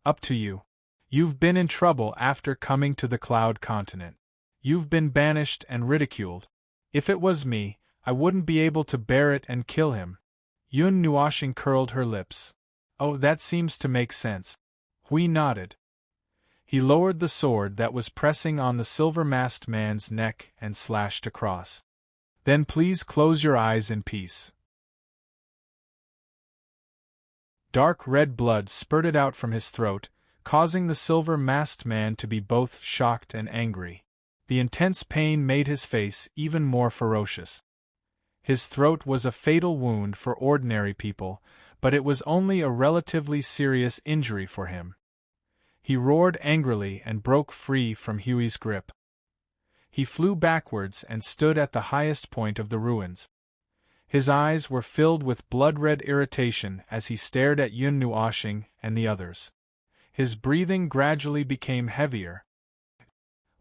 Up to you. You've been in trouble after coming to the Cloud Continent. You've been banished and ridiculed. If it was me, I wouldn't be able to bear it and kill him. Yun Nuoxing curled her lips. Oh, that seems to make sense. Hui nodded. He lowered the sword that was pressing on the silver-masked man's neck and slashed across. Then please close your eyes in peace. Dark red blood spurted out from his throat, causing the silver-masked man to be both shocked and angry. The intense pain made his face even more ferocious. His throat was a fatal wound for ordinary people, but it was only a relatively serious injury for him. He roared angrily and broke free from Hui's grip. He flew backwards and stood at the highest point of the ruins. His eyes were filled with blood-red irritation as he stared at Yun Nuoxing and the others. His breathing gradually became heavier.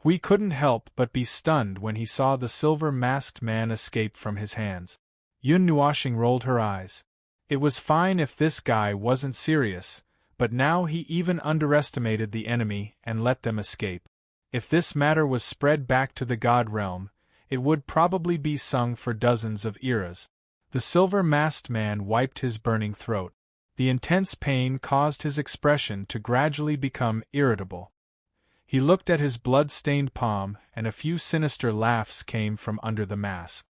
Hui couldn't help but be stunned when he saw the silver-masked man escape from his hands. Yun Nuoxing rolled her eyes. It was fine if this guy wasn't serious, but now he even underestimated the enemy and let them escape. If this matter was spread back to the god realm, it would probably be sung for dozens of eras. The silver-masked man wiped his burning throat. The intense pain caused his expression to gradually become irritable. He looked at his blood-stained palm, and a few sinister laughs came from under the mask.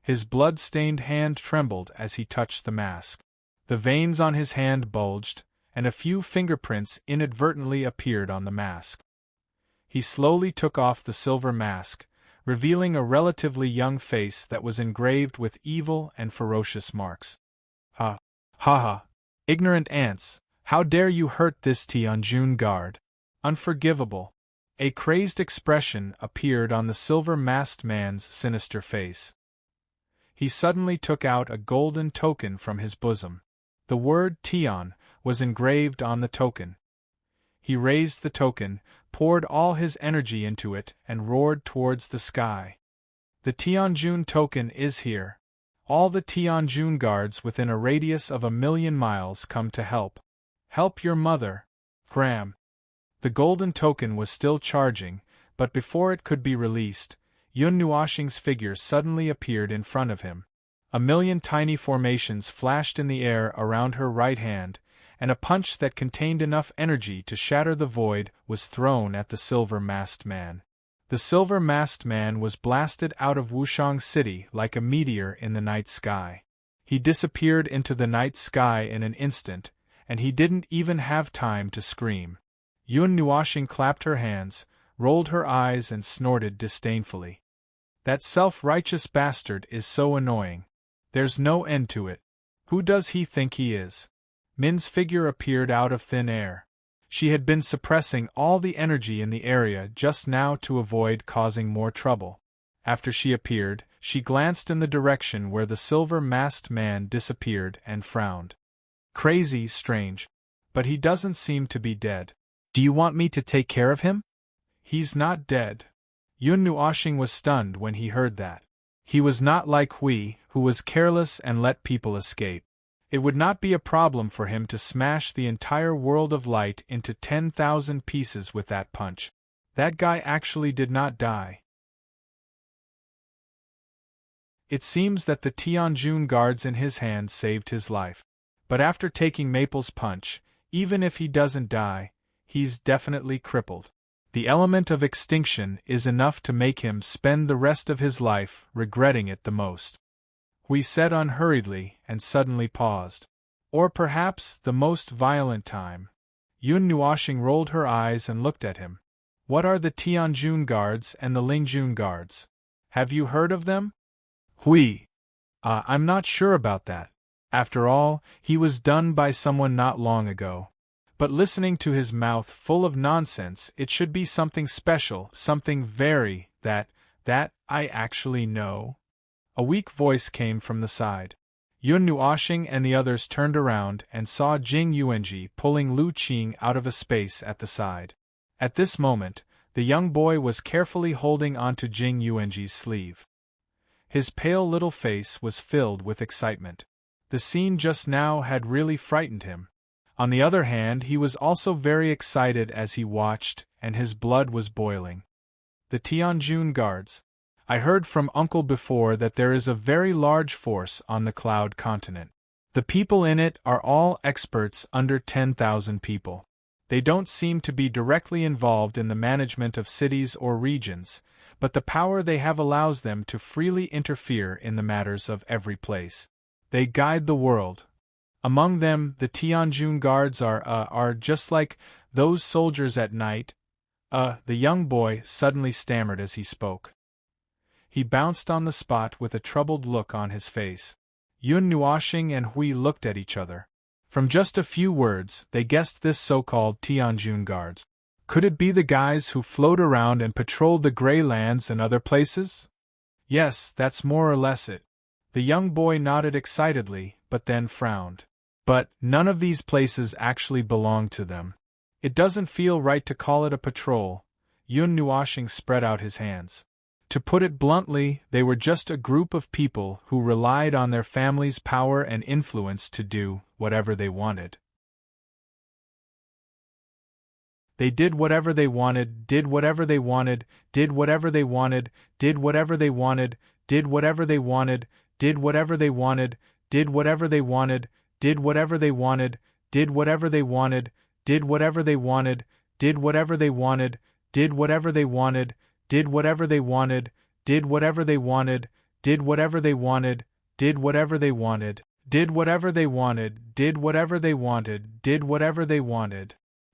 His blood-stained hand trembled as he touched the mask. The veins on his hand bulged, and a few fingerprints inadvertently appeared on the mask. He slowly took off the silver mask, revealing a relatively young face that was engraved with evil and ferocious marks. Ha! Ha ha! Ignorant ants, how dare you hurt this Tianjun guard? Unforgivable! A crazed expression appeared on the silver-masked man's sinister face. He suddenly took out a golden token from his bosom. The word Tian was engraved on the token. He raised the token, poured all his energy into it, and roared towards the sky. The Tianjun token is here. All the Tianjun guards within a radius of 1,000,000 miles come to help. Help your mother, Graham. The golden token was still charging, but before it could be released, Yun Nuoxing's figure suddenly appeared in front of him. 1,000,000 tiny formations flashed in the air around her right hand, and a punch that contained enough energy to shatter the void was thrown at the silver-masked man. The silver-masked man was blasted out of Wushang City like a meteor in the night sky. He disappeared into the night sky in an instant, and he didn't even have time to scream. Yun Nuoxing clapped her hands, rolled her eyes and snorted disdainfully. That self-righteous bastard is so annoying. There's no end to it. Who does he think he is? Min's figure appeared out of thin air. She had been suppressing all the energy in the area just now to avoid causing more trouble. After she appeared, she glanced in the direction where the silver-masked man disappeared and frowned. Crazy, strange. But he doesn't seem to be dead. Do you want me to take care of him? He's not dead. Yun Nuoxing was stunned when he heard that. He was not like Hui, who was careless and let people escape. It would not be a problem for him to smash the entire world of light into 10,000 pieces with that punch. That guy actually did not die. It seems that the Tianjun guards in his hand saved his life. But after taking Maple's punch, even if he doesn't die, he's definitely crippled. The element of extinction is enough to make him spend the rest of his life regretting it the most. We said unhurriedly and suddenly paused. Or perhaps the most violent time. Yun Nuoxing rolled her eyes and looked at him. What are the Tianjun guards and the Lingjun guards? Have you heard of them? Hui. I'm not sure about that. After all, he was done by someone not long ago. But listening to his mouth full of nonsense, it should be something special, something that I actually know. A weak voice came from the side. Yun Nuoxing and the others turned around and saw Jing Yuanji pulling Lu Qing out of a space at the side. At this moment, the young boy was carefully holding onto Jing Yuanji's sleeve. His pale little face was filled with excitement. The scene just now had really frightened him. On the other hand, he was also very excited as he watched, and his blood was boiling. The Tianjun guards. I heard from Uncle before that there is a very large force on the Cloud Continent. The people in it are all experts under 10,000 people. They don't seem to be directly involved in the management of cities or regions, but the power they have allows them to freely interfere in the matters of every place. They guide the world. Among them, the Tianjun guards are just like those soldiers at night. The young boy suddenly stammered as he spoke. He bounced on the spot with a troubled look on his face. Yun Nuoxing and Hui looked at each other. From just a few words, they guessed this so-called Tianjun guards. Could it be the guys who float around and patrol the Grey Lands and other places? Yes, that's more or less it. The young boy nodded excitedly, but then frowned. But none of these places actually belong to them. It doesn't feel right to call it a patrol. Yun Nuoxing spread out his hands. To put it bluntly, they were just a group of people who relied on their family's power and influence to do whatever they wanted. They did whatever they wanted, did whatever they wanted, did whatever they wanted, did whatever they wanted, did whatever they wanted, did whatever they wanted, did whatever they wanted, did whatever they wanted, did whatever they wanted, did whatever they wanted, did whatever they wanted, did whatever they wanted, did whatever they wanted, did whatever they wanted, did whatever they wanted, did whatever they wanted, did whatever they wanted, did whatever they wanted, did whatever they wanted.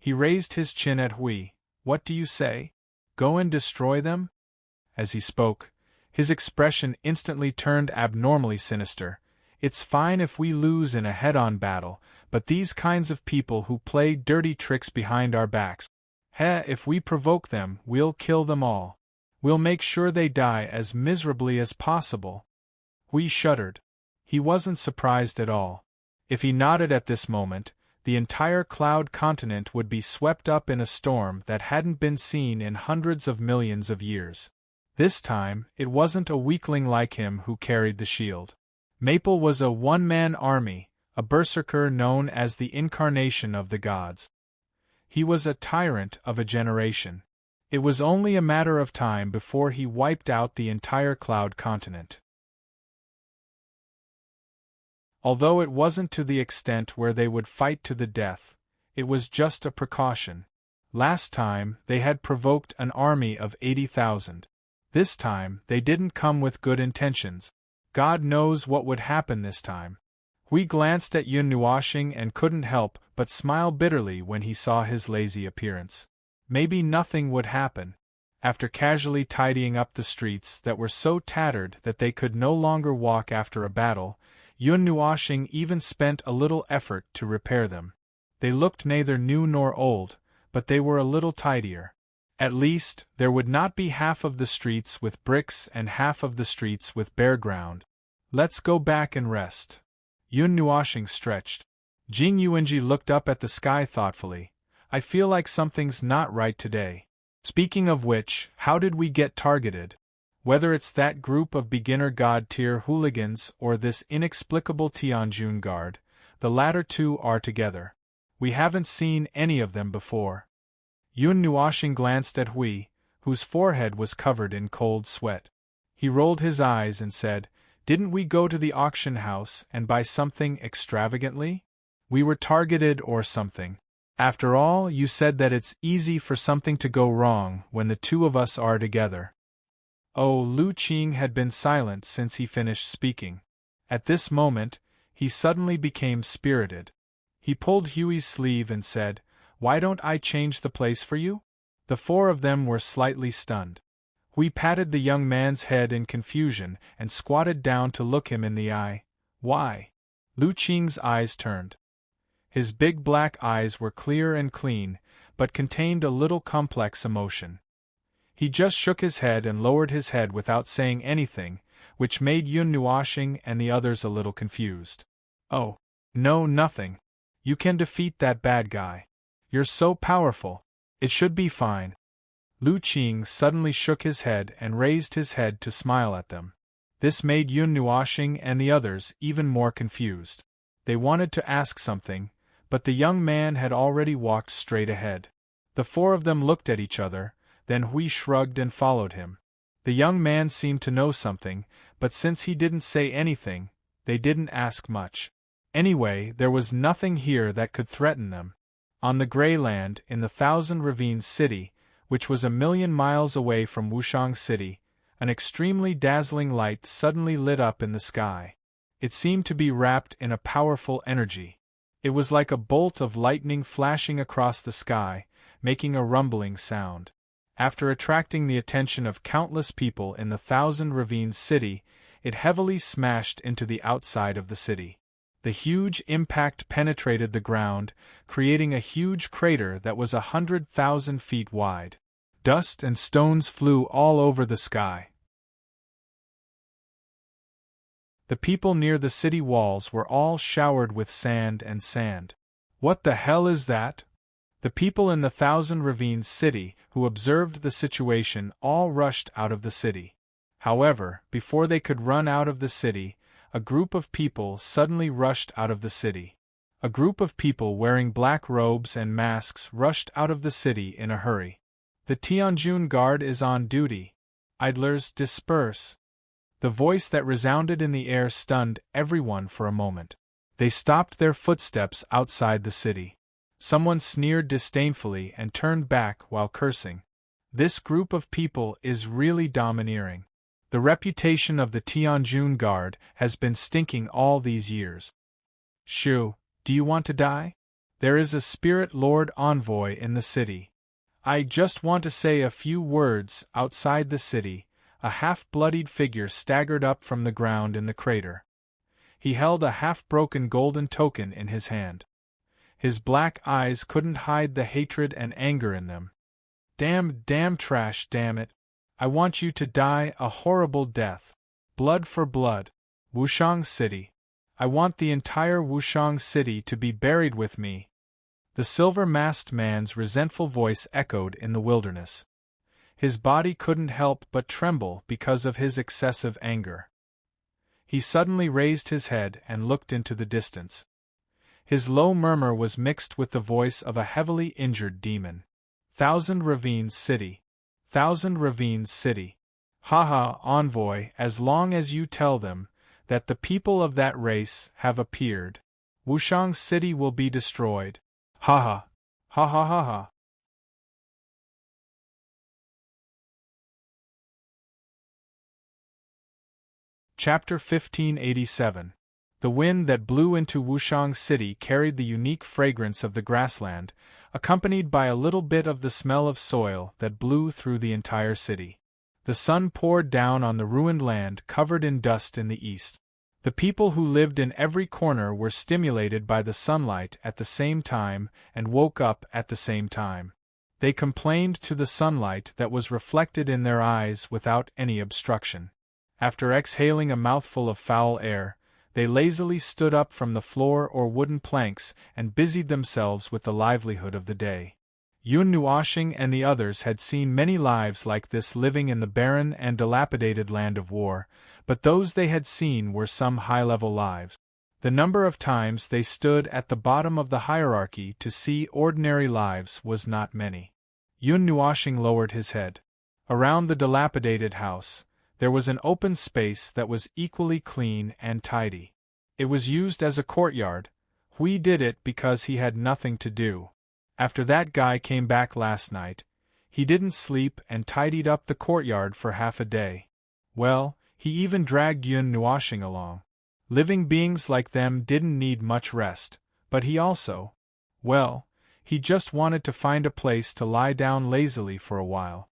He raised his chin at Hui. What do you say? Go and destroy them? As he spoke, his expression instantly turned abnormally sinister. It's fine if we lose in a head-on battle, but these kinds of people who play dirty tricks behind our backs, if we provoke them, we'll kill them all. We'll make sure they die as miserably as possible. Hui shuddered. He wasn't surprised at all. If he nodded at this moment, the entire cloud continent would be swept up in a storm that hadn't been seen in hundreds of millions of years. This time, it wasn't a weakling like him who carried the shield. Maple was a one-man army, a berserker known as the incarnation of the gods. He was a tyrant of a generation. It was only a matter of time before he wiped out the entire cloud continent. Although it wasn't to the extent where they would fight to the death, it was just a precaution. Last time, they had provoked an army of 80,000. This time, they didn't come with good intentions. God knows what would happen this time. Hui glanced at Yun Nuoxing and couldn't help but smile bitterly when he saw his lazy appearance. Maybe nothing would happen. After casually tidying up the streets that were so tattered that they could no longer walk after a battle, Yun Nuoxing even spent a little effort to repair them. They looked neither new nor old, but they were a little tidier. At least, there would not be half of the streets with bricks and half of the streets with bare ground. Let's go back and rest. Yun Nuoxing stretched. Jing Yuanji looked up at the sky thoughtfully. I feel like something's not right today. Speaking of which, how did we get targeted? Whether it's that group of beginner god-tier hooligans or this inexplicable Tianjun guard, the latter two are together. We haven't seen any of them before. Yun Nuoxing glanced at Hui, whose forehead was covered in cold sweat. He rolled his eyes and said, Didn't we go to the auction house and buy something extravagantly? We were targeted or something. After all, you said that it's easy for something to go wrong when the two of us are together. Oh, Lu Qing had been silent since he finished speaking. At this moment, he suddenly became spirited. He pulled Huey's sleeve and said, Why don't I change the place for you? The four of them were slightly stunned. Hui patted the young man's head in confusion and squatted down to look him in the eye. Why? Lu Qing's eyes turned. His big black eyes were clear and clean, but contained a little complex emotion. He just shook his head and lowered his head without saying anything, which made Yun Nuoxing and the others a little confused. Oh, no, nothing. You can defeat that bad guy. You're so powerful. It should be fine. Lu Qing suddenly shook his head and raised his head to smile at them. This made Yun Nuoxing and the others even more confused. They wanted to ask something, but the young man had already walked straight ahead. The four of them looked at each other, then Hui shrugged and followed him. The young man seemed to know something, but since he didn't say anything, they didn't ask much. Anyway, there was nothing here that could threaten them. On the Grey Land, in the Thousand Ravines City, which was 1,000,000 miles away from Wushang City, an extremely dazzling light suddenly lit up in the sky. It seemed to be wrapped in a powerful energy. It was like a bolt of lightning flashing across the sky, making a rumbling sound. After attracting the attention of countless people in the Thousand Ravines City, it heavily smashed into the outside of the city. The huge impact penetrated the ground, creating a huge crater that was 100,000 feet wide. Dust and stones flew all over the sky. The people near the city walls were all showered with sand and sand. What the hell is that? The people in the Thousand Ravines City, who observed the situation, all rushed out of the city. However, before they could run out of the city, a group of people suddenly rushed out of the city. A group of people wearing black robes and masks rushed out of the city in a hurry. The Tianjun Guard is on duty. Idlers, disperse. The voice that resounded in the air stunned everyone for a moment. They stopped their footsteps outside the city. Someone sneered disdainfully and turned back while cursing. This group of people is really domineering. The reputation of the Tianjun Guard has been stinking all these years. Shu, do you want to die? There is a spirit lord envoy in the city. I just want to say a few words. Outside the city, a half-bloodied figure staggered up from the ground in the crater. He held a half-broken golden token in his hand. His black eyes couldn't hide the hatred and anger in them. Damn trash, damn it. I want you to die a horrible death. Blood for blood. Wushang City. I want the entire Wushang City to be buried with me. The silver-masked man's resentful voice echoed in the wilderness. His body couldn't help but tremble because of his excessive anger. He suddenly raised his head and looked into the distance. His low murmur was mixed with the voice of a heavily injured demon. Thousand Ravines City. Thousand Ravines City. Haha, envoy, as long as you tell them that the people of that race have appeared, Wushang City will be destroyed. Haha. Ha ha ha ha. Chapter 1587. The wind that blew into Wushang City carried the unique fragrance of the grassland, accompanied by a little bit of the smell of soil that blew through the entire city. The sun poured down on the ruined land covered in dust in the east. The people who lived in every corner were stimulated by the sunlight at the same time and woke up at the same time. They complained to the sunlight that was reflected in their eyes without any obstruction. After exhaling a mouthful of foul air, they lazily stood up from the floor or wooden planks and busied themselves with the livelihood of the day. Yun Nuoshing and the others had seen many lives like this living in the barren and dilapidated land of war, but those they had seen were some high-level lives. The number of times they stood at the bottom of the hierarchy to see ordinary lives was not many. Yun Nuoshing lowered his head. Around the dilapidated house, there was an open space that was equally clean and tidy. It was used as a courtyard. Hui did it because he had nothing to do. After that guy came back last night, he didn't sleep and tidied up the courtyard for half a day. Well, he even dragged Yun Nuoshing along. Living beings like them didn't need much rest, but he also, well, he just wanted to find a place to lie down lazily for a while.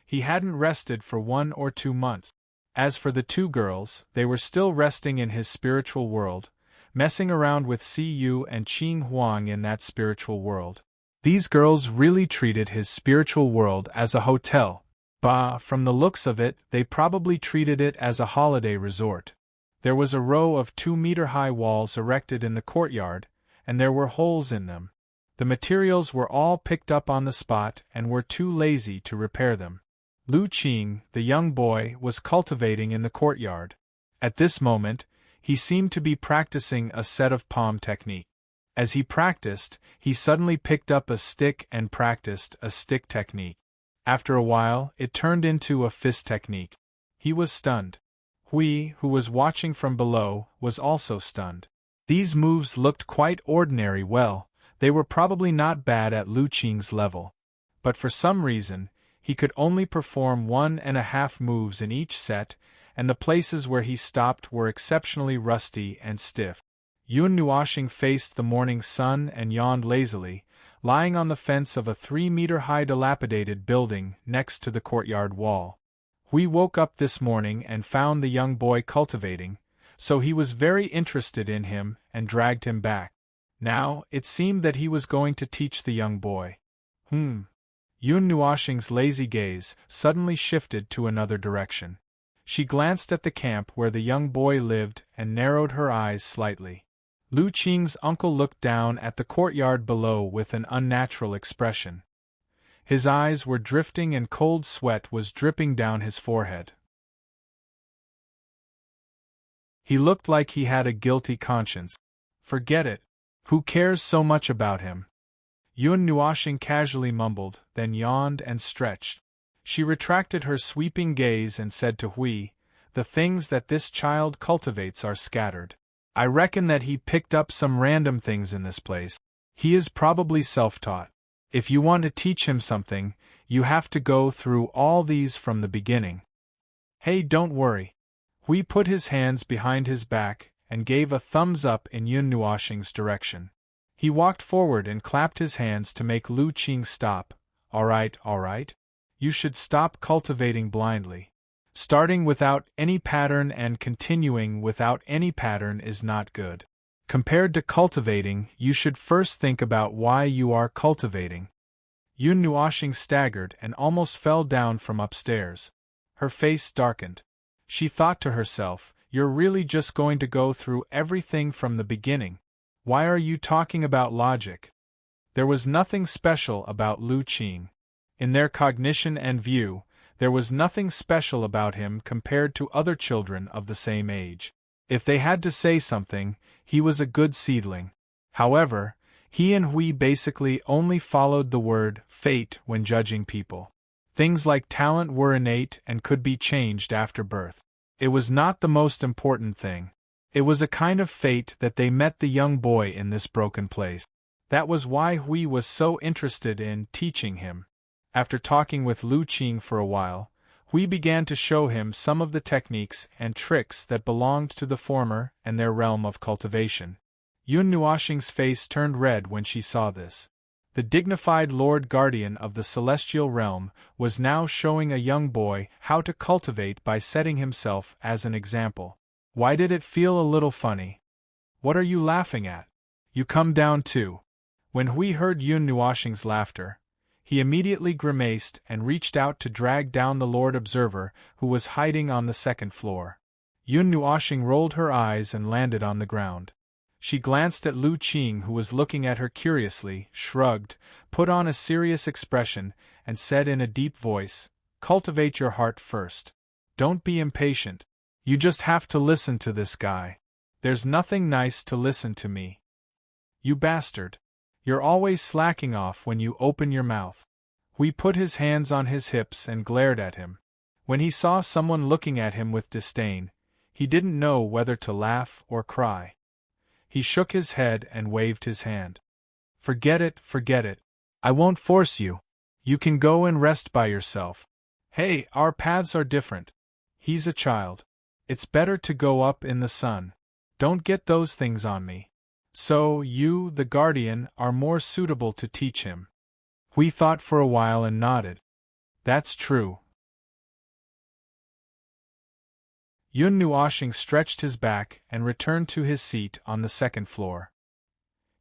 He hadn't rested for 1 or 2 months. As for the 2 girls, they were still resting in his spiritual world, messing around with Siyu and Qing Huang in that spiritual world. These girls really treated his spiritual world as a hotel. Bah, from the looks of it, they probably treated it as a holiday resort. There was a row of 2-meter-high walls erected in the courtyard, and there were holes in them. The materials were all picked up on the spot and were too lazy to repair them. Lu Qing, the young boy, was cultivating in the courtyard. At this moment, he seemed to be practicing a set of palm technique. As he practiced, he suddenly picked up a stick and practiced a stick technique. After a while, it turned into a fist technique. He was stunned. Hui, who was watching from below, was also stunned. These moves looked quite ordinary. Well, they were probably not bad at Lu Qing's level. But for some reason, he could only perform 1.5 moves in each set, and the places where he stopped were exceptionally rusty and stiff. Yun Nuoshing faced the morning sun and yawned lazily, lying on the fence of a 3-meter-high dilapidated building next to the courtyard wall. Hui woke up this morning and found the young boy cultivating, so he was very interested in him and dragged him back. Now, it seemed that he was going to teach the young boy. Yun Nuoshing's lazy gaze suddenly shifted to another direction. She glanced at the camp where the young boy lived and narrowed her eyes slightly. Lu Qing's uncle looked down at the courtyard below with an unnatural expression. His eyes were drifting and cold sweat was dripping down his forehead. He looked like he had a guilty conscience. Forget it. Who cares so much about him? Yun Nuoshing casually mumbled, then yawned and stretched. She retracted her sweeping gaze and said to Hui, "The things that this child cultivates are scattered. I reckon that he picked up some random things in this place. He is probably self-taught. If you want to teach him something, you have to go through all these from the beginning." "Hey, don't worry." Hui put his hands behind his back and gave a thumbs up in Yun Nuoshing's direction. He walked forward and clapped his hands to make Lu Qing stop. All right, all right. You should stop cultivating blindly. Starting without any pattern and continuing without any pattern is not good. Compared to cultivating, you should first think about why you are cultivating. Yun Nuoxing staggered and almost fell down from upstairs. Her face darkened. She thought to herself, you're really just going to go through everything from the beginning. Why are you talking about logic? There was nothing special about Lu Qing. In their cognition and view, there was nothing special about him compared to other children of the same age. If they had to say something, he was a good seedling. However, he and Hui basically only followed the word fate when judging people. Things like talent were innate and could be changed after birth. It was not the most important thing. It was a kind of fate that they met the young boy in this broken place. That was why Hui was so interested in teaching him. After talking with Lu Qing for a while, Hui began to show him some of the techniques and tricks that belonged to the former and their realm of cultivation. Yun Nuoxing's face turned red when she saw this. The dignified Lord Guardian of the Celestial Realm was now showing a young boy how to cultivate by setting himself as an example. Why did it feel a little funny? What are you laughing at? You come down too. When Hui heard Yun Nuoxing's laughter, he immediately grimaced and reached out to drag down the Lord Observer, who was hiding on the second floor. Yun Nuoxing rolled her eyes and landed on the ground. She glanced at Lu Qing, who was looking at her curiously, shrugged, put on a serious expression, and said in a deep voice, "Cultivate your heart first. Don't be impatient. You just have to listen to this guy. There's nothing nice to listen to me. You bastard. You're always slacking off when you open your mouth." Hui put his hands on his hips and glared at him. When he saw someone looking at him with disdain, he didn't know whether to laugh or cry. He shook his head and waved his hand. Forget it, forget it. I won't force you. You can go and rest by yourself. Hey, our paths are different. He's a child. It's better to go up in the sun. Don't get those things on me. So, you, the guardian, are more suitable to teach him. Hui thought for a while and nodded. That's true. Yun Nuoxing stretched his back and returned to his seat on the second floor.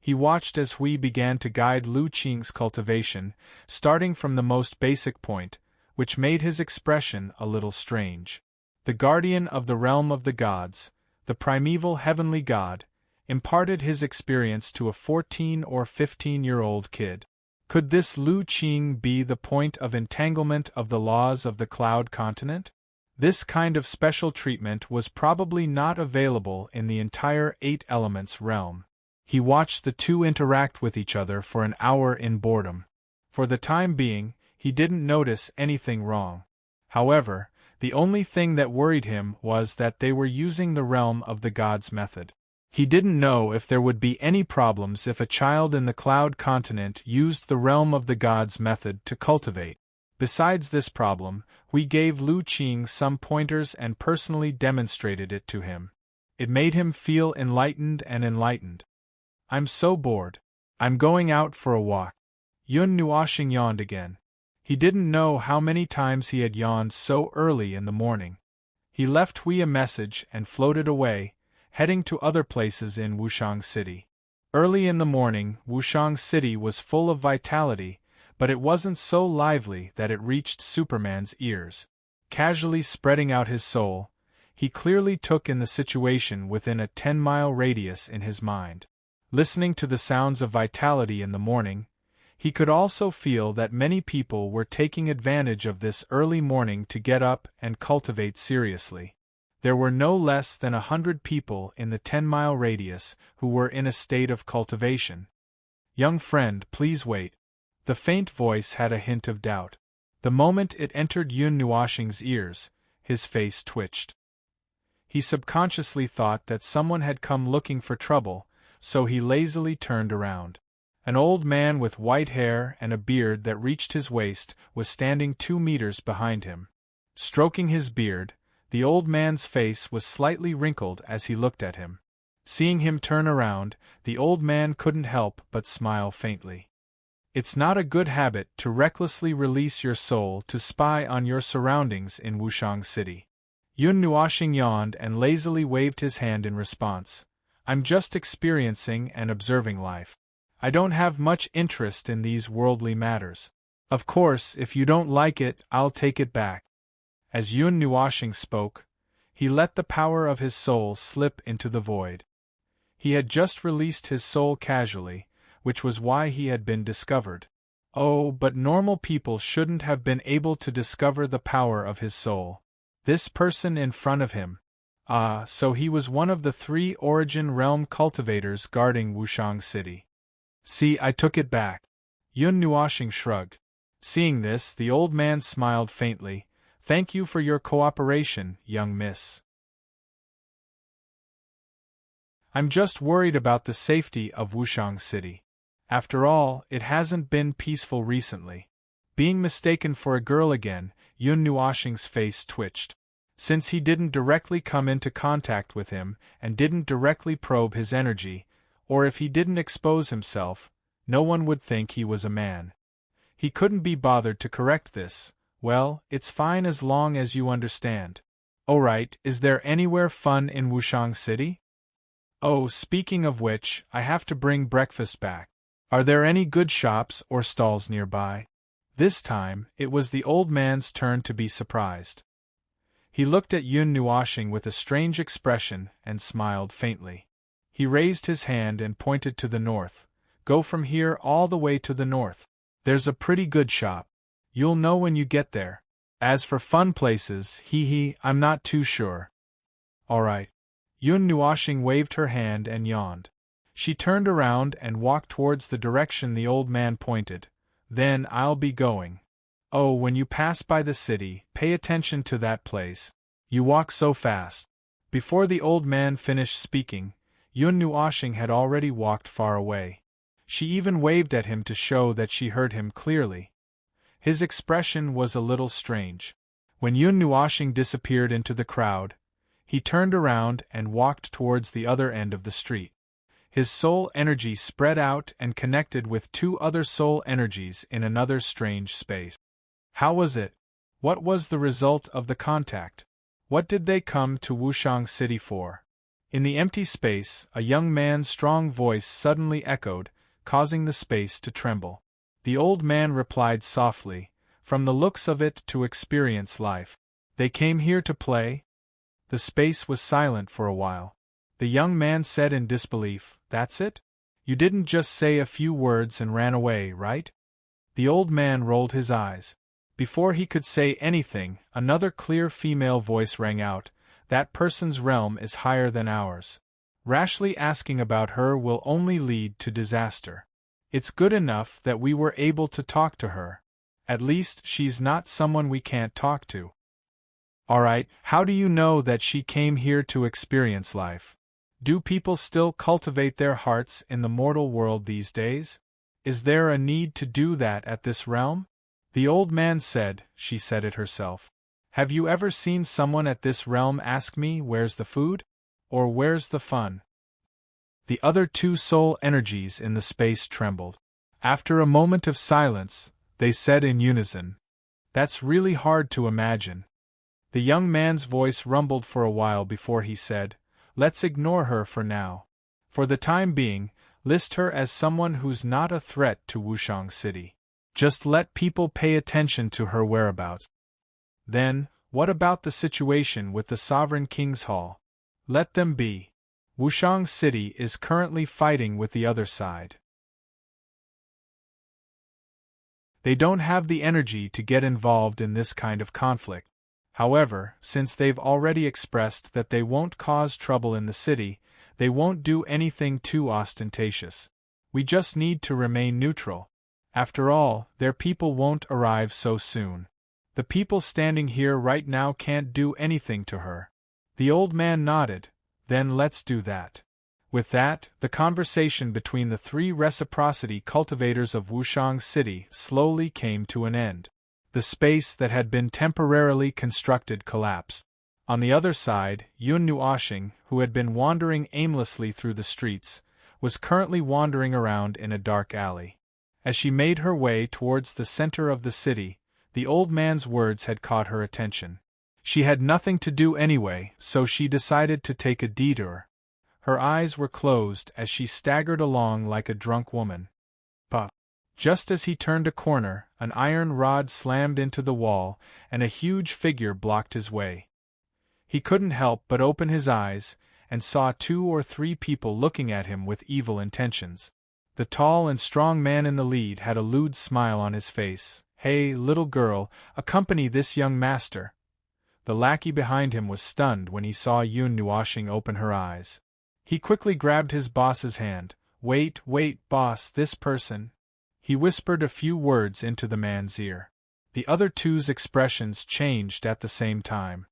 He watched as Hui began to guide Lu Qing's cultivation, starting from the most basic point, which made his expression a little strange. The guardian of the realm of the gods, the primeval heavenly god, imparted his experience to a 14 or 15-year-old kid. Could this Lu Qing be the point of entanglement of the laws of the cloud continent? This kind of special treatment was probably not available in the entire Eight Elements realm. He watched the two interact with each other for an hour in boredom. For the time being, he didn't notice anything wrong. However, the only thing that worried him was that they were using the realm of the gods method. He didn't know if there would be any problems if a child in the cloud continent used the realm of the gods method to cultivate. Besides this problem, we gave Lu Qing some pointers and personally demonstrated it to him. It made him feel enlightened and enlightened. I'm so bored. I'm going out for a walk. Yun Nuoxing yawned again. He didn't know how many times he had yawned so early in the morning. He left Hui a message and floated away, heading to other places in Wushang City. Early in the morning, Wushang City was full of vitality, but it wasn't so lively that it reached Superman's ears. Casually spreading out his soul, he clearly took in the situation within a 10-mile radius in his mind. Listening to the sounds of vitality in the morning, he could also feel that many people were taking advantage of this early morning to get up and cultivate seriously. There were no less than 100 people in the 10-mile radius who were in a state of cultivation. Young friend, please wait. The faint voice had a hint of doubt. The moment it entered Yun Nuoxing's ears, his face twitched. He subconsciously thought that someone had come looking for trouble, so he lazily turned around. An old man with white hair and a beard that reached his waist was standing 2 meters behind him. Stroking his beard, the old man's face was slightly wrinkled as he looked at him. Seeing him turn around, the old man couldn't help but smile faintly. It's not a good habit to recklessly release your soul to spy on your surroundings in Wushang City. Yun Nuoxing yawned and lazily waved his hand in response. I'm just experiencing and observing life. I don't have much interest in these worldly matters. Of course, if you don't like it, I'll take it back. As Yun Nuoxing spoke, he let the power of his soul slip into the void. He had just released his soul casually, which was why he had been discovered. Oh, but normal people shouldn't have been able to discover the power of his soul. This person in front of him. So he was one of the 3 Origin Realm cultivators guarding Wushang City. See, I took it back. Yun Nuoxing shrugged. Seeing this, the old man smiled faintly. Thank you for your cooperation, young miss. I'm just worried about the safety of Wushang City. After all, it hasn't been peaceful recently. Being mistaken for a girl again, Yun Nuoxing's face twitched. Since he didn't directly come into contact with him and didn't directly probe his energy, or if he didn't expose himself, no one would think he was a man. He couldn't be bothered to correct this. Well, it's fine as long as you understand. Alright, is there anywhere fun in Wushang City? Oh, speaking of which, I have to bring breakfast back. Are there any good shops or stalls nearby? This time, it was the old man's turn to be surprised. He looked at Yun Nuoxing with a strange expression and smiled faintly. He raised his hand and pointed to the north. Go from here all the way to the north. There's a pretty good shop. You'll know when you get there. As for fun places, I'm not too sure. Alright. Yun Nuoxing waved her hand and yawned. She turned around and walked towards the direction the old man pointed. Then I'll be going. Oh, when you pass by the city, pay attention to that place. You walk so fast. Before the old man finished speaking, Yun Nuoxing had already walked far away. She even waved at him to show that she heard him clearly. His expression was a little strange. When Yun Nuoxing disappeared into the crowd, he turned around and walked towards the other end of the street. His soul energy spread out and connected with 2 other soul energies in another strange space. How was it? What was the result of the contact? What did they come to Wushang City for? In the empty space, a young man's strong voice suddenly echoed, causing the space to tremble. The old man replied softly, from the looks of it, to experience life. They came here to play? The space was silent for a while. The young man said in disbelief, That's it? You didn't just say a few words and ran away, right? The old man rolled his eyes. Before he could say anything, another clear female voice rang out, That person's realm is higher than ours. Rashly asking about her will only lead to disaster. It's good enough that we were able to talk to her. At least she's not someone we can't talk to. Alright, how do you know that she came here to experience life? Do people still cultivate their hearts in the mortal world these days? Is there a need to do that at this realm? The old man said, she said it herself. Have you ever seen someone at this realm ask me, where's the food? Or where's the fun? The other 2 soul energies in the space trembled. After a moment of silence, they said in unison, That's really hard to imagine. The young man's voice rumbled for a while before he said, Let's ignore her for now. For the time being, list her as someone who's not a threat to Wushang City. Just let people pay attention to her whereabouts. Then, what about the situation with the Sovereign King's Hall? Let them be. Wushang City is currently fighting with the other side. They don't have the energy to get involved in this kind of conflict. However, since they've already expressed that they won't cause trouble in the city, they won't do anything too ostentatious. We just need to remain neutral. After all, their people won't arrive so soon. The people standing here right now can't do anything to her. The old man nodded. Then let's do that. With that, the conversation between the 3 reciprocity cultivators of Wushang City slowly came to an end. The space that had been temporarily constructed collapsed. On the other side, Yun Nuoshing, who had been wandering aimlessly through the streets, was currently wandering around in a dark alley. As she made her way towards the center of the city, the old man's words had caught her attention. She had nothing to do anyway, so she decided to take a detour. Her eyes were closed as she staggered along like a drunk woman. But just as he turned a corner, an iron rod slammed into the wall, and a huge figure blocked his way. He couldn't help but open his eyes, and saw 2 or 3 people looking at him with evil intentions. The tall and strong man in the lead had a lewd smile on his face. "Hey, little girl, accompany this young master." The lackey behind him was stunned when he saw Yun Nuoshing open her eyes. He quickly grabbed his boss's hand. Wait, boss, this person." He whispered a few words into the man's ear. The other two's expressions changed at the same time.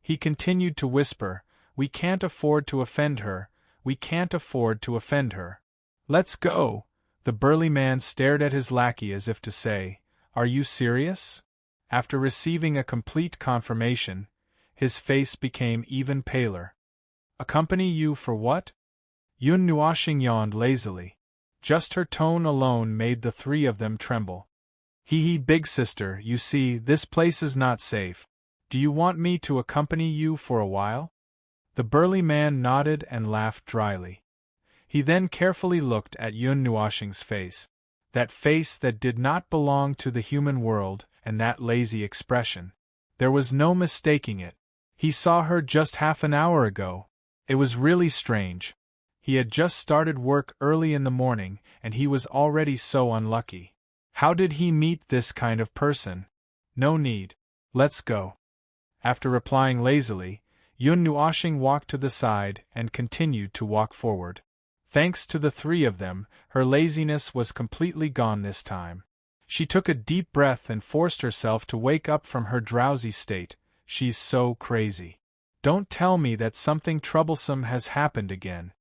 He continued to whisper, "We can't afford to offend her, we can't afford to offend her. Let's go." The burly man stared at his lackey as if to say, "Are you serious?" After receiving a complete confirmation, his face became even paler. "Accompany you for what?" Yun Nuoshing yawned lazily. Just her tone alone made the 3 of them tremble. Hee, big sister, you see, this place is not safe. Do you want me to accompany you for a while?" The burly man nodded and laughed dryly. He then carefully looked at Yun Nuoshing's face. That face that did not belong to the human world, and that lazy expression. There was no mistaking it. He saw her just half an hour ago. It was really strange. He had just started work early in the morning, and he was already so unlucky. How did he meet this kind of person? No need. Let's go. After replying lazily, Yun Nuoshing walked to the side and continued to walk forward. Thanks to the 3 of them, her laziness was completely gone this time. She took a deep breath and forced herself to wake up from her drowsy state. She's so crazy. Don't tell me that something troublesome has happened again.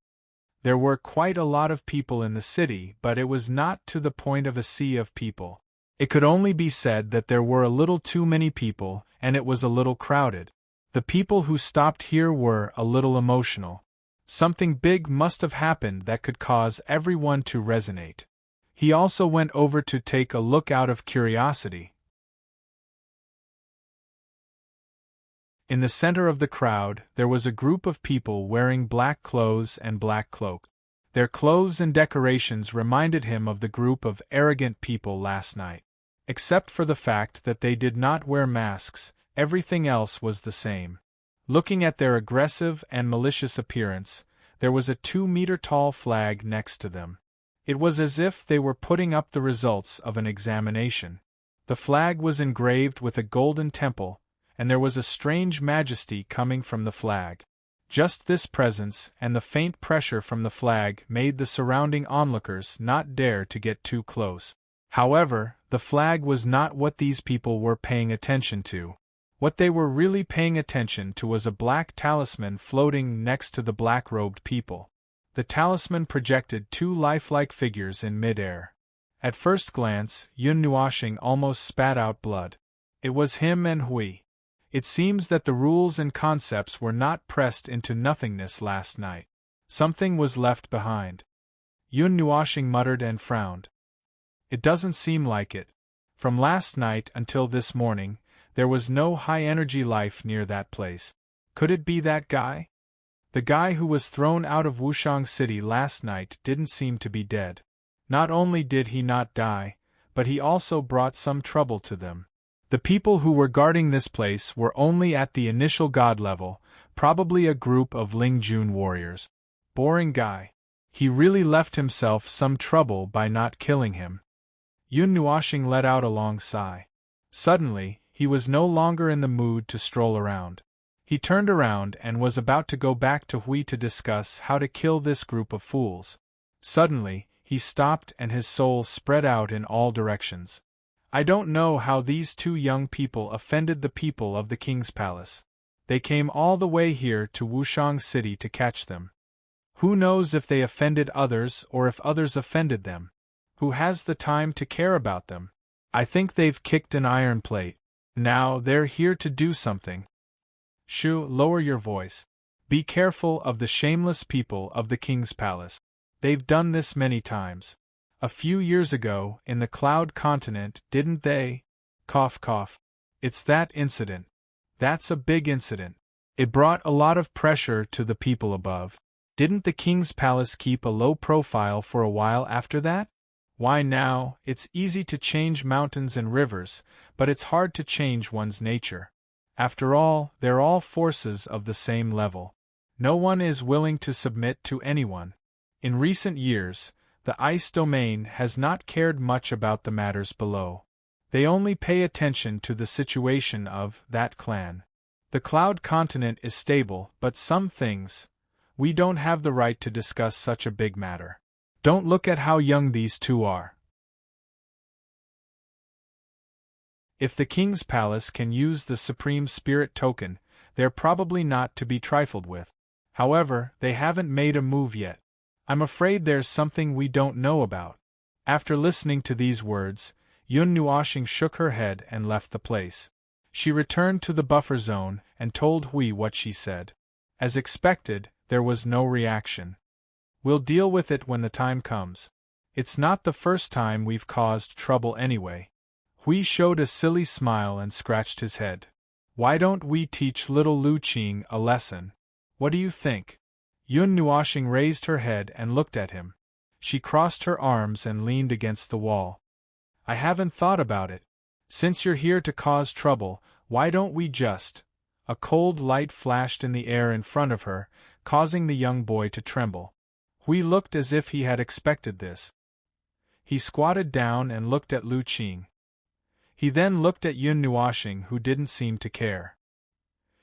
There were quite a lot of people in the city, but it was not to the point of a sea of people. It could only be said that there were a little too many people, and it was a little crowded. The people who stopped here were a little emotional. Something big must have happened that could cause everyone to resonate. He also went over to take a look out of curiosity. In the center of the crowd, there was a group of people wearing black clothes and black cloaks. Their clothes and decorations reminded him of the group of arrogant people last night. Except for the fact that they did not wear masks, everything else was the same. Looking at their aggressive and malicious appearance, there was a 2-meter-tall flag next to them. It was as if they were putting up the results of an examination. The flag was engraved with a golden temple, and there was a strange majesty coming from the flag. Just this presence and the faint pressure from the flag made the surrounding onlookers not dare to get too close. However, the flag was not what these people were paying attention to. What they were really paying attention to was a black talisman floating next to the black-robed people. The talisman projected 2 lifelike figures in mid-air. At first glance, Yun Nuoshing almost spat out blood. It was him and Hui. It seems that the rules and concepts were not pressed into nothingness last night. Something was left behind. Yun Nuoshing muttered and frowned. It doesn't seem like it. From last night until this morning, there was no high-energy life near that place. Could it be that guy? The guy who was thrown out of Wushang City last night didn't seem to be dead. Not only did he not die, but he also brought some trouble to them. The people who were guarding this place were only at the initial god level, probably a group of Lingjun warriors. Boring guy. He really left himself some trouble by not killing him. Yun Nuoshing let out a long sigh. Suddenly, he was no longer in the mood to stroll around. He turned around and was about to go back to Hui to discuss how to kill this group of fools. Suddenly, he stopped and his soul spread out in all directions. I don't know how these 2 young people offended the people of the king's palace. They came all the way here to Wushang City to catch them. Who knows if they offended others or if others offended them? Who has the time to care about them? I think they've kicked an iron plate. Now they're here to do something. Shoo, lower your voice. Be careful of the shameless people of the king's palace. They've done this many times. A few years ago, in the Cloud Continent, didn't they? Cough, cough. It's that incident. That's a big incident. It brought a lot of pressure to the people above. Didn't the king's palace keep a low profile for a while after that? Why now, it's easy to change mountains and rivers, but it's hard to change one's nature. After all, they're all forces of the same level. No one is willing to submit to anyone. In recent years, the ice domain has not cared much about the matters below. They only pay attention to the situation of that clan. The Cloud Continent is stable, but some things, we don't have the right to discuss such a big matter. Don't look at how young these two are. If the king's palace can use the Supreme Spirit token, they're probably not to be trifled with. However, they haven't made a move yet. I'm afraid there's something we don't know about. After listening to these words, Yun Nuoshing shook her head and left the place. She returned to the buffer zone and told Hui what she said. As expected, there was no reaction. We'll deal with it when the time comes. It's not the first time we've caused trouble anyway. Hui showed a silly smile and scratched his head. Why don't we teach little Lu Qing a lesson? What do you think? Yun Nuoshing raised her head and looked at him. She crossed her arms and leaned against the wall. I haven't thought about it. Since you're here to cause trouble, why don't we just… A cold light flashed in the air in front of her, causing the young boy to tremble. Hui looked as if he had expected this. He squatted down and looked at Lu Qing. He then looked at Yun Nuoshing, who didn't seem to care.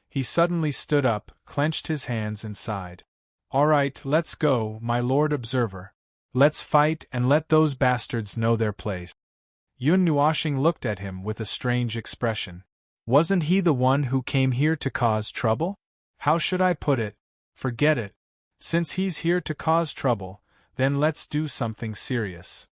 He suddenly stood up, clenched his hands and sighed. All right, let's go, my Lord Observer. Let's fight and let those bastards know their place. Yun Nuoshing looked at him with a strange expression. Wasn't he the one who came here to cause trouble? How should I put it? Forget it. Since he's here to cause trouble, then let's do something serious.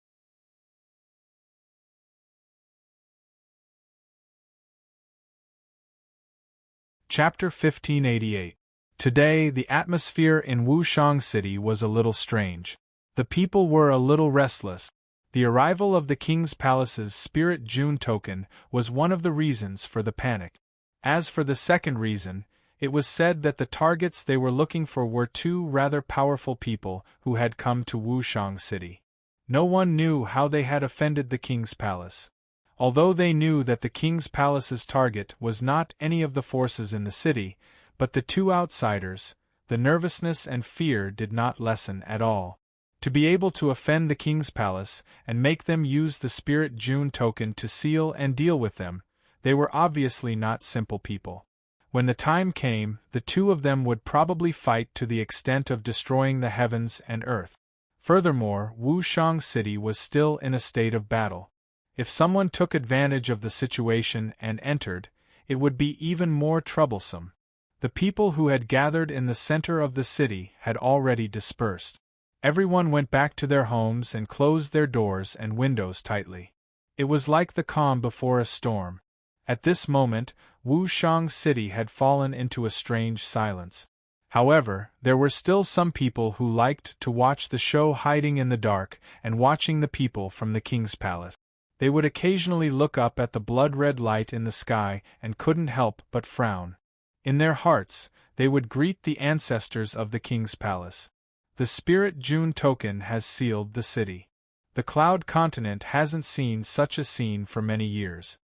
Chapter 1588. Today, the atmosphere in Wushang City was a little strange. The people were a little restless. The arrival of the King's Palace's Spirit June token was one of the reasons for the panic. As for the second reason, it was said that the targets they were looking for were two rather powerful people who had come to Wushang City. No one knew how they had offended the King's Palace. Although they knew that the King's Palace's target was not any of the forces in the city, but the two outsiders, the nervousness and fear did not lessen at all. To be able to offend the King's Palace and make them use the Spirit June token to seal and deal with them, they were obviously not simple people. When the time came, the two of them would probably fight to the extent of destroying the heavens and earth. Furthermore, Wushang City was still in a state of battle. If someone took advantage of the situation and entered, it would be even more troublesome. The people who had gathered in the center of the city had already dispersed. Everyone went back to their homes and closed their doors and windows tightly. It was like the calm before a storm. At this moment, Wushang City had fallen into a strange silence. However, there were still some people who liked to watch the show hiding in the dark and watching the people from the King's Palace. They would occasionally look up at the blood-red light in the sky and couldn't help but frown. In their hearts, they would greet the ancestors of the King's Palace. The Spirit June token has sealed the city. The Cloud Continent hasn't seen such a scene for many years.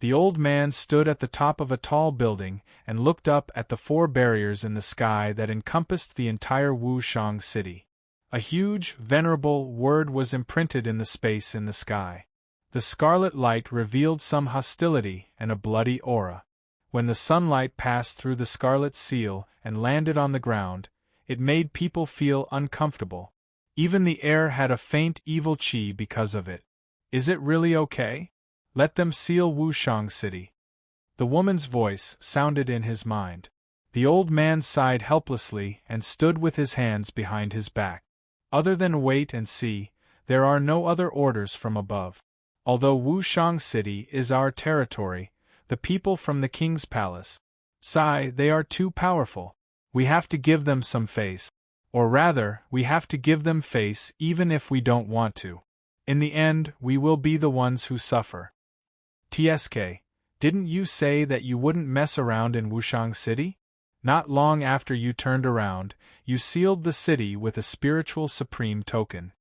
The old man stood at the top of a tall building and looked up at the four barriers in the sky that encompassed the entire Wushang City. A huge, venerable word was imprinted in the space in the sky. The scarlet light revealed some hostility and a bloody aura. When the sunlight passed through the scarlet seal and landed on the ground, it made people feel uncomfortable. Even the air had a faint evil chi because of it. Is it really okay? Let them seal Wushang City. The woman's voice sounded in his mind. The old man sighed helplessly and stood with his hands behind his back. Other than wait and see, there are no other orders from above. Although Wushang City is our territory, the people from the King's Palace, Sigh, they are too powerful. We have to give them some face. Or rather, we have to give them face even if we don't want to. In the end, we will be the ones who suffer. TSK, didn't you say that you wouldn't mess around in Wushang City? Not long after you turned around, you sealed the city with a spiritual supreme token.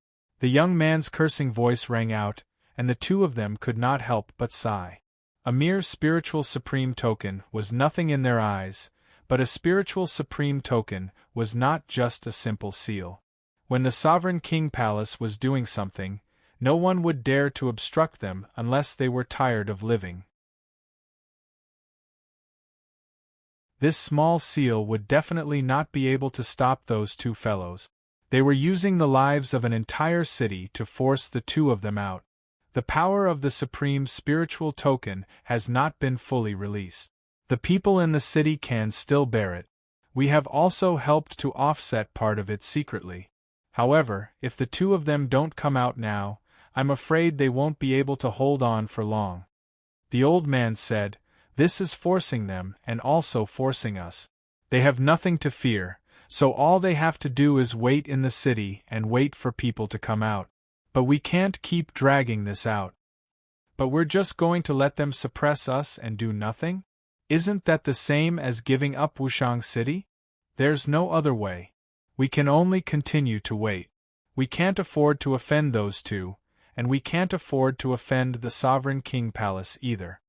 The young man's cursing voice rang out, and the two of them could not help but sigh. A mere spiritual supreme token was nothing in their eyes, but a spiritual supreme token was not just a simple seal. When the Sovereign King Palace was doing something, no one would dare to obstruct them unless they were tired of living. This small seal would definitely not be able to stop those two fellows. They were using the lives of an entire city to force the two of them out. The power of the supreme spiritual token has not been fully released. The people in the city can still bear it. We have also helped to offset part of it secretly. However, if the two of them don't come out now, I'm afraid they won't be able to hold on for long. The old man said, "This is forcing them and also forcing us. They have nothing to fear, so all they have to do is wait in the city and wait for people to come out. But we can't keep dragging this out. But we're just going to let them suppress us and do nothing? Isn't that the same as giving up Wushang City? There's no other way. We can only continue to wait. We can't afford to offend those two, and we can't afford to offend the Sovereign King Palace either."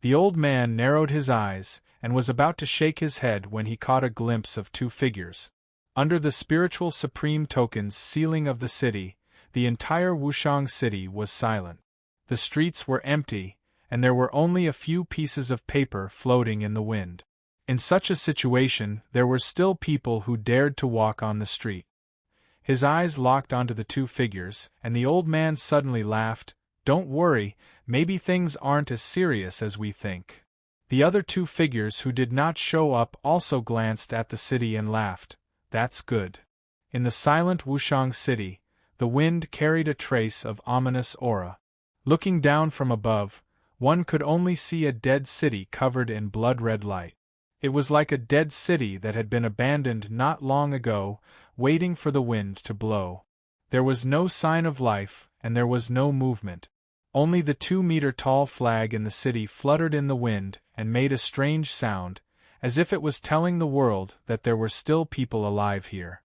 The old man narrowed his eyes and was about to shake his head when he caught a glimpse of two figures. Under the spiritual supreme token's sealing of the city, the entire Wushang City was silent. The streets were empty, and there were only a few pieces of paper floating in the wind. In such a situation, there were still people who dared to walk on the street. His eyes locked onto the two figures, and the old man suddenly laughed. "Don't worry, maybe things aren't as serious as we think." The other two figures who did not show up also glanced at the city and laughed. "That's good." In the silent Wushang City, the wind carried a trace of ominous aura. Looking down from above, one could only see a dead city covered in blood-red light. It was like a dead city that had been abandoned not long ago, waiting for the wind to blow. There was no sign of life, and there was no movement. Only the 2-meter-tall flag in the city fluttered in the wind and made a strange sound, as if it was telling the world that there were still people alive here.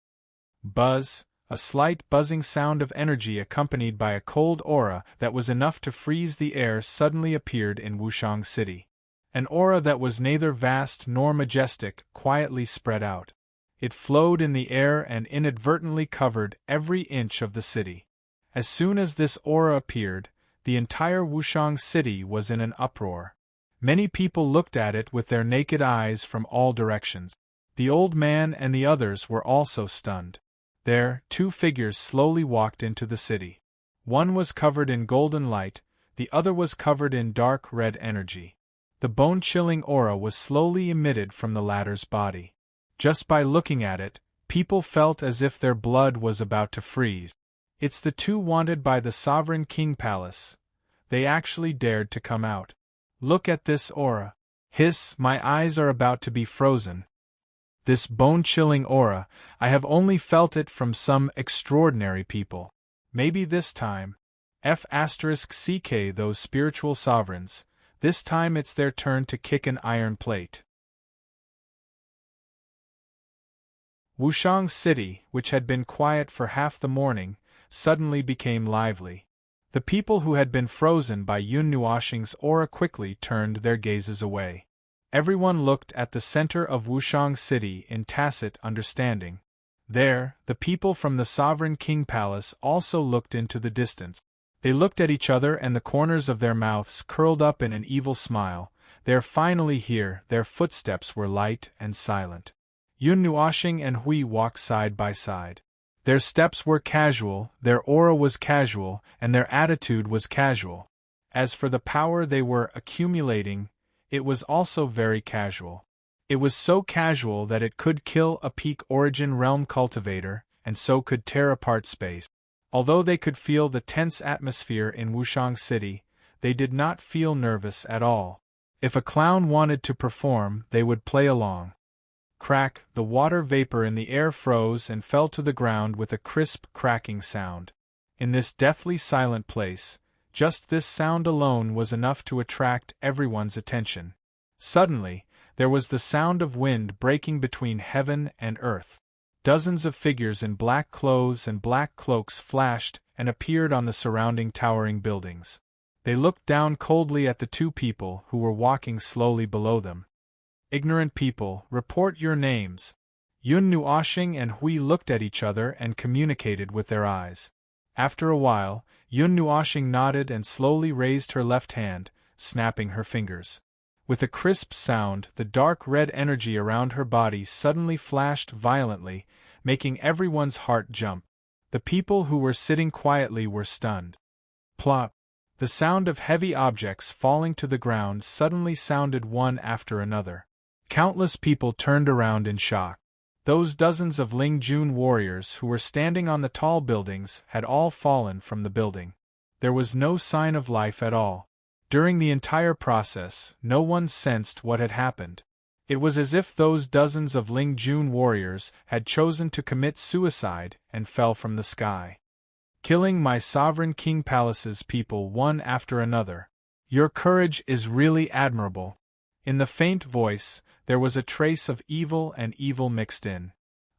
Buzz, a slight buzzing sound of energy accompanied by a cold aura that was enough to freeze the air suddenly appeared in Wushang City. An aura that was neither vast nor majestic quietly spread out. It flowed in the air and inadvertently covered every inch of the city. As soon as this aura appeared, the entire Wushang City was in an uproar. Many people looked at it with their naked eyes from all directions. The old man and the others were also stunned. There, two figures slowly walked into the city. One was covered in golden light, the other was covered in dark red energy. The bone-chilling aura was slowly emitted from the latter's body. Just by looking at it, people felt as if their blood was about to freeze. It's the two wanted by the Sovereign King Palace. They actually dared to come out. Look at this aura. Hiss, my eyes are about to be frozen. This bone-chilling aura, I have only felt it from some extraordinary people. Maybe this time. F***ck those spiritual sovereigns. This time it's their turn to kick an iron plate. Wushang City, which had been quiet for half the morning, suddenly became lively. The people who had been frozen by Yun Nuoshing's aura quickly turned their gazes away. Everyone looked at the center of Wushang City in tacit understanding. There, the people from the Sovereign King Palace also looked into the distance. They looked at each other and the corners of their mouths curled up in an evil smile. They're finally here. Their footsteps were light and silent. Yun Nuoshing and Hui walked side by side. Their steps were casual, their aura was casual, and their attitude was casual. As for the power they were accumulating, it was also very casual. It was so casual that it could kill a peak origin realm cultivator, and so could tear apart space. Although they could feel the tense atmosphere in Wushang City, they did not feel nervous at all. If a clown wanted to perform, they would play along. Crack, the water vapor in the air froze and fell to the ground with a crisp, cracking sound. In this deathly silent place, just this sound alone was enough to attract everyone's attention. Suddenly, there was the sound of wind breaking between heaven and earth. Dozens of figures in black clothes and black cloaks flashed and appeared on the surrounding towering buildings. They looked down coldly at the two people who were walking slowly below them. Ignorant people, report your names. Yun Nuoshing and Hui looked at each other and communicated with their eyes. After a while, Yun Nuoshing nodded and slowly raised her left hand, snapping her fingers. With a crisp sound, the dark red energy around her body suddenly flashed violently, making everyone's heart jump. The people who were sitting quietly were stunned. Plop! The sound of heavy objects falling to the ground suddenly sounded one after another. Countless people turned around in shock. Those dozens of Ling Jun warriors who were standing on the tall buildings had all fallen from the building. There was no sign of life at all. During the entire process, no one sensed what had happened. It was as if those dozens of Ling Jun warriors had chosen to commit suicide and fell from the sky. Killing my sovereign King Palace's people one after another. Your courage is really admirable. In the faint voice, there was a trace of evil and evil mixed in.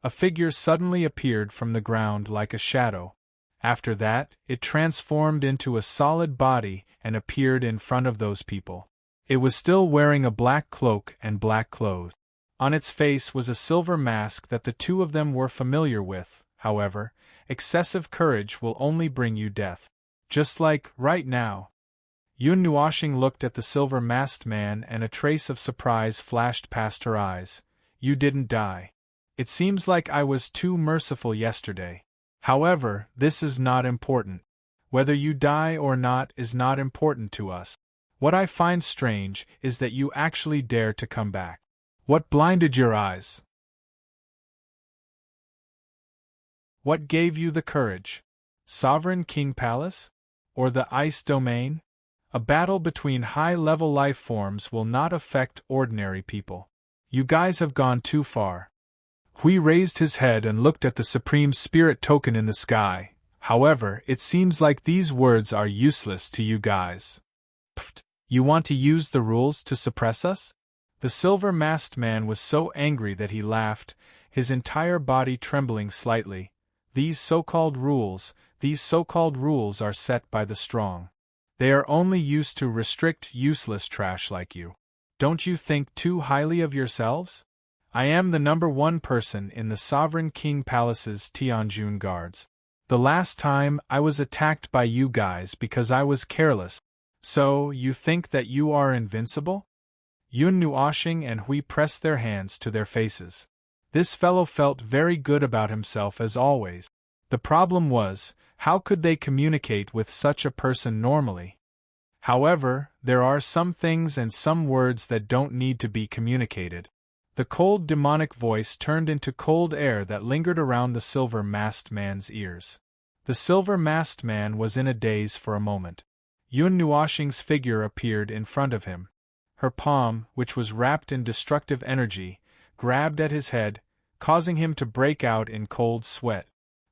A figure suddenly appeared from the ground like a shadow. After that, it transformed into a solid body and appeared in front of those people. It was still wearing a black cloak and black clothes. On its face was a silver mask that the two of them were familiar with. However, excessive courage will only bring you death. Just like, right now. Yun Nuoshing looked at the silver-masked man and a trace of surprise flashed past her eyes. You didn't die. It seems like I was too merciful yesterday. However, this is not important. Whether you die or not is not important to us. What I find strange is that you actually dare to come back. What blinded your eyes? What gave you the courage? Sovereign King Palace? Or the Ice Domain? A battle between high-level life forms will not affect ordinary people. You guys have gone too far. Hui raised his head and looked at the Supreme Spirit token in the sky. However, it seems like these words are useless to you guys. Pfft, you want to use the rules to suppress us? The silver-masked man was so angry that he laughed, his entire body trembling slightly. These so-called rules are set by the strong. They are only used to restrict useless trash like you. Don't you think too highly of yourselves? I am the #1 person in the Sovereign King Palace's Tianjun guards. The last time I was attacked by you guys because I was careless. So, you think that you are invincible? Yun Nuoshing and Hui pressed their hands to their faces. This fellow felt very good about himself as always. The problem was, how could they communicate with such a person normally? However, there are some things and some words that don't need to be communicated. The cold demonic voice turned into cold air that lingered around the silver-masked man's ears. The silver-masked man was in a daze for a moment. Yun Nuoshing's figure appeared in front of him. Her palm, which was wrapped in destructive energy, grabbed at his head, causing him to break out in cold sweat.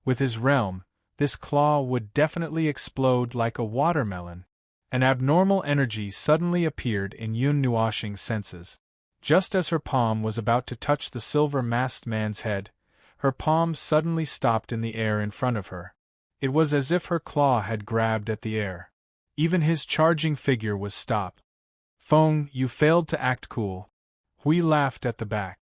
With his realm, this claw would definitely explode like a watermelon. An abnormal energy suddenly appeared in Yun Nuoshing's senses. Just as her palm was about to touch the silver-masked man's head, her palm suddenly stopped in the air in front of her. It was as if her claw had grabbed at the air. Even his charging figure was stopped. Feng, you failed to act cool. Hui laughed at the back.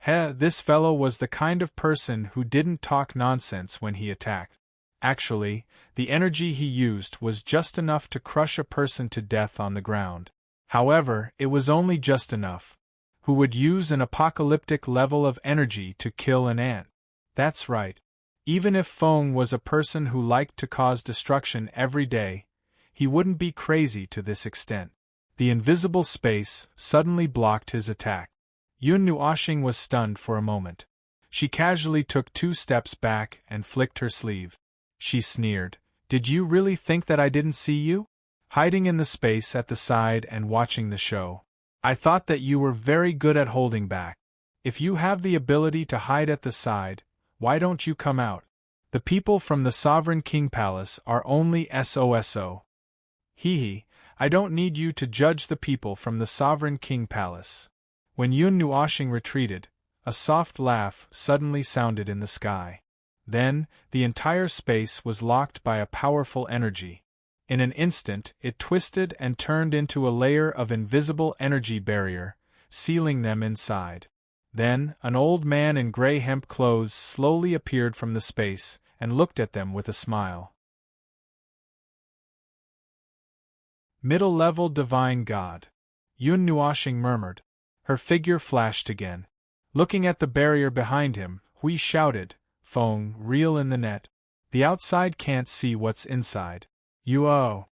This fellow was the kind of person who didn't talk nonsense when he attacked. Actually, the energy he used was just enough to crush a person to death on the ground. However, it was only just enough. Who would use an apocalyptic level of energy to kill an ant? That's right. Even if Feng was a person who liked to cause destruction every day, he wouldn't be crazy to this extent. The invisible space suddenly blocked his attack. Yun Nuoshing was stunned for a moment. She casually took 2 steps back and flicked her sleeve. She sneered. Did you really think that I didn't see you? Hiding in the space at the side and watching the show. I thought that you were very good at holding back. If you have the ability to hide at the side, why don't you come out? The people from the Sovereign King Palace are only SOSO. Hee, I don't need you to judge the people from the Sovereign King Palace. When Yun Nuoshing retreated, a soft laugh suddenly sounded in the sky. Then, the entire space was locked by a powerful energy. In an instant, it twisted and turned into a layer of invisible energy barrier, sealing them inside. Then, an old man in gray hemp clothes slowly appeared from the space and looked at them with a smile. Middle-level divine god. Yun Nuoshing murmured. Her figure flashed again. Looking at the barrier behind him, Hui shouted, "Feng, reel in the net. The outside can't see what's inside. Uo!"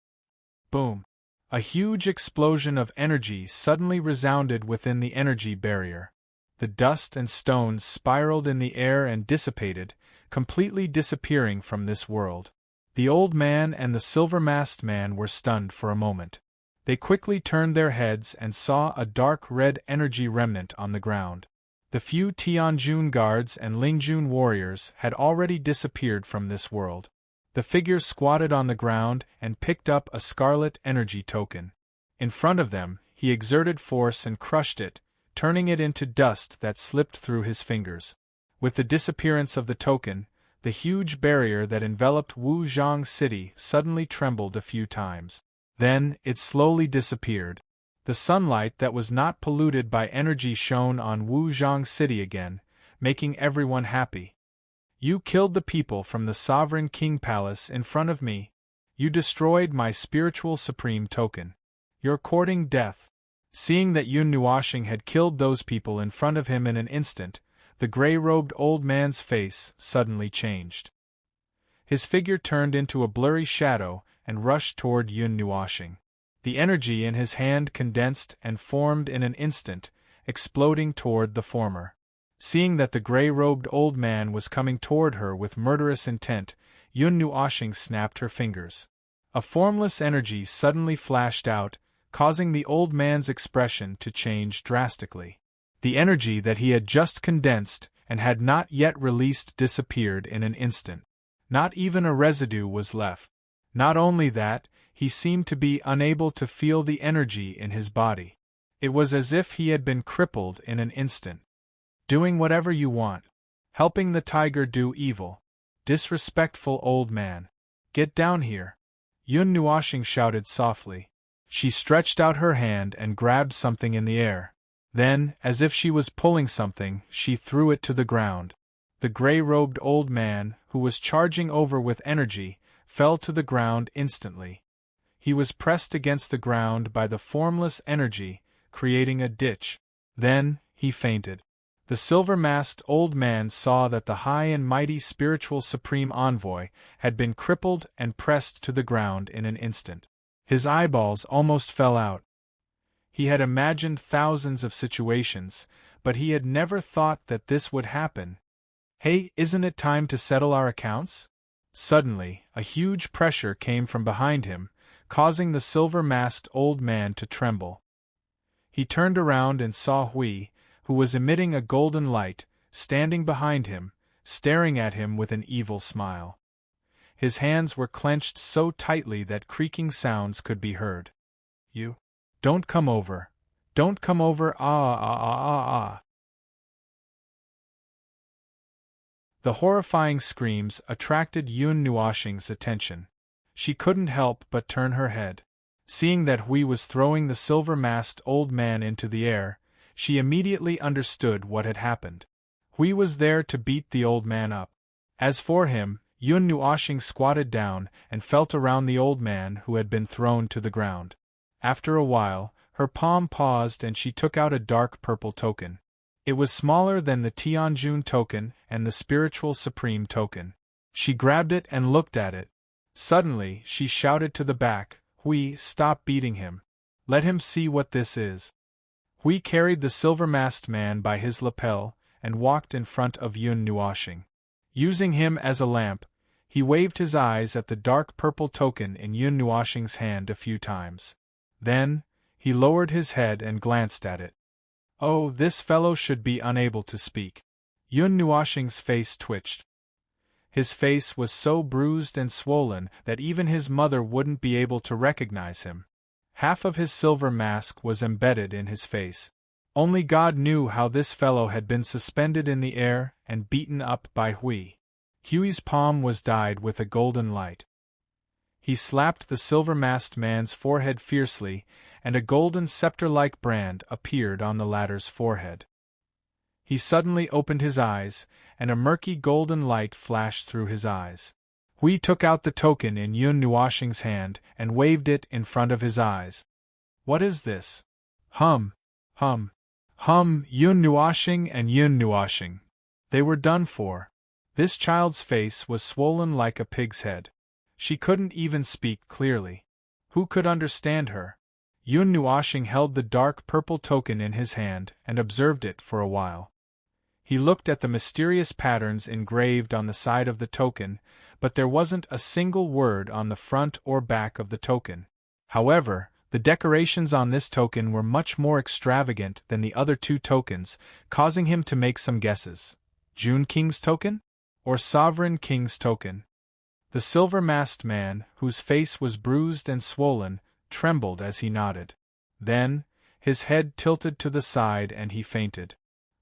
Boom! A huge explosion of energy suddenly resounded within the energy barrier. The dust and stones spiraled in the air and dissipated, completely disappearing from this world. The old man and the silver-masked man were stunned for a moment. They quickly turned their heads and saw a dark red energy remnant on the ground. The few Tianjun guards and Lingjun warriors had already disappeared from this world. The figure squatted on the ground and picked up a scarlet energy token. In front of them, he exerted force and crushed it, turning it into dust that slipped through his fingers. With the disappearance of the token, the huge barrier that enveloped Wuzhang City suddenly trembled a few times. Then, it slowly disappeared. The sunlight that was not polluted by energy shone on Wuzhang City again, making everyone happy. You killed the people from the Sovereign King Palace in front of me. You destroyed my spiritual supreme token. You're courting death. Seeing that Yun Nuoshing had killed those people in front of him in an instant, the gray-robed old man's face suddenly changed. His figure turned into a blurry shadow and rushed toward Yun Nuoshing. The energy in his hand condensed and formed in an instant, exploding toward the former. Seeing that the gray-robed old man was coming toward her with murderous intent, Yun Nuoshing snapped her fingers. A formless energy suddenly flashed out, causing the old man's expression to change drastically. The energy that he had just condensed and had not yet released disappeared in an instant. Not even a residue was left. Not only that, he seemed to be unable to feel the energy in his body. It was as if he had been crippled in an instant. Doing whatever you want. Helping the tiger do evil. Disrespectful old man. Get down here. Yun Nuoshing shouted softly. She stretched out her hand and grabbed something in the air. Then, as if she was pulling something, she threw it to the ground. The gray-robed old man, who was charging over with energy, fell to the ground instantly. He was pressed against the ground by the formless energy, creating a ditch. Then, he fainted. The silver-masked old man saw that the high and mighty spiritual supreme envoy had been crippled and pressed to the ground in an instant. His eyeballs almost fell out. He had imagined thousands of situations, but he had never thought that this would happen. Hey, isn't it time to settle our accounts? Suddenly, a huge pressure came from behind him, causing the silver-masked old man to tremble. He turned around and saw Hui, who was emitting a golden light, standing behind him, staring at him with an evil smile. His hands were clenched so tightly that creaking sounds could be heard. You? Don't come over. Don't come over, ah. The horrifying screams attracted Yun Nuoshing's attention. She couldn't help but turn her head. Seeing that Hui was throwing the silver-masked old man into the air, she immediately understood what had happened. Hui was there to beat the old man up. As for him, Yun Nuoshing squatted down and felt around the old man who had been thrown to the ground. After a while, her palm paused and she took out a dark purple token. It was smaller than the Tianjun token and the spiritual supreme token. She grabbed it and looked at it. Suddenly, she shouted to the back, Hui, stop beating him. Let him see what this is. Hui carried the silver-masked man by his lapel and walked in front of Yun Nuoshing. Using him as a lamp, he waved his eyes at the dark purple token in Yun Nuoshing's hand a few times. Then, He lowered his head and glanced at it. Oh, this fellow should be unable to speak. Yun Nuoshing's face twitched. His face was so bruised and swollen that even his mother wouldn't be able to recognize him. Half of his silver mask was embedded in his face. Only God knew how this fellow had been suspended in the air and beaten up by Hui. Hui's palm was dyed with a golden light. He slapped the silver-masked man's forehead fiercely, and a golden scepter-like brand appeared on the latter's forehead. He suddenly opened his eyes, and a murky golden light flashed through his eyes. Hui took out the token in Yun Nuoshing's hand and waved it in front of his eyes. What is this? Hum, Yun Nuoshing and Yun Nuoshing. They were done for. This child's face was swollen like a pig's head. She couldn't even speak clearly. Who could understand her? Yun Nuoshing held the dark purple token in his hand and observed it for a while. He looked at the mysterious patterns engraved on the side of the token, but there wasn't a single word on the front or back of the token. However, the decorations on this token were much more extravagant than the other two tokens, causing him to make some guesses. June King's token? Or Sovereign King's token? The silver-masked man, whose face was bruised and swollen, trembled as he nodded. Then, his head tilted to the side and he fainted.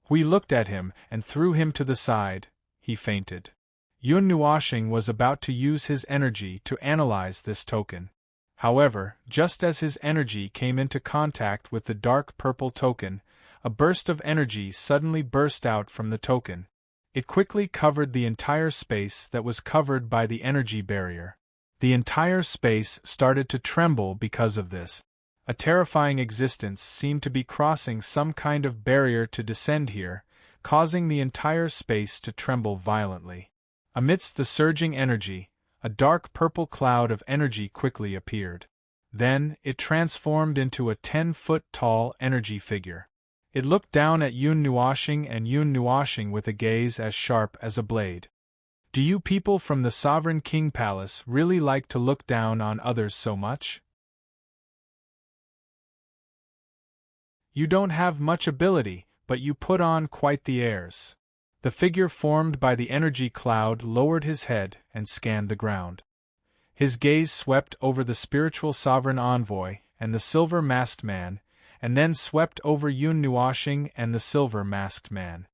Hui looked at him and threw him to the side. He fainted. Yun Nuoshing was about to use his energy to analyze this token. However, just as his energy came into contact with the dark purple token, a burst of energy suddenly burst out from the token. It quickly covered the entire space that was covered by the energy barrier. The entire space started to tremble because of this. A terrifying existence seemed to be crossing some kind of barrier to descend here, causing the entire space to tremble violently. Amidst the surging energy, a dark purple cloud of energy quickly appeared. Then, it transformed into a 10-foot-tall energy figure. It looked down at Yun Nuoshing and Yun Nuoshing with a gaze as sharp as a blade. Do you people from the Sovereign King Palace really like to look down on others so much? You don't have much ability, but you put on quite the airs. The figure formed by the energy cloud lowered his head and scanned the ground. His gaze swept over the spiritual sovereign envoy and the silver-masked man, and then swept over Yun Nuoshing and the silver-masked man.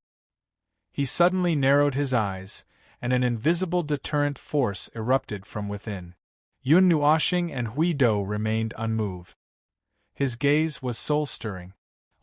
He suddenly narrowed his eyes, and an invisible deterrent force erupted from within. Yun Nuoshing and Hui Do remained unmoved. His gaze was soul-stirring.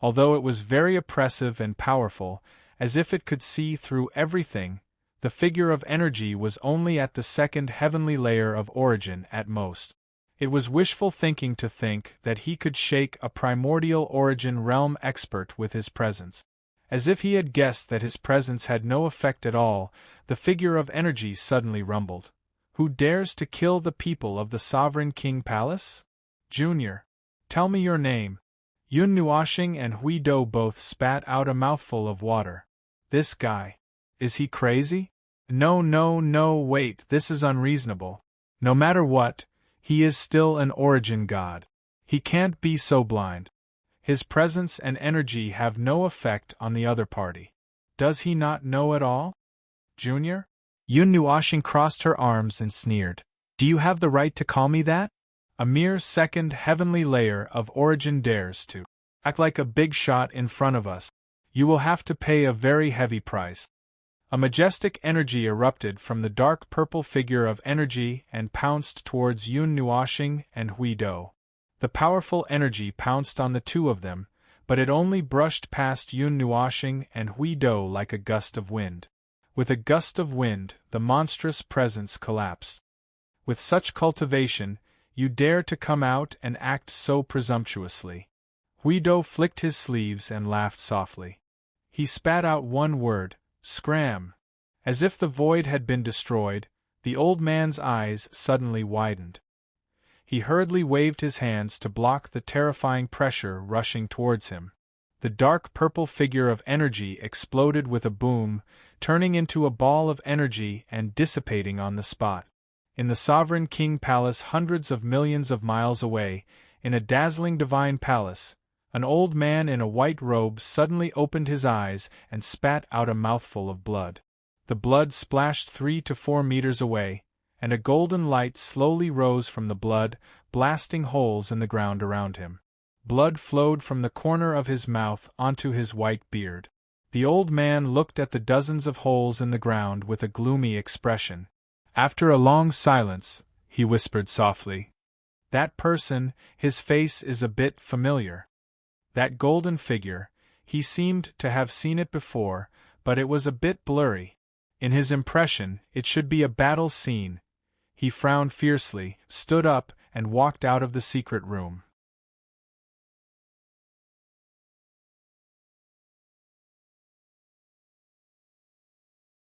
Although it was very oppressive and powerful, as if it could see through everything, the figure of energy was only at the second heavenly layer of origin at most. It was wishful thinking to think that he could shake a primordial origin realm expert with his presence. As if he had guessed that his presence had no effect at all, the figure of energy suddenly rumbled. Who dares to kill the people of the Sovereign King Palace? Junior, tell me your name. Yun Nuoshing and Hui Do both spat out a mouthful of water. This guy. Is he crazy? No, wait, this is unreasonable. No matter what, he is still an origin god. He can't be so blind. His presence and energy have no effect on the other party. Does he not know at all? Junior? Yun Nuoshing crossed her arms and sneered. Do you have the right to call me that? A mere second heavenly layer of origin dares to act like a big shot in front of us. You will have to pay a very heavy price. A majestic energy erupted from the dark purple figure of energy and pounced towards Yun Nuoshing and Hui Do. The powerful energy pounced on the two of them, but it only brushed past Yun Nuoshing and Hui Do like a gust of wind. With a gust of wind, the monstrous presence collapsed. With such cultivation, you dare to come out and act so presumptuously. Hui Do flicked his sleeves and laughed softly. He spat out one word, scram. As if the void had been destroyed, the old man's eyes suddenly widened. He hurriedly waved his hands to block the terrifying pressure rushing towards him. The dark purple figure of energy exploded with a boom, turning into a ball of energy and dissipating on the spot. In the Sovereign King Palace hundreds of millions of miles away, in a dazzling divine palace, an old man in a white robe suddenly opened his eyes and spat out a mouthful of blood. The blood splashed 3 to 4 meters away, and a golden light slowly rose from the blood, blasting holes in the ground around him. Blood flowed from the corner of his mouth onto his white beard. The old man looked at the dozens of holes in the ground with a gloomy expression. After a long silence, he whispered softly, "That person, his face is a bit familiar. That golden figure, he seemed to have seen it before, but it was a bit blurry. In his impression, it should be a battle scene." He frowned fiercely, stood up, and walked out of the secret room.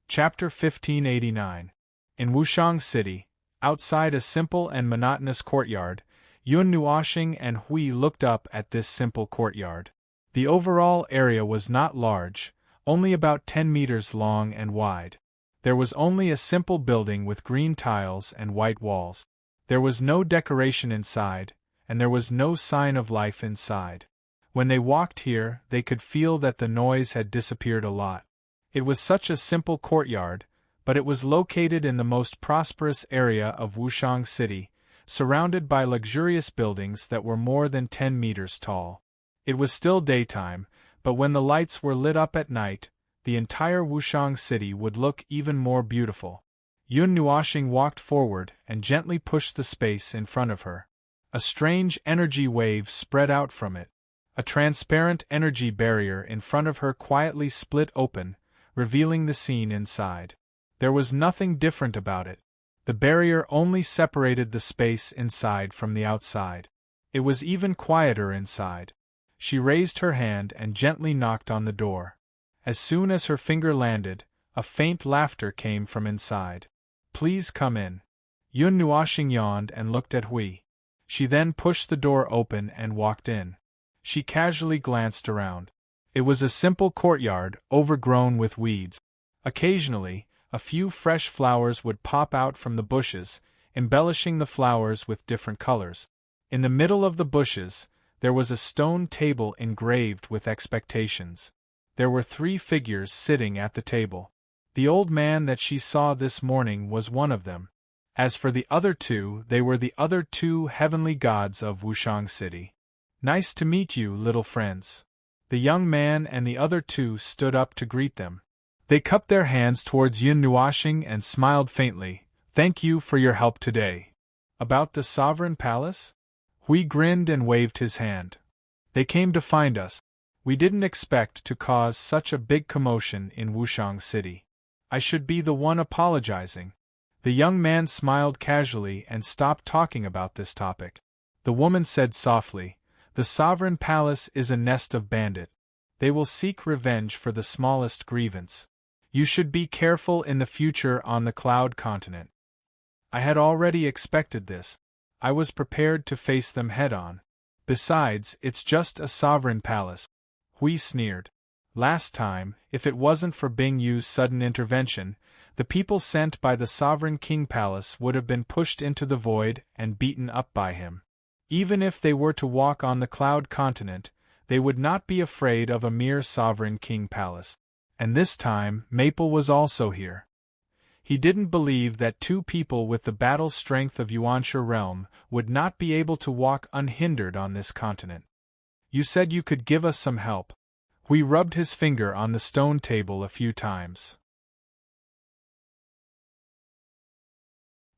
Chapter 1589. In Wushang City, outside a simple and monotonous courtyard, Yun Nuoxing and Hui looked up at this simple courtyard. The overall area was not large, only about 10 meters long and wide. There was only a simple building with green tiles and white walls. There was no decoration inside, and there was no sign of life inside. When they walked here, they could feel that the noise had disappeared a lot. It was such a simple courtyard, but it was located in the most prosperous area of Wushang City, surrounded by luxurious buildings that were more than 10 meters tall. It was still daytime, but when the lights were lit up at night, the entire Wushang City would look even more beautiful. Yun Nuoxing walked forward and gently pushed the space in front of her. A strange energy wave spread out from it. A transparent energy barrier in front of her quietly split open, revealing the scene inside. There was nothing different about it. The barrier only separated the space inside from the outside. It was even quieter inside. She raised her hand and gently knocked on the door. As soon as her finger landed, a faint laughter came from inside. "Please come in." Yun Nuoxing yawned and looked at Hui. She then pushed the door open and walked in. She casually glanced around. It was a simple courtyard, overgrown with weeds. Occasionally, a few fresh flowers would pop out from the bushes, embellishing the flowers with different colors. In the middle of the bushes, there was a stone table engraved with expectations. There were 3 figures sitting at the table. The old man that she saw this morning was one of them. As for the other 2, they were the other 2 heavenly gods of Wushang City. "Nice to meet you, little friends." The young man and the other 2 stood up to greet them. They cupped their hands towards Yun Nuoxing and smiled faintly. "Thank you for your help today." "About the sovereign palace?" Hui grinned and waved his hand. "They came to find us. We didn't expect to cause such a big commotion in Wushang City. I should be the one apologizing." The young man smiled casually and stopped talking about this topic. The woman said softly, "The sovereign palace is a nest of bandits. They will seek revenge for the smallest grievance. You should be careful in the future on the Cloud Continent." I had already expected this. I was prepared to face them head-on. Besides, it's just a sovereign palace. Hui sneered. Last time, if it wasn't for Bing Yu's sudden intervention, the people sent by the Sovereign King Palace would have been pushed into the void and beaten up by him. Even if they were to walk on the Cloud Continent, they would not be afraid of a mere Sovereign King Palace. And this time, Maple was also here. He didn't believe that 2 people with the battle strength of Yuansha realm would not be able to walk unhindered on this continent. "You said you could give us some help." Hui rubbed his finger on the stone table a few times.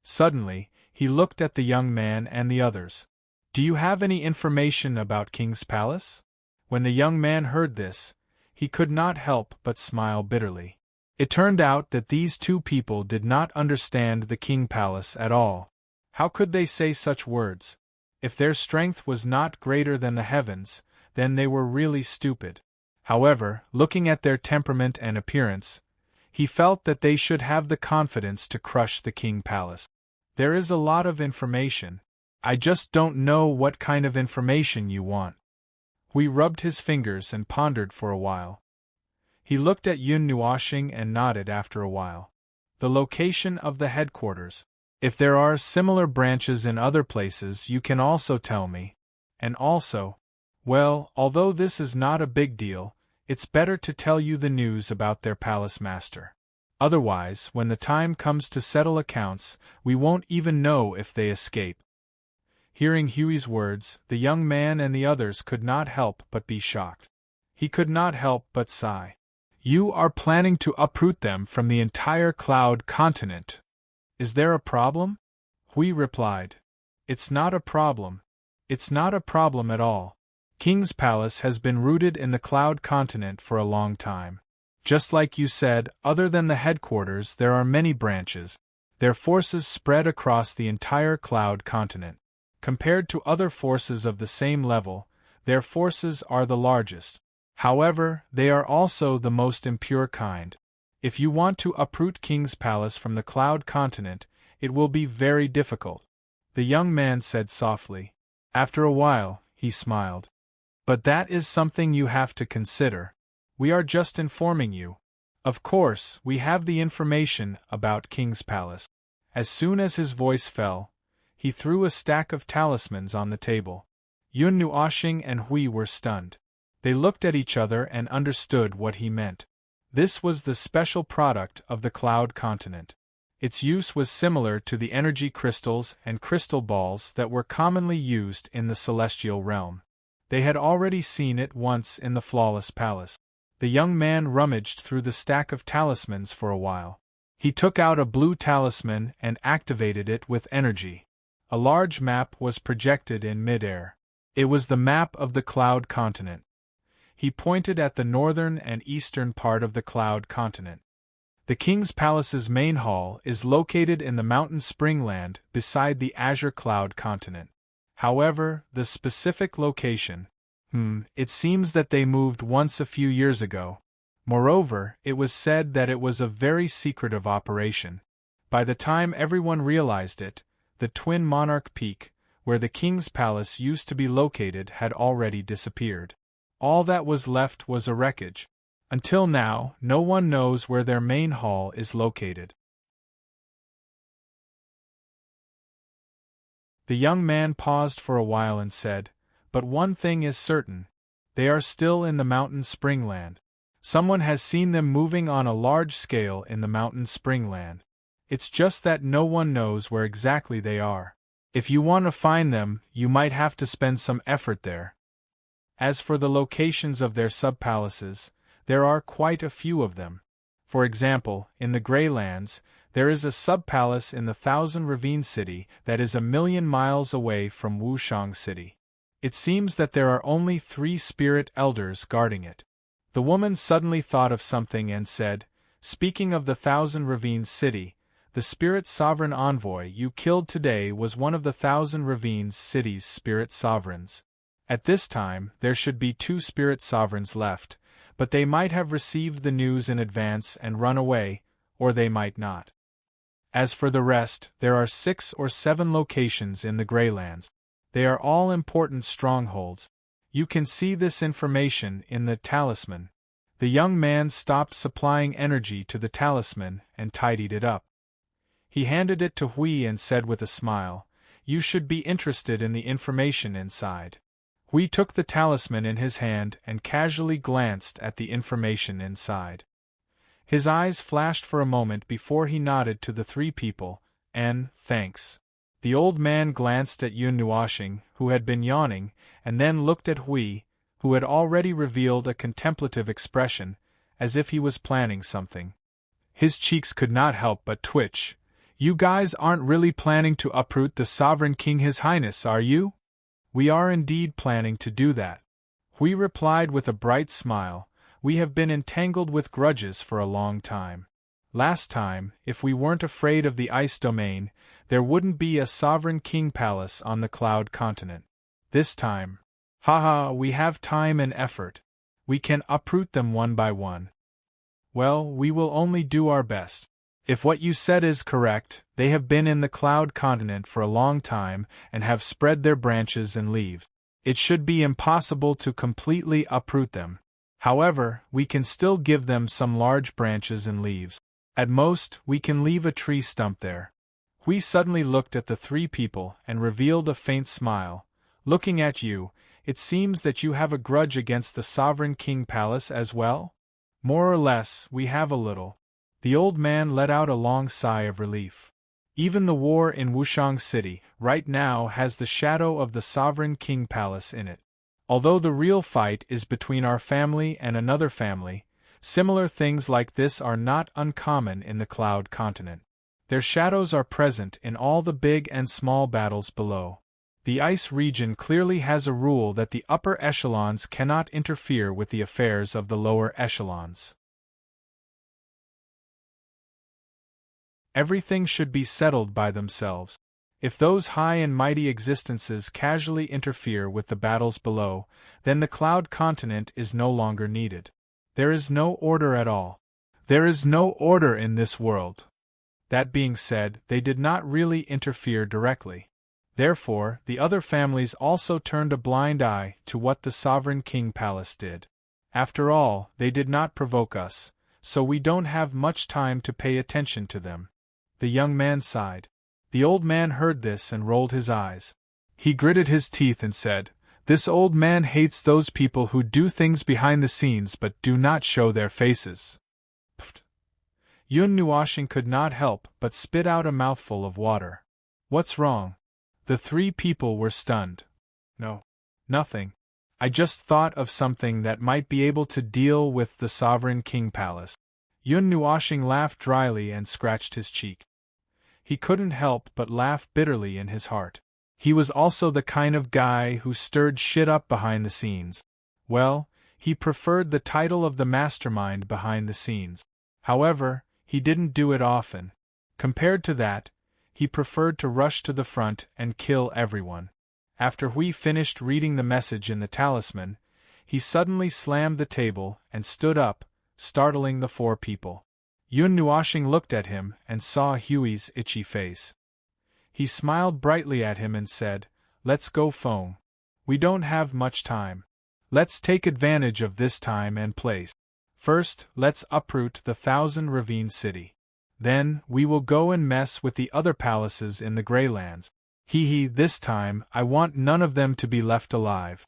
Suddenly, he looked at the young man and the others. "Do you have any information about King's Palace?" When the young man heard this, he could not help but smile bitterly. It turned out that these 2 people did not understand the King Palace at all. How could they say such words? If their strength was not greater than the heavens, then they were really stupid. However, looking at their temperament and appearance, he felt that they should have the confidence to crush the King Palace. "There is a lot of information. I just don't know what kind of information you want." Hui rubbed his fingers and pondered for a while. He looked at Yun Nuoxing and nodded after a while. "The location of the headquarters. If there are similar branches in other places, you can also tell me." and also, well, although this is not a big deal, it's better to tell you the news about their palace master. Otherwise, when the time comes to settle accounts, we won't even know if they escape." Hearing Huey's words, the young man and the others could not help but be shocked. He could not help but sigh. "You are planning to uproot them from the entire cloud continent. Is there a problem?" Hui replied. "It's not a problem. It's not a problem at all. King's Palace has been rooted in the cloud continent for a long time. Just like you said, other than the headquarters, there are many branches. Their forces spread across the entire cloud continent. Compared to other forces of the same level, their forces are the largest. However, they are also the most impure kind. If you want to uproot King's Palace from the cloud continent, it will be very difficult," the young man said softly. After a while, he smiled. "But that is something you have to consider. We are just informing you. Of course, we have the information about King's Palace." As soon as his voice fell, he threw a stack of talismans on the table. Yun Nuoxing and Hui were stunned. They looked at each other and understood what he meant. This was the special product of the cloud continent. Its use was similar to the energy crystals and crystal balls that were commonly used in the celestial realm. They had already seen it once in the Flawless Palace. The young man rummaged through the stack of talismans for a while. He took out a blue talisman and activated it with energy. A large map was projected in mid-air. It was the map of the cloud continent. He pointed at the northern and eastern part of the cloud continent. The King's Palace's main hall is located in the mountain Springland beside the Azure Cloud continent. However, the specific location, it seems that they moved once a few years ago. Moreover, it was said that it was a very secretive operation. By the time everyone realized it, the Twin Monarch Peak, where the King's Palace used to be located, had already disappeared. All that was left was a wreckage. Until now, no one knows where their main hall is located. The young man paused for a while and said, "But one thing is certain. They are still in the mountain Springland. Someone has seen them moving on a large scale in the mountain Springland. It's just that no one knows where exactly they are. If you want to find them, you might have to spend some effort there." As for the locations of their sub-palaces, there are quite a few of them. For example, in the Greylands, there is a sub-palace in the Thousand Ravine City that is 1,000,000 miles away from Wushang City. It seems that there are only 3 spirit elders guarding it. The woman suddenly thought of something and said, "Speaking of the Thousand Ravines City, the spirit sovereign envoy you killed today was one of the Thousand Ravines City's spirit sovereigns. At this time, there should be 2 spirit sovereigns left, but they might have received the news in advance and run away, or they might not. As for the rest, there are 6 or 7 locations in the Greylands. They are all important strongholds. You can see this information in the talisman." The young man stopped supplying energy to the talisman and tidied it up. He handed it to Hui and said with a smile, "You should be interested in the information inside." Hui took the talisman in his hand and casually glanced at the information inside. His eyes flashed for a moment before he nodded to the 3 people, and, "Thanks." The old man glanced at Yun Nuoxing, who had been yawning, and then looked at Hui, who had already revealed a contemplative expression, as if he was planning something. His cheeks could not help but twitch. "You guys aren't really planning to uproot the Sovereign King His Highness, are you?" "We are indeed planning to do that," Hui replied with a bright smile. "We have been entangled with grudges for a long time. Last time, if we weren't afraid of the ice domain, there wouldn't be a Sovereign King Palace on the Cloud Continent. This time, we have time and effort. We can uproot them one by one. Well, we will only do our best. If what you said is correct, they have been in the Cloud Continent for a long time and have spread their branches and leaves. It should be impossible to completely uproot them. However, we can still give them some large branches and leaves. At most, we can leave a tree stump there." Hui suddenly looked at the 3 people and revealed a faint smile, Looking at you, it seems that you have a grudge against the sovereign king palace as well? More or less, we have a little. The old man let out a long sigh of relief. Even the war in Wushang City, right now, has the shadow of the sovereign king palace in it. Although the real fight is between our family and another family, similar things like this are not uncommon in the Cloud Continent. Their shadows are present in all the big and small battles below. The ice region clearly has a rule that the upper echelons cannot interfere with the affairs of the lower echelons. Everything should be settled by themselves. If those high and mighty existences casually interfere with the battles below, then the Cloud Continent is no longer needed. There is no order at all. There is no order in this world. That being said, they did not really interfere directly. Therefore, the other families also turned a blind eye to what the Sovereign King Palace did. After all, they did not provoke us, so we don't have much time to pay attention to them. The young man sighed. The old man heard this and rolled his eyes. He gritted his teeth and said, "This old man hates those people who do things behind the scenes but do not show their faces." Pfft. Yun Nuashing could not help but spit out a mouthful of water. "What's wrong?" The three people were stunned. "No. Nothing. I just thought of something that might be able to deal with the Sovereign King Palace." Yun Nuashing laughed dryly and scratched his cheek. He couldn't help but laugh bitterly in his heart. He was also the kind of guy who stirred shit up behind the scenes. Well, he preferred the title of the mastermind behind the scenes. However, he didn't do it often. Compared to that, he preferred to rush to the front and kill everyone. After Hui finished reading the message in the talisman, he suddenly slammed the table and stood up, startling the four people. Yun Nuashing looked at him and saw Hui's itchy face. He smiled brightly at him and said, "Let's go, Feng. We don't have much time. Let's take advantage of this time and place. First, let's uproot the 1,000 Ravine City. Then, we will go and mess with the other palaces in the Greylands. This time, I want none of them to be left alive."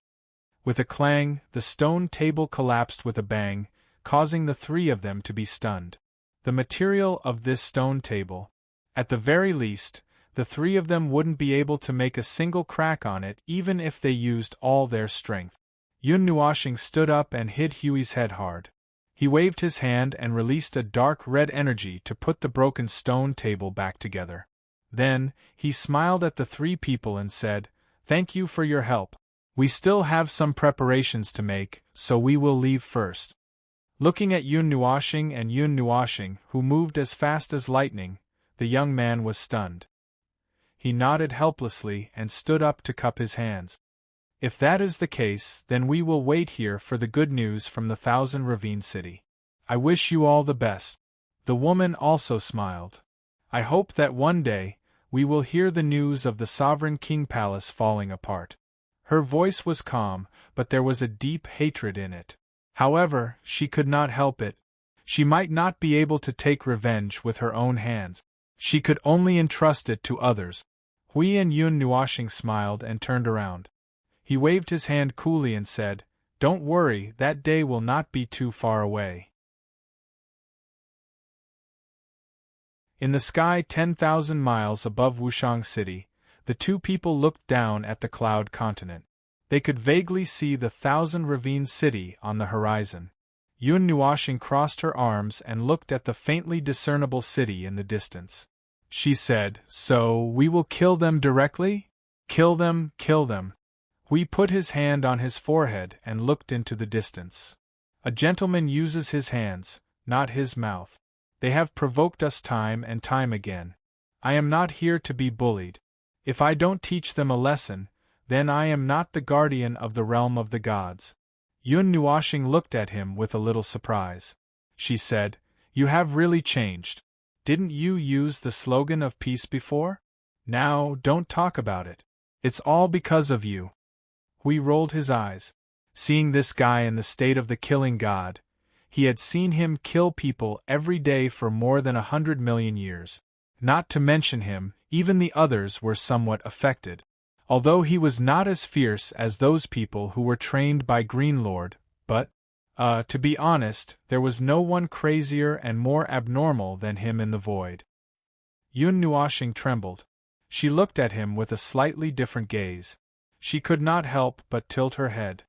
With a clang, the stone table collapsed with a bang, causing the three of them to be stunned. The material of this stone table. At the very least, the three of them wouldn't be able to make a single crack on it even if they used all their strength. Yun Nuashing stood up and hit Hui's head hard. He waved his hand and released a dark red energy to put the broken stone table back together. Then, he smiled at the three people and said, "Thank you for your help. We still have some preparations to make, so we will leave first." Looking at Yun Nuashing, who moved as fast as lightning, the young man was stunned. He nodded helplessly and stood up to cup his hands. "If that is the case, then we will wait here for the good news from the 1,000 Ravine City. I wish you all the best." The woman also smiled. "I hope that one day, we will hear the news of the Sovereign King Palace falling apart." Her voice was calm, but there was a deep hatred in it. However, she could not help it. She might not be able to take revenge with her own hands. She could only entrust it to others. Hui and Yun Nuashing smiled and turned around. He waved his hand coolly and said, "Don't worry, that day will not be too far away." In the sky 10,000 miles above Wushang City, the two people looked down at the Cloud Continent. They could vaguely see the 1,000 Ravine City on the horizon. Yun Nuashing crossed her arms and looked at the faintly discernible city in the distance. She said, "So, we will kill them directly? Kill them, kill them." Hui put his hand on his forehead and looked into the distance. "A gentleman uses his hands, not his mouth. They have provoked us time and time again. I am not here to be bullied. If I don't teach them a lesson, then I am not the guardian of the realm of the gods." Yun Nuashing looked at him with a little surprise. She said, "You have really changed. Didn't you use the slogan of peace before? Now, don't talk about it. It's all because of you." Hui rolled his eyes. Seeing this guy in the state of the killing god, he had seen him kill people every day for more than 100 million years. Not to mention him, even the others were somewhat affected. although he was not as fierce as those people who were trained by Greenlord, but, to be honest, there was no one crazier and more abnormal than him in the void. Yun Nuoshing trembled. She looked at him with a slightly different gaze. She could not help but tilt her head.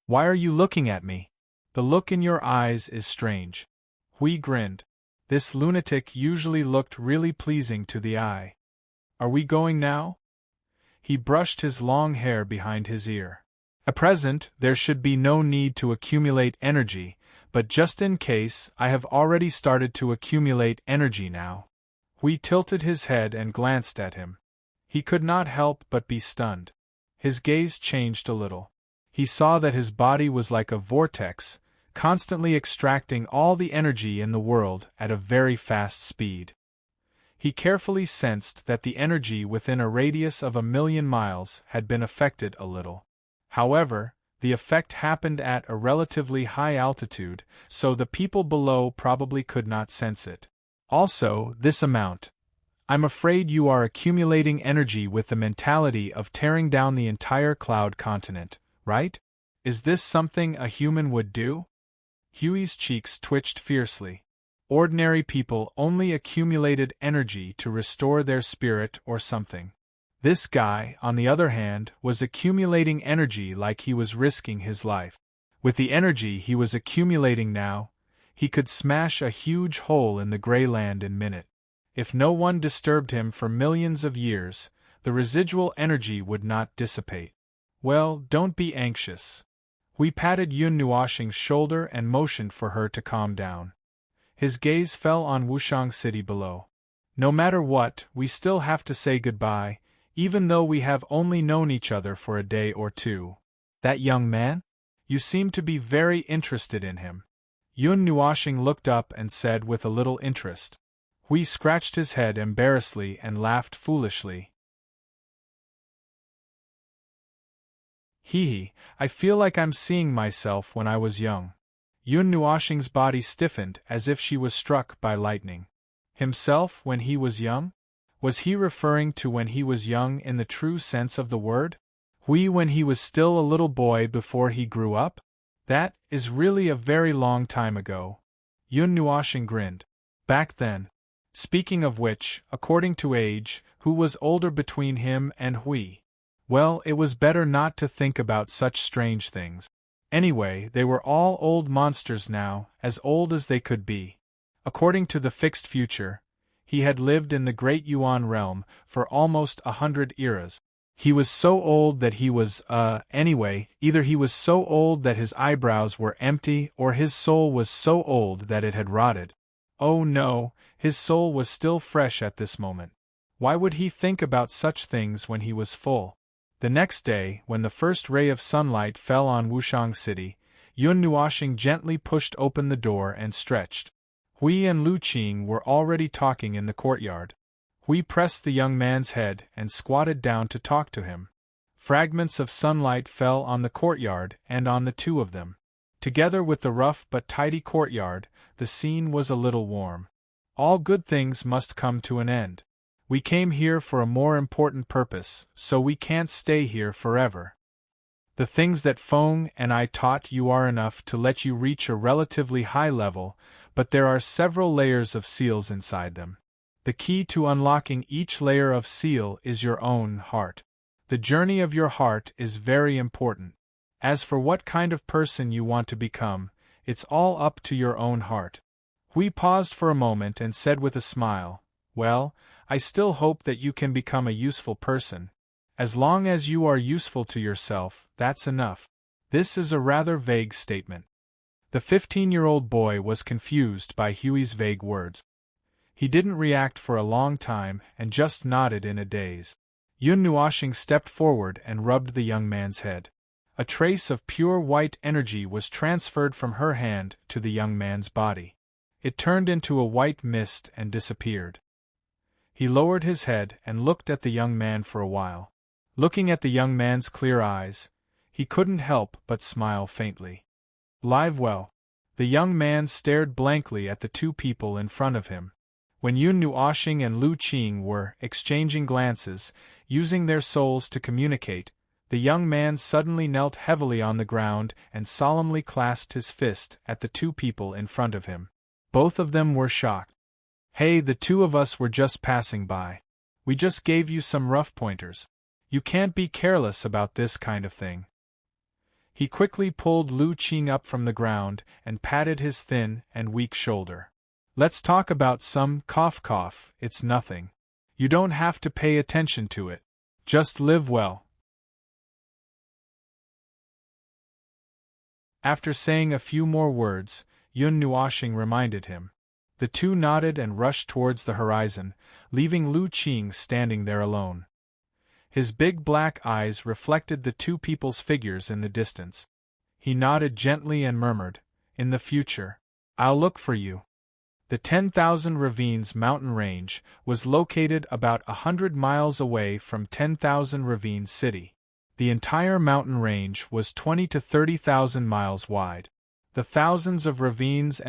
Why are you looking at me? The look in your eyes is strange. Hui grinned. This lunatic usually looked really pleasing to the eye. Are we going now? He brushed his long hair behind his ear. At present, there should be no need to accumulate energy, but just in case, I have already started to accumulate energy now. Hui tilted his head and glanced at him. He could not help but be stunned. His gaze changed a little. He saw that his body was like a vortex, constantly extracting all the energy in the world at a very fast speed. He carefully sensed that the energy within a radius of 1,000,000 miles had been affected a little. However, the effect happened at a relatively high altitude, so the people below probably could not sense it. Also, this amount. I'm afraid you are accumulating energy with the mentality of tearing down the entire cloud continent, right? Is this something a human would do? Huey's cheeks twitched fiercely. Ordinary people only accumulated energy to restore their spirit or something. This guy, on the other hand, was accumulating energy like he was risking his life. With the energy he was accumulating now, he could smash a huge hole in the gray land in minute. If no one disturbed him for millions of years, the residual energy would not dissipate. Well, don't be anxious. We patted Yun Nuoshing's shoulder and motioned for her to calm down. His gaze fell on Wushang City below. No matter what, we still have to say goodbye, even though we have only known each other for a day or two. That young man? You seem to be very interested in him. Yun Nuoshing looked up and said with a little interest. Hui scratched his head embarrassedly and laughed foolishly. Hee, I feel like I'm seeing myself when I was young. Yun Nuoshing's body stiffened as if she was struck by lightning. Himself when he was young? Was he referring to when he was young in the true sense of the word? Hui when he was still a little boy before he grew up? That is really a very long time ago. Yun Nuoshing grinned. Back then. Speaking of which, according to age, who was older between him and Hui? Well, it was better not to think about such strange things. Anyway, they were all old monsters now, as old as they could be. According to the fixed future, he had lived in the Great Yuan realm for almost 100 eras. He was so old that he was, anyway, either he was so old that his eyebrows were empty or his soul was so old that it had rotted. Oh no, his soul was still fresh at this moment. Why would he think about such things when he was full? The next day, when the first ray of sunlight fell on Wushang City, Yun Nuoshing gently pushed open the door and stretched. Hui and Lu Qing were already talking in the courtyard. Hui pressed the young man's head and squatted down to talk to him. Fragments of sunlight fell on the courtyard and on the two of them. Together with the rough but tidy courtyard, the scene was a little warm. All good things must come to an end. We came here for a more important purpose, so we can't stay here forever. The things that Feng and I taught you are enough to let you reach a relatively high level, but there are several layers of seals inside them. The key to unlocking each layer of seal is your own heart. The journey of your heart is very important. As for what kind of person you want to become, it's all up to your own heart. Hui paused for a moment and said with a smile, Well, I still hope that you can become a useful person. As long as you are useful to yourself, that's enough. This is a rather vague statement. The 15-year-old boy was confused by Huey's vague words. He didn't react for a long time and just nodded in a daze. Yun Nuoshing stepped forward and rubbed the young man's head. A trace of pure white energy was transferred from her hand to the young man's body. It turned into a white mist and disappeared. He lowered his head and looked at the young man for a while. Looking at the young man's clear eyes, he couldn't help but smile faintly. Live well. The young man stared blankly at the two people in front of him. When Yun Nuoxing and Lu Qing were exchanging glances, using their souls to communicate, the young man suddenly knelt heavily on the ground and solemnly clasped his fist at the two people in front of him. Both of them were shocked. "Hey, the two of us were just passing by. We just gave you some rough pointers. You can't be careless about this kind of thing." He quickly pulled Lu Qing up from the ground and patted his thin and weak shoulder. "Let's talk about some cough, it's nothing. You don't have to pay attention to it. Just live well." After saying a few more words, Yun Nuoxing reminded him. The two nodded and rushed towards the horizon, leaving Lu Qing standing there alone. His big black eyes reflected the two people's figures in the distance. He nodded gently and murmured, "In the future, I'll look for you." The 10,000 Ravines mountain range was located about 100 miles away from 10,000 Ravines City. The entire mountain range was 20 to 30,000 miles wide. The thousands of ravines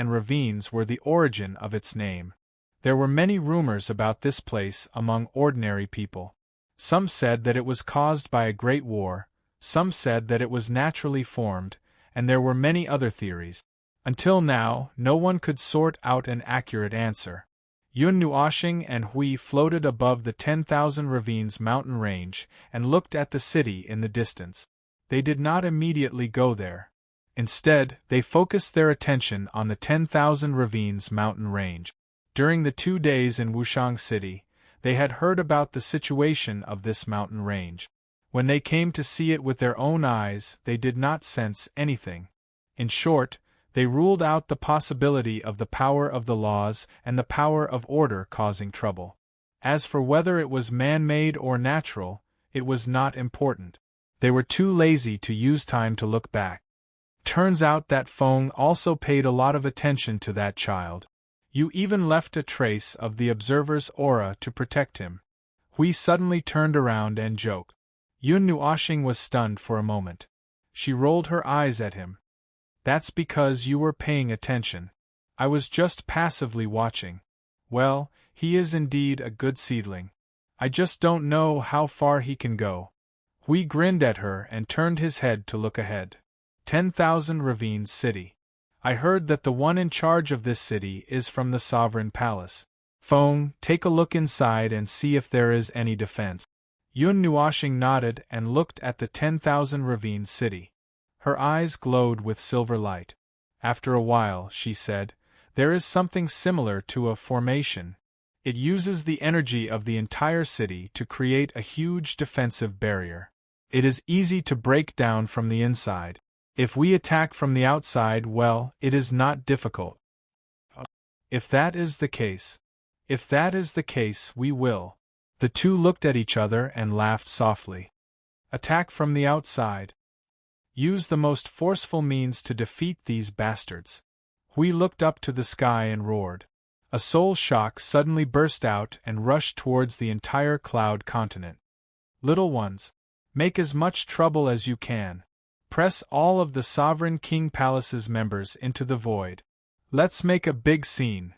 were the origin of its name. There were many rumors about this place among ordinary people. Some said that it was caused by a great war, some said that it was naturally formed, and there were many other theories. Until now, no one could sort out an accurate answer. Yun Nuoxing and Hui floated above the 10,000 Ravines mountain range and looked at the city in the distance. They did not immediately go there. Instead, they focused their attention on the 10,000 Ravines mountain range. During the 2 days in Wushang City, they had heard about the situation of this mountain range. When they came to see it with their own eyes, they did not sense anything. In short, they ruled out the possibility of the power of the laws and the power of order causing trouble. As for whether it was man-made or natural, it was not important. They were too lazy to use time to look back. Turns out that Feng also paid a lot of attention to that child. You even left a trace of the observer's aura to protect him. Hui suddenly turned around and joked. Yun Nuoxing was stunned for a moment. She rolled her eyes at him. "That's because you were paying attention. I was just passively watching. Well, he is indeed a good seedling. I just don't know how far he can go." Hui grinned at her and turned his head to look ahead. 10,000 Ravines City. I heard that the one in charge of this city is from the Sovereign Palace. Feng, take a look inside and see if there is any defense. Yun Nuoxing nodded and looked at the 10,000 Ravines City. Her eyes glowed with silver light. After a while, she said, "There is something similar to a formation. It uses the energy of the entire city to create a huge defensive barrier. It is easy to break down from the inside. If we attack from the outside, well, it is not difficult." If that is the case, we will." The two looked at each other and laughed softly. "Attack from the outside. Use the most forceful means to defeat these bastards." Hui looked up to the sky and roared. A soul shock suddenly burst out and rushed towards the entire cloud continent. "Little ones, make as much trouble as you can. Press all of the Sovereign King Palace's members into the void. Let's make a big scene."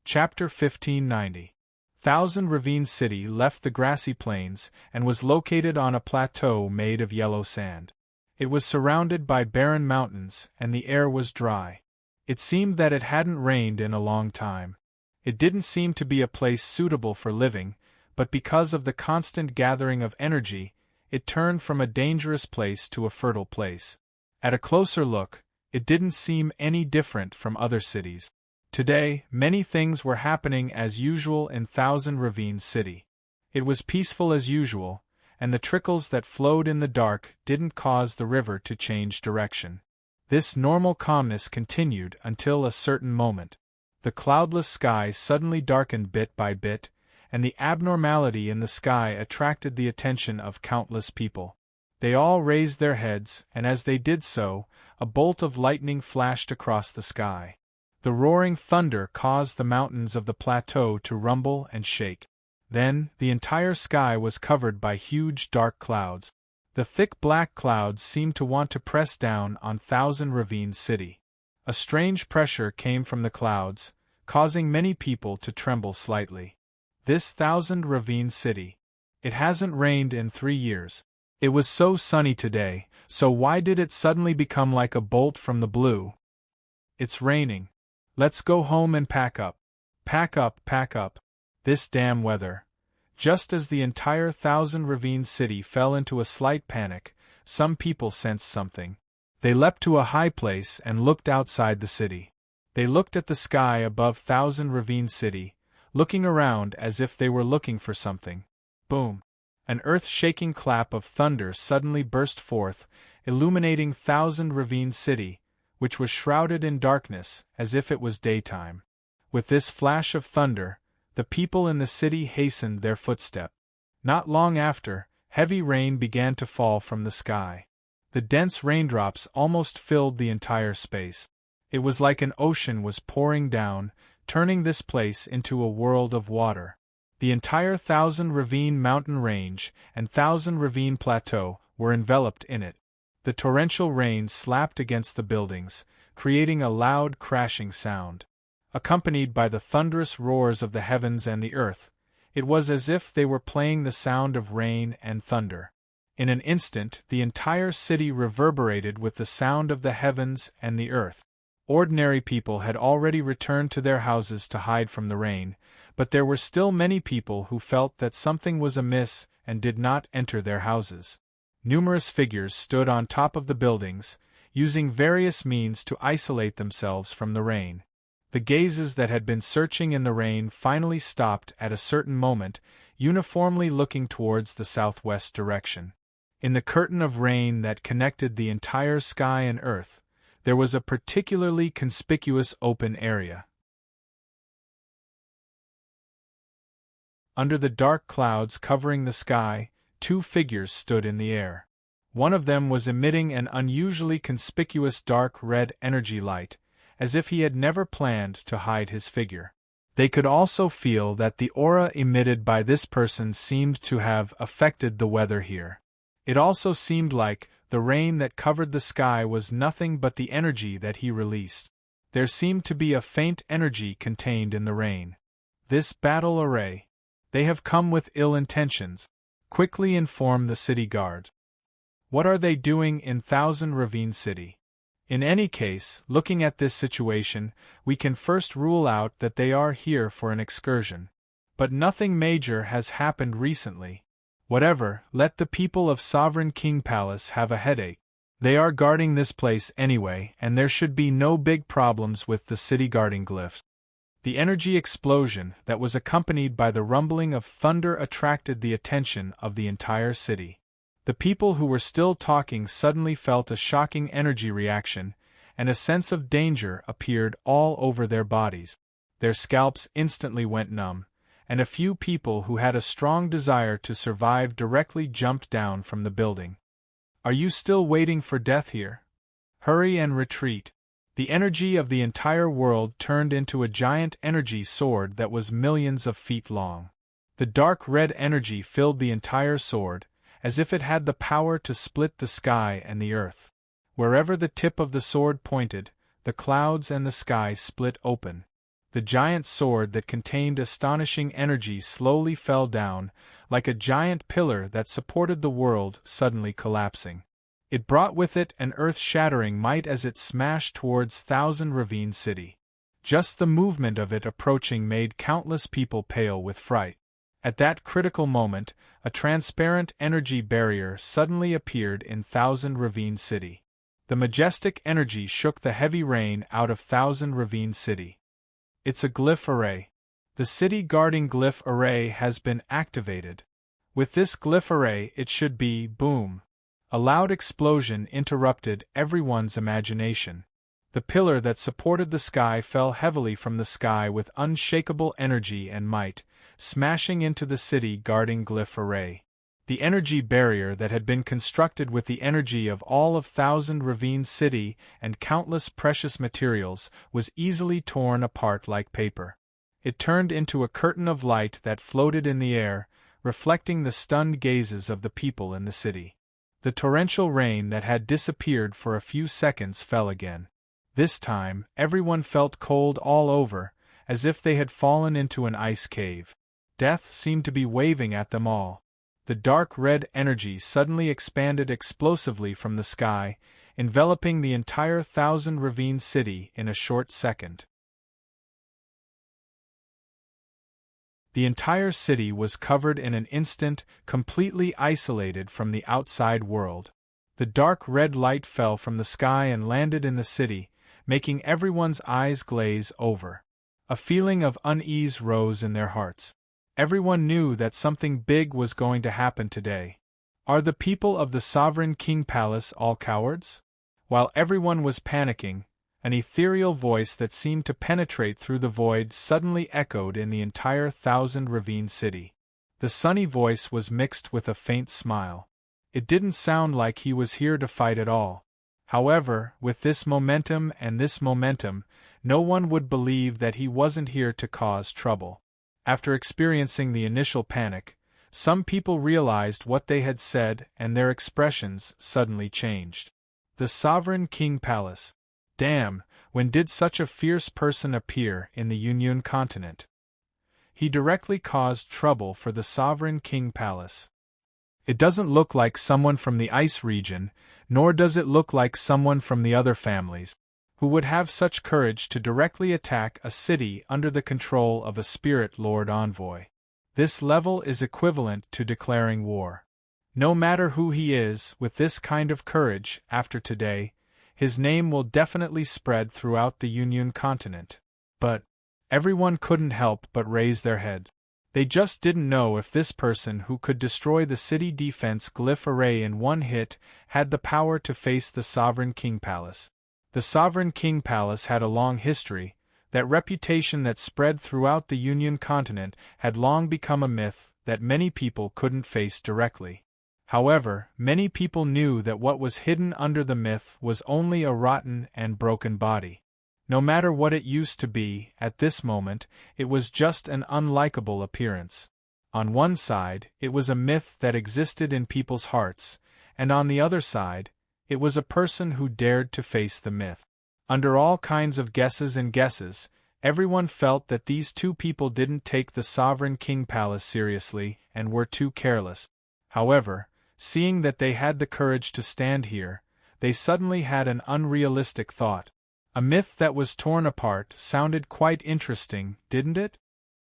Chapter 1590. Thousand Ravine City left the grassy plains and was located on a plateau made of yellow sand. It was surrounded by barren mountains and the air was dry. It seemed that it hadn't rained in a long time. It didn't seem to be a place suitable for living, but because of the constant gathering of energy, it turned from a dangerous place to a fertile place. At a closer look, it didn't seem any different from other cities. Today, many things were happening as usual in Thousand Ravines City. It was peaceful as usual, and the trickles that flowed in the dark didn't cause the river to change direction. This normal calmness continued until a certain moment. The cloudless sky suddenly darkened bit by bit, and the abnormality in the sky attracted the attention of countless people. They all raised their heads, and as they did so, a bolt of lightning flashed across the sky. The roaring thunder caused the mountains of the plateau to rumble and shake. Then, the entire sky was covered by huge dark clouds. The thick black clouds seemed to want to press down on Thousand Ravines City. A strange pressure came from the clouds, causing many people to tremble slightly. This Thousand Ravines City. It hasn't rained in 3 years. It was so sunny today, so why did it suddenly become like a bolt from the blue? It's raining. Let's go home and pack up. Pack up, pack up. This damn weather. Just as the entire Thousand Ravines City fell into a slight panic, some people sensed something. They leapt to a high place and looked outside the city. They looked at the sky above Thousand Ravines City, looking around as if they were looking for something. Boom! An earth-shaking clap of thunder suddenly burst forth, illuminating Thousand Ravines City, which was shrouded in darkness as if it was daytime. With this flash of thunder, the people in the city hastened their footstep. Not long after, heavy rain began to fall from the sky. The dense raindrops almost filled the entire space. It was like an ocean was pouring down, turning this place into a world of water. The entire Thousand Ravine mountain range and Thousand Ravine plateau were enveloped in it. The torrential rain slapped against the buildings, creating a loud crashing sound. Accompanied by the thunderous roars of the heavens and the earth, it was as if they were playing the sound of rain and thunder. In an instant, the entire city reverberated with the sound of the heavens and the earth. Ordinary people had already returned to their houses to hide from the rain, but there were still many people who felt that something was amiss and did not enter their houses. Numerous figures stood on top of the buildings, using various means to isolate themselves from the rain. The gazes that had been searching in the rain finally stopped at a certain moment, uniformly looking towards the southwest direction. In the curtain of rain that connected the entire sky and earth, there was a particularly conspicuous open area. Under the dark clouds covering the sky, 2 figures stood in the air. One of them was emitting an unusually conspicuous dark red energy light, as if he had never planned to hide his figure. They could also feel that the aura emitted by this person seemed to have affected the weather here. It also seemed like the rain that covered the sky was nothing but the energy that he released. There seemed to be a faint energy contained in the rain. This battle array. They have come with ill intentions. Quickly inform the city guard. What are they doing in Thousand Ravines City? In any case, looking at this situation, we can first rule out that they are here for an excursion. But nothing major has happened recently. Whatever, let the people of Sovereign King Palace have a headache. They are guarding this place anyway, and there should be no big problems with the city guarding glyphs. The energy explosion that was accompanied by the rumbling of thunder attracted the attention of the entire city. The people who were still talking suddenly felt a shocking energy reaction, and a sense of danger appeared all over their bodies. Their scalps instantly went numb, and a few people who had a strong desire to survive directly jumped down from the building. Are you still waiting for death here? Hurry and retreat. The energy of the entire world turned into a giant energy sword that was millions of feet long. The dark red energy filled the entire sword, as if it had the power to split the sky and the earth. Wherever the tip of the sword pointed, the clouds and the sky split open. The giant sword that contained astonishing energy slowly fell down, like a giant pillar that supported the world suddenly collapsing. It brought with it an earth-shattering might as it smashed towards Thousand Ravines City. Just the movement of it approaching made countless people pale with fright. At that critical moment, a transparent energy barrier suddenly appeared in Thousand Ravines City. The majestic energy shook the heavy rain out of Thousand Ravines City. It's a glyph array. The city guarding glyph array has been activated. With this glyph array it should be boom. A loud explosion interrupted everyone's imagination. The pillar that supported the sky fell heavily from the sky with unshakable energy and might, smashing into the city guarding glyph array. The energy barrier that had been constructed with the energy of all of Thousand Ravines City and countless precious materials was easily torn apart like paper. It turned into a curtain of light that floated in the air, reflecting the stunned gazes of the people in the city. The torrential rain that had disappeared for a few seconds fell again. This time, everyone felt cold all over, as if they had fallen into an ice cave. Death seemed to be waving at them all. The dark red energy suddenly expanded explosively from the sky, enveloping the entire 1,000-ravine city in a short second. The entire city was covered in an instant, completely isolated from the outside world. The dark red light fell from the sky and landed in the city, making everyone's eyes glaze over. A feeling of unease rose in their hearts. Everyone knew that something big was going to happen today. Are the people of the Sovereign King Palace all cowards? While everyone was panicking, an ethereal voice that seemed to penetrate through the void suddenly echoed in the entire 1,000-ravine city. The sunny voice was mixed with a faint smile. It didn't sound like he was here to fight at all. However, with this momentum, no one would believe that he wasn't here to cause trouble. After experiencing the initial panic, some people realized what they had said and their expressions suddenly changed. The Sovereign King Palace. Damn, when did such a fierce person appear in the Union continent? He directly caused trouble for the Sovereign King Palace. It doesn't look like someone from the ice region, nor does it look like someone from the other families, who would have such courage to directly attack a city under the control of a spirit lord envoy. This level is equivalent to declaring war. No matter who he is, with this kind of courage, after today, his name will definitely spread throughout the Union continent. But everyone couldn't help but raise their heads. They just didn't know if this person who could destroy the city defense glyph array in one hit had the power to face the Sovereign King Palace. The Sovereign King Palace had a long history. That reputation that spread throughout the Union continent had long become a myth that many people couldn't face directly. However, many people knew that what was hidden under the myth was only a rotten and broken body. No matter what it used to be, at this moment, it was just an unlikable appearance. On one side, it was a myth that existed in people's hearts, and on the other side, it was a person who dared to face the myth. Under all kinds of guesses, everyone felt that these two people didn't take the Sovereign King Palace seriously and were too careless. However, seeing that they had the courage to stand here, they suddenly had an unrealistic thought. A myth that was torn apart sounded quite interesting, didn't it?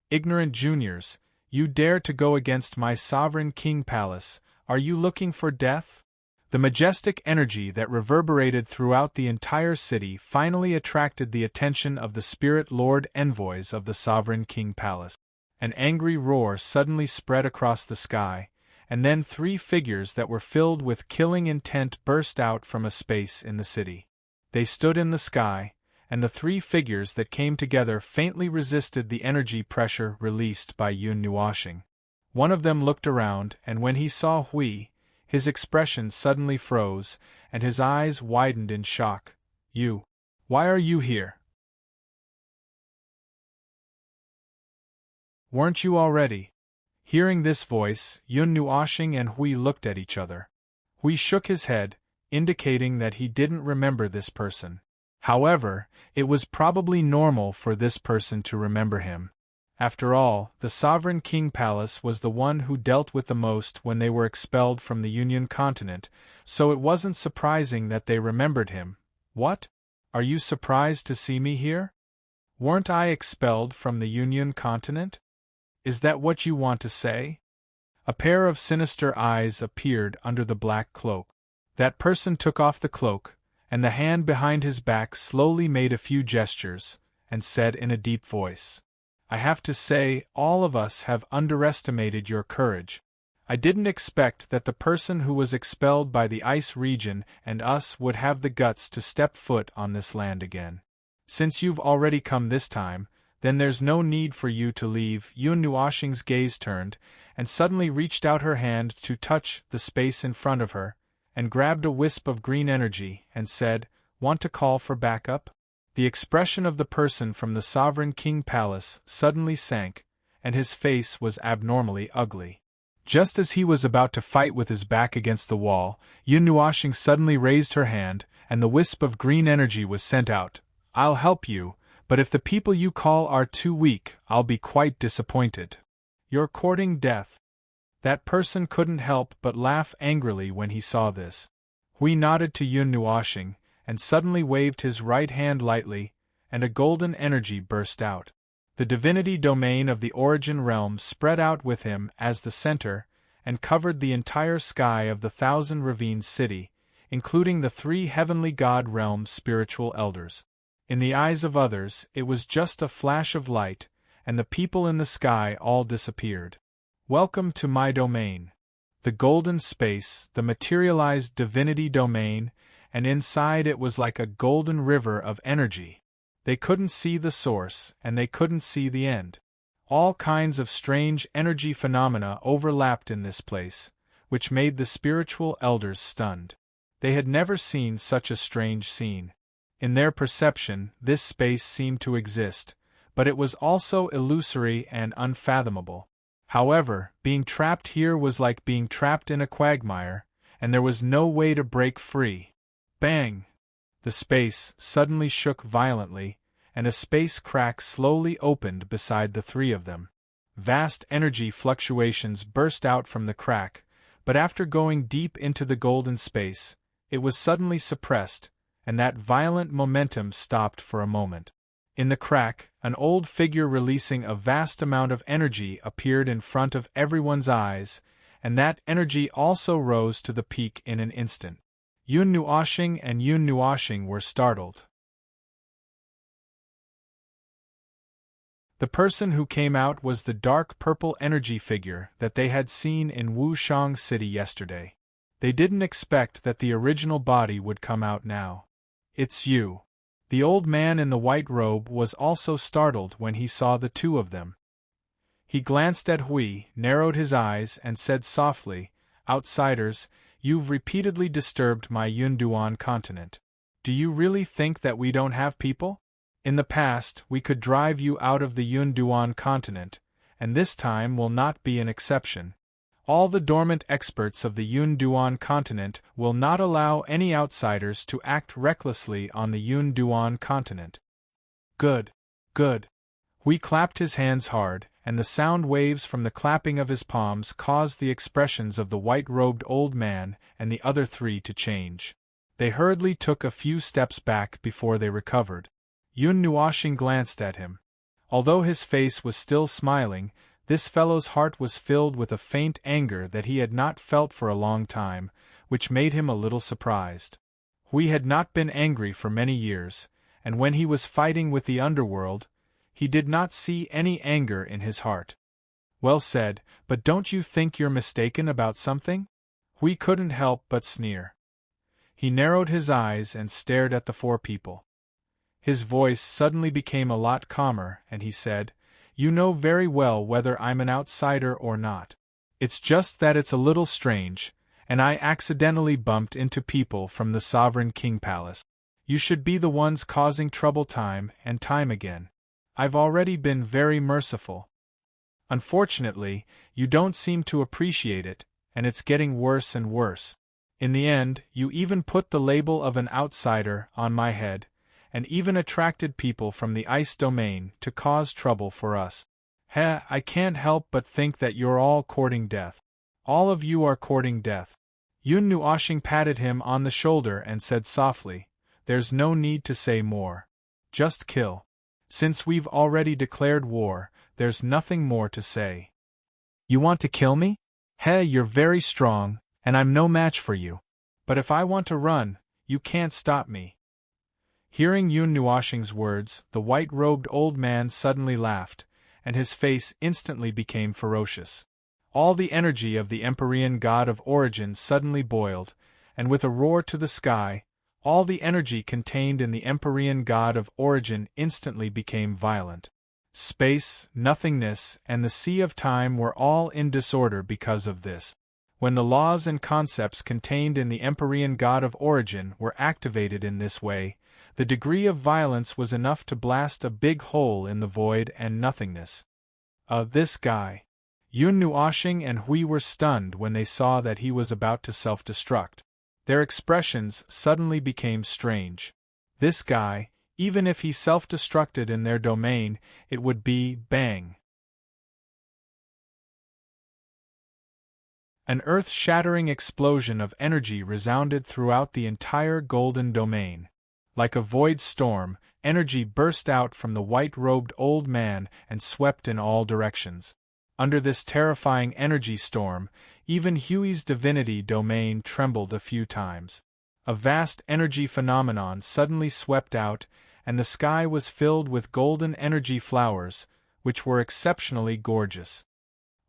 Ignorant juniors, you dare to go against my Sovereign King Palace, are you looking for death? The majestic energy that reverberated throughout the entire city finally attracted the attention of the spirit lord envoys of the Sovereign King Palace. An angry roar suddenly spread across the sky, and then 3 figures that were filled with killing intent burst out from a space in the city. They stood in the sky, and the 3 figures that came together faintly resisted the energy pressure released by Yun Nuoshing. One of them looked around, and when he saw Hui, his expression suddenly froze, and his eyes widened in shock. You. Why are you here? Weren't you already? Hearing this voice, Yun Nuoshing and Hui looked at each other. Hui shook his head, indicating that he didn't remember this person. However, it was probably normal for this person to remember him. After all, the Sovereign King Palace was the one who dealt with the most when they were expelled from the Union continent, so it wasn't surprising that they remembered him. What? Are you surprised to see me here? Weren't I expelled from the Union continent? Is that what you want to say? A pair of sinister eyes appeared under the black cloak. That person took off the cloak, and the hand behind his back slowly made a few gestures, and said in a deep voice, I have to say, all of us have underestimated your courage. I didn't expect that the person who was expelled by the ice region and us would have the guts to step foot on this land again. Since you've already come this time, then there's no need for you to leave. Yun Nuoshing's gaze turned, and suddenly reached out her hand to touch the space in front of her, and grabbed a wisp of green energy, and said, Want to call for backup? The expression of the person from the Sovereign King Palace suddenly sank, and his face was abnormally ugly. Just as he was about to fight with his back against the wall, Yun Nuashing suddenly raised her hand, and the wisp of green energy was sent out. I'll help you, but if the people you call are too weak, I'll be quite disappointed. You're courting death. That person couldn't help but laugh angrily when he saw this. Hui nodded to Yun Nuashing, and suddenly waved his right hand lightly, and a golden energy burst out. The divinity domain of the origin realm spread out with him as the center, and covered the entire sky of the Thousand Ravines city, including the 3 heavenly god realm spiritual elders. In the eyes of others, it was just a flash of light, and the people in the sky all disappeared. Welcome to my domain. The golden space, the materialized divinity domain, and inside it was like a golden river of energy. They couldn't see the source, and they couldn't see the end. All kinds of strange energy phenomena overlapped in this place, which made the spiritual elders stunned. They had never seen such a strange scene. In their perception, this space seemed to exist, but it was also illusory and unfathomable. However, being trapped here was like being trapped in a quagmire, and there was no way to break free. Bang! The space suddenly shook violently, and a space crack slowly opened beside the 3 of them. Vast energy fluctuations burst out from the crack, but after going deep into the golden space, it was suddenly suppressed, and that violent momentum stopped for a moment. In the crack, an old figure releasing a vast amount of energy appeared in front of everyone's eyes, and that energy also rose to the peak in an instant. Yun Nuashing and Yun Nuashing were startled. The person who came out was the dark purple energy figure that they had seen in Wushang City yesterday. They didn't expect that the original body would come out now. It's you. The old man in the white robe was also startled when he saw the 2 of them. He glanced at Hui, narrowed his eyes, and said softly, "Outsiders, you've repeatedly disturbed my Yunduan continent. Do you really think that we don't have people? In the past, we could drive you out of the Yunduan continent, and this time will not be an exception. All the dormant experts of the Yunduan continent will not allow any outsiders to act recklessly on the Yunduan continent." Good. Good. Hui clapped his hands hard, and the sound waves from the clapping of his palms caused the expressions of the white-robed old man and the other 3 to change. They hurriedly took a few steps back before they recovered. Yun Nuashing glanced at him. Although his face was still smiling, this fellow's heart was filled with a faint anger that he had not felt for a long time, which made him a little surprised. Hui had not been angry for many years, and when he was fighting with the underworld, he did not see any anger in his heart. Well said, but don't you think you're mistaken about something? Hui couldn't help but sneer. He narrowed his eyes and stared at the 4 people. His voice suddenly became a lot calmer, and he said, "You know very well whether I'm an outsider or not. It's just that it's a little strange, and I accidentally bumped into people from the Sovereign King Palace. You should be the ones causing trouble time and time again. I've already been very merciful. Unfortunately, you don't seem to appreciate it, and it's getting worse and worse. In the end, you even put the label of an outsider on my head, and even attracted people from the ice domain to cause trouble for us. I can't help but think that you're all courting death. All of you are courting death." Yun Nuashing patted him on the shoulder and said softly, "There's no need to say more. Just kill. Since we've already declared war, there's nothing more to say." "You want to kill me? You're very strong, and I'm no match for you. But if I want to run, you can't stop me." Hearing Yun Nuashing's words, the white-robed old man suddenly laughed, and his face instantly became ferocious. All the energy of the Empyrean god of origin suddenly boiled, and with a roar to the sky, all the energy contained in the Empyrean god of origin instantly became violent. Space, nothingness, and the sea of time were all in disorder because of this. When the laws and concepts contained in the Empyrean god of origin were activated in this way, the degree of violence was enough to blast a big hole in the void and nothingness. This guy. Yun Nuoshing and Hui were stunned when they saw that he was about to self-destruct. Their expressions suddenly became strange. This guy, even if he self-destructed in their domain, it would be bang. An earth-shattering explosion of energy resounded throughout the entire golden domain. Like a void storm, energy burst out from the white-robed old man and swept in all directions. Under this terrifying energy storm, even Huey's divinity domain trembled a few times. A vast energy phenomenon suddenly swept out, and the sky was filled with golden energy flowers, which were exceptionally gorgeous.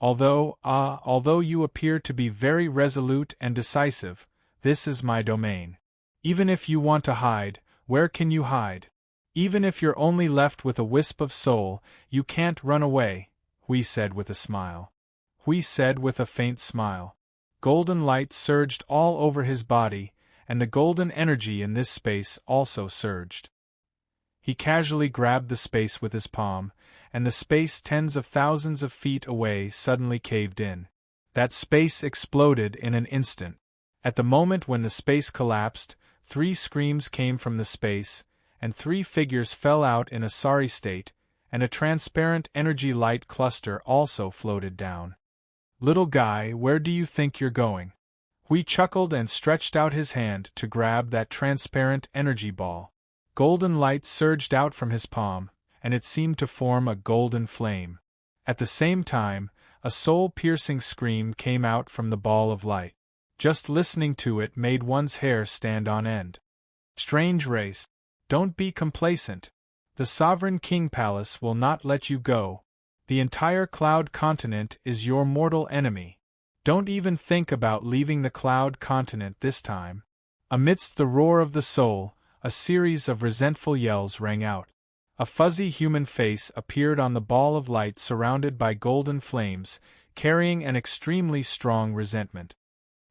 Although you appear to be very resolute and decisive, this is my domain. Even if you want to hide, where can you hide? Even if you're only left with a wisp of soul, you can't run away, Hui said with a smile. Hui said with a faint smile. Golden light surged all over his body, and the golden energy in this space also surged. He casually grabbed the space with his palm, and the space tens of thousands of feet away suddenly caved in. That space exploded in an instant. At the moment when the space collapsed, 3 screams came from the space, and 3 figures fell out in a sorry state, and a transparent energy light cluster also floated down. Little guy, where do you think you're going? Hui chuckled and stretched out his hand to grab that transparent energy ball. Golden light surged out from his palm, and it seemed to form a golden flame. At the same time, a soul-piercing scream came out from the ball of light. Just listening to it made one's hair stand on end. Strange race, don't be complacent. The Sovereign King Palace will not let you go. The entire Cloud Continent is your mortal enemy. Don't even think about leaving the Cloud Continent this time. Amidst the roar of the soul, a series of resentful yells rang out. A fuzzy human face appeared on the ball of light surrounded by golden flames, carrying an extremely strong resentment.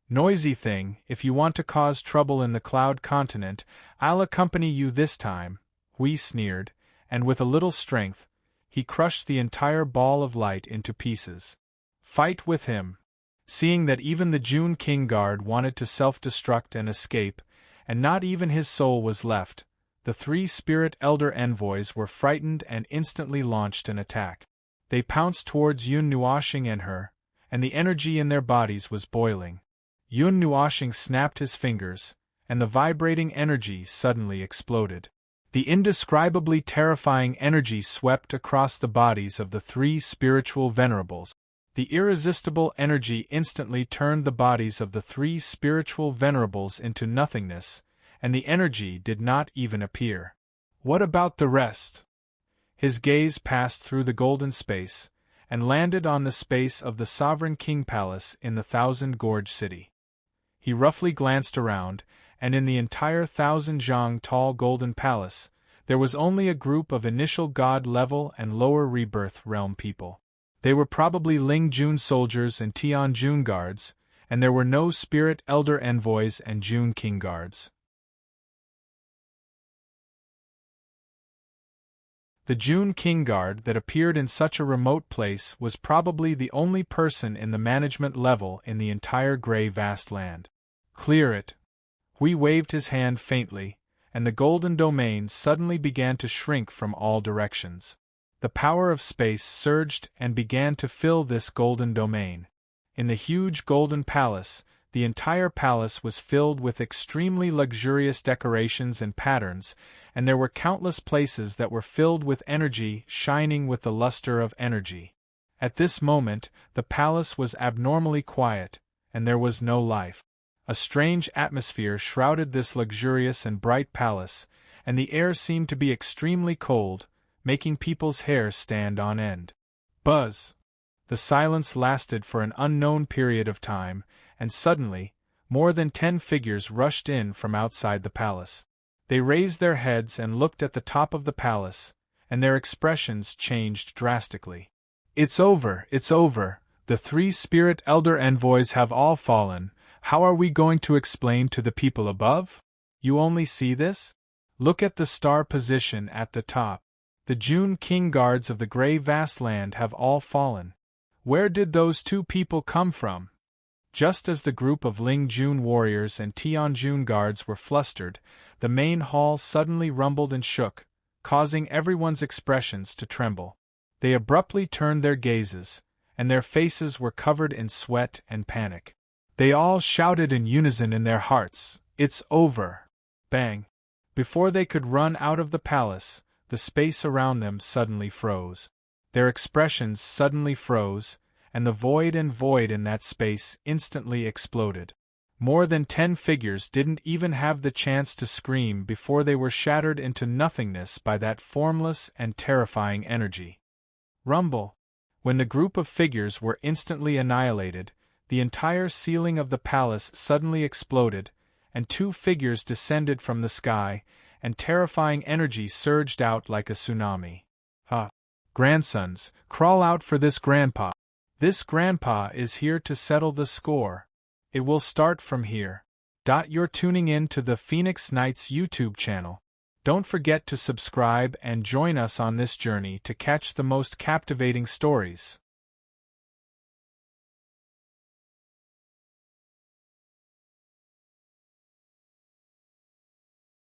Noisy thing, if you want to cause trouble in the Cloud Continent, I'll accompany you this time, Hui sneered, and with a little strength, he crushed the entire ball of light into pieces. Fight with him. Seeing that even the June King Guard wanted to self-destruct and escape, and not even his soul was left, the 3 spirit elder envoys were frightened and instantly launched an attack. They pounced towards Yun Nuoshing and her, and the energy in their bodies was boiling. Yun Nuoshing snapped his fingers, and the vibrating energy suddenly exploded. The indescribably terrifying energy swept across the bodies of the 3 spiritual venerables. The irresistible energy instantly turned the bodies of the 3 spiritual venerables into nothingness, and the energy did not even appear. What about the rest? His gaze passed through the golden space, and landed on the space of the Sovereign King Palace in the Thousand Gorge City. He roughly glanced around, and in the entire Thousand Zhang tall golden palace, there was only a group of initial god level and lower rebirth realm people. They were probably Ling Jun soldiers and Tian Jun guards, and there were no spirit elder envoys and Jun King guards. The Jun King Guard that appeared in such a remote place was probably the only person in the management level in the entire Grey Vast Land. Clear it. Hui waved his hand faintly, and the golden domain suddenly began to shrink from all directions. The power of space surged and began to fill this golden domain. In the huge golden palace, the entire palace was filled with extremely luxurious decorations and patterns, and there were countless places that were filled with energy shining with the luster of energy. At this moment, the palace was abnormally quiet, and there was no life. A strange atmosphere shrouded this luxurious and bright palace, and the air seemed to be extremely cold, making people's hair stand on end. Buzz! The silence lasted for an unknown period of time, and suddenly, more than 10 figures rushed in from outside the palace. They raised their heads and looked at the top of the palace, and their expressions changed drastically. It's over, it's over. The 3 spirit elder envoys have all fallen. How are we going to explain to the people above? You only see this? Look at the star position at the top. The Jun King Guards of the Grey Vast Land have all fallen. Where did those two people come from? Just as the group of Ling Jun warriors and Tianjun guards were flustered, the main hall suddenly rumbled and shook, causing everyone's expressions to tremble. They abruptly turned their gazes, and their faces were covered in sweat and panic. They all shouted in unison in their hearts, "It's over!" Bang! Before they could run out of the palace, the space around them suddenly froze. Their expressions suddenly froze, and the void in that space instantly exploded. More than 10 figures didn't even have the chance to scream before they were shattered into nothingness by that formless and terrifying energy. Rumble! When the group of figures were instantly annihilated, the entire ceiling of the palace suddenly exploded, and 2 figures descended from the sky, and terrifying energy surged out like a tsunami. Grandsons, crawl out for this grandpa. This grandpa is here to settle the score. It will start from here. You're tuning in to the Phoenix Knights YouTube channel. Don't forget to subscribe and join us on this journey to catch the most captivating stories.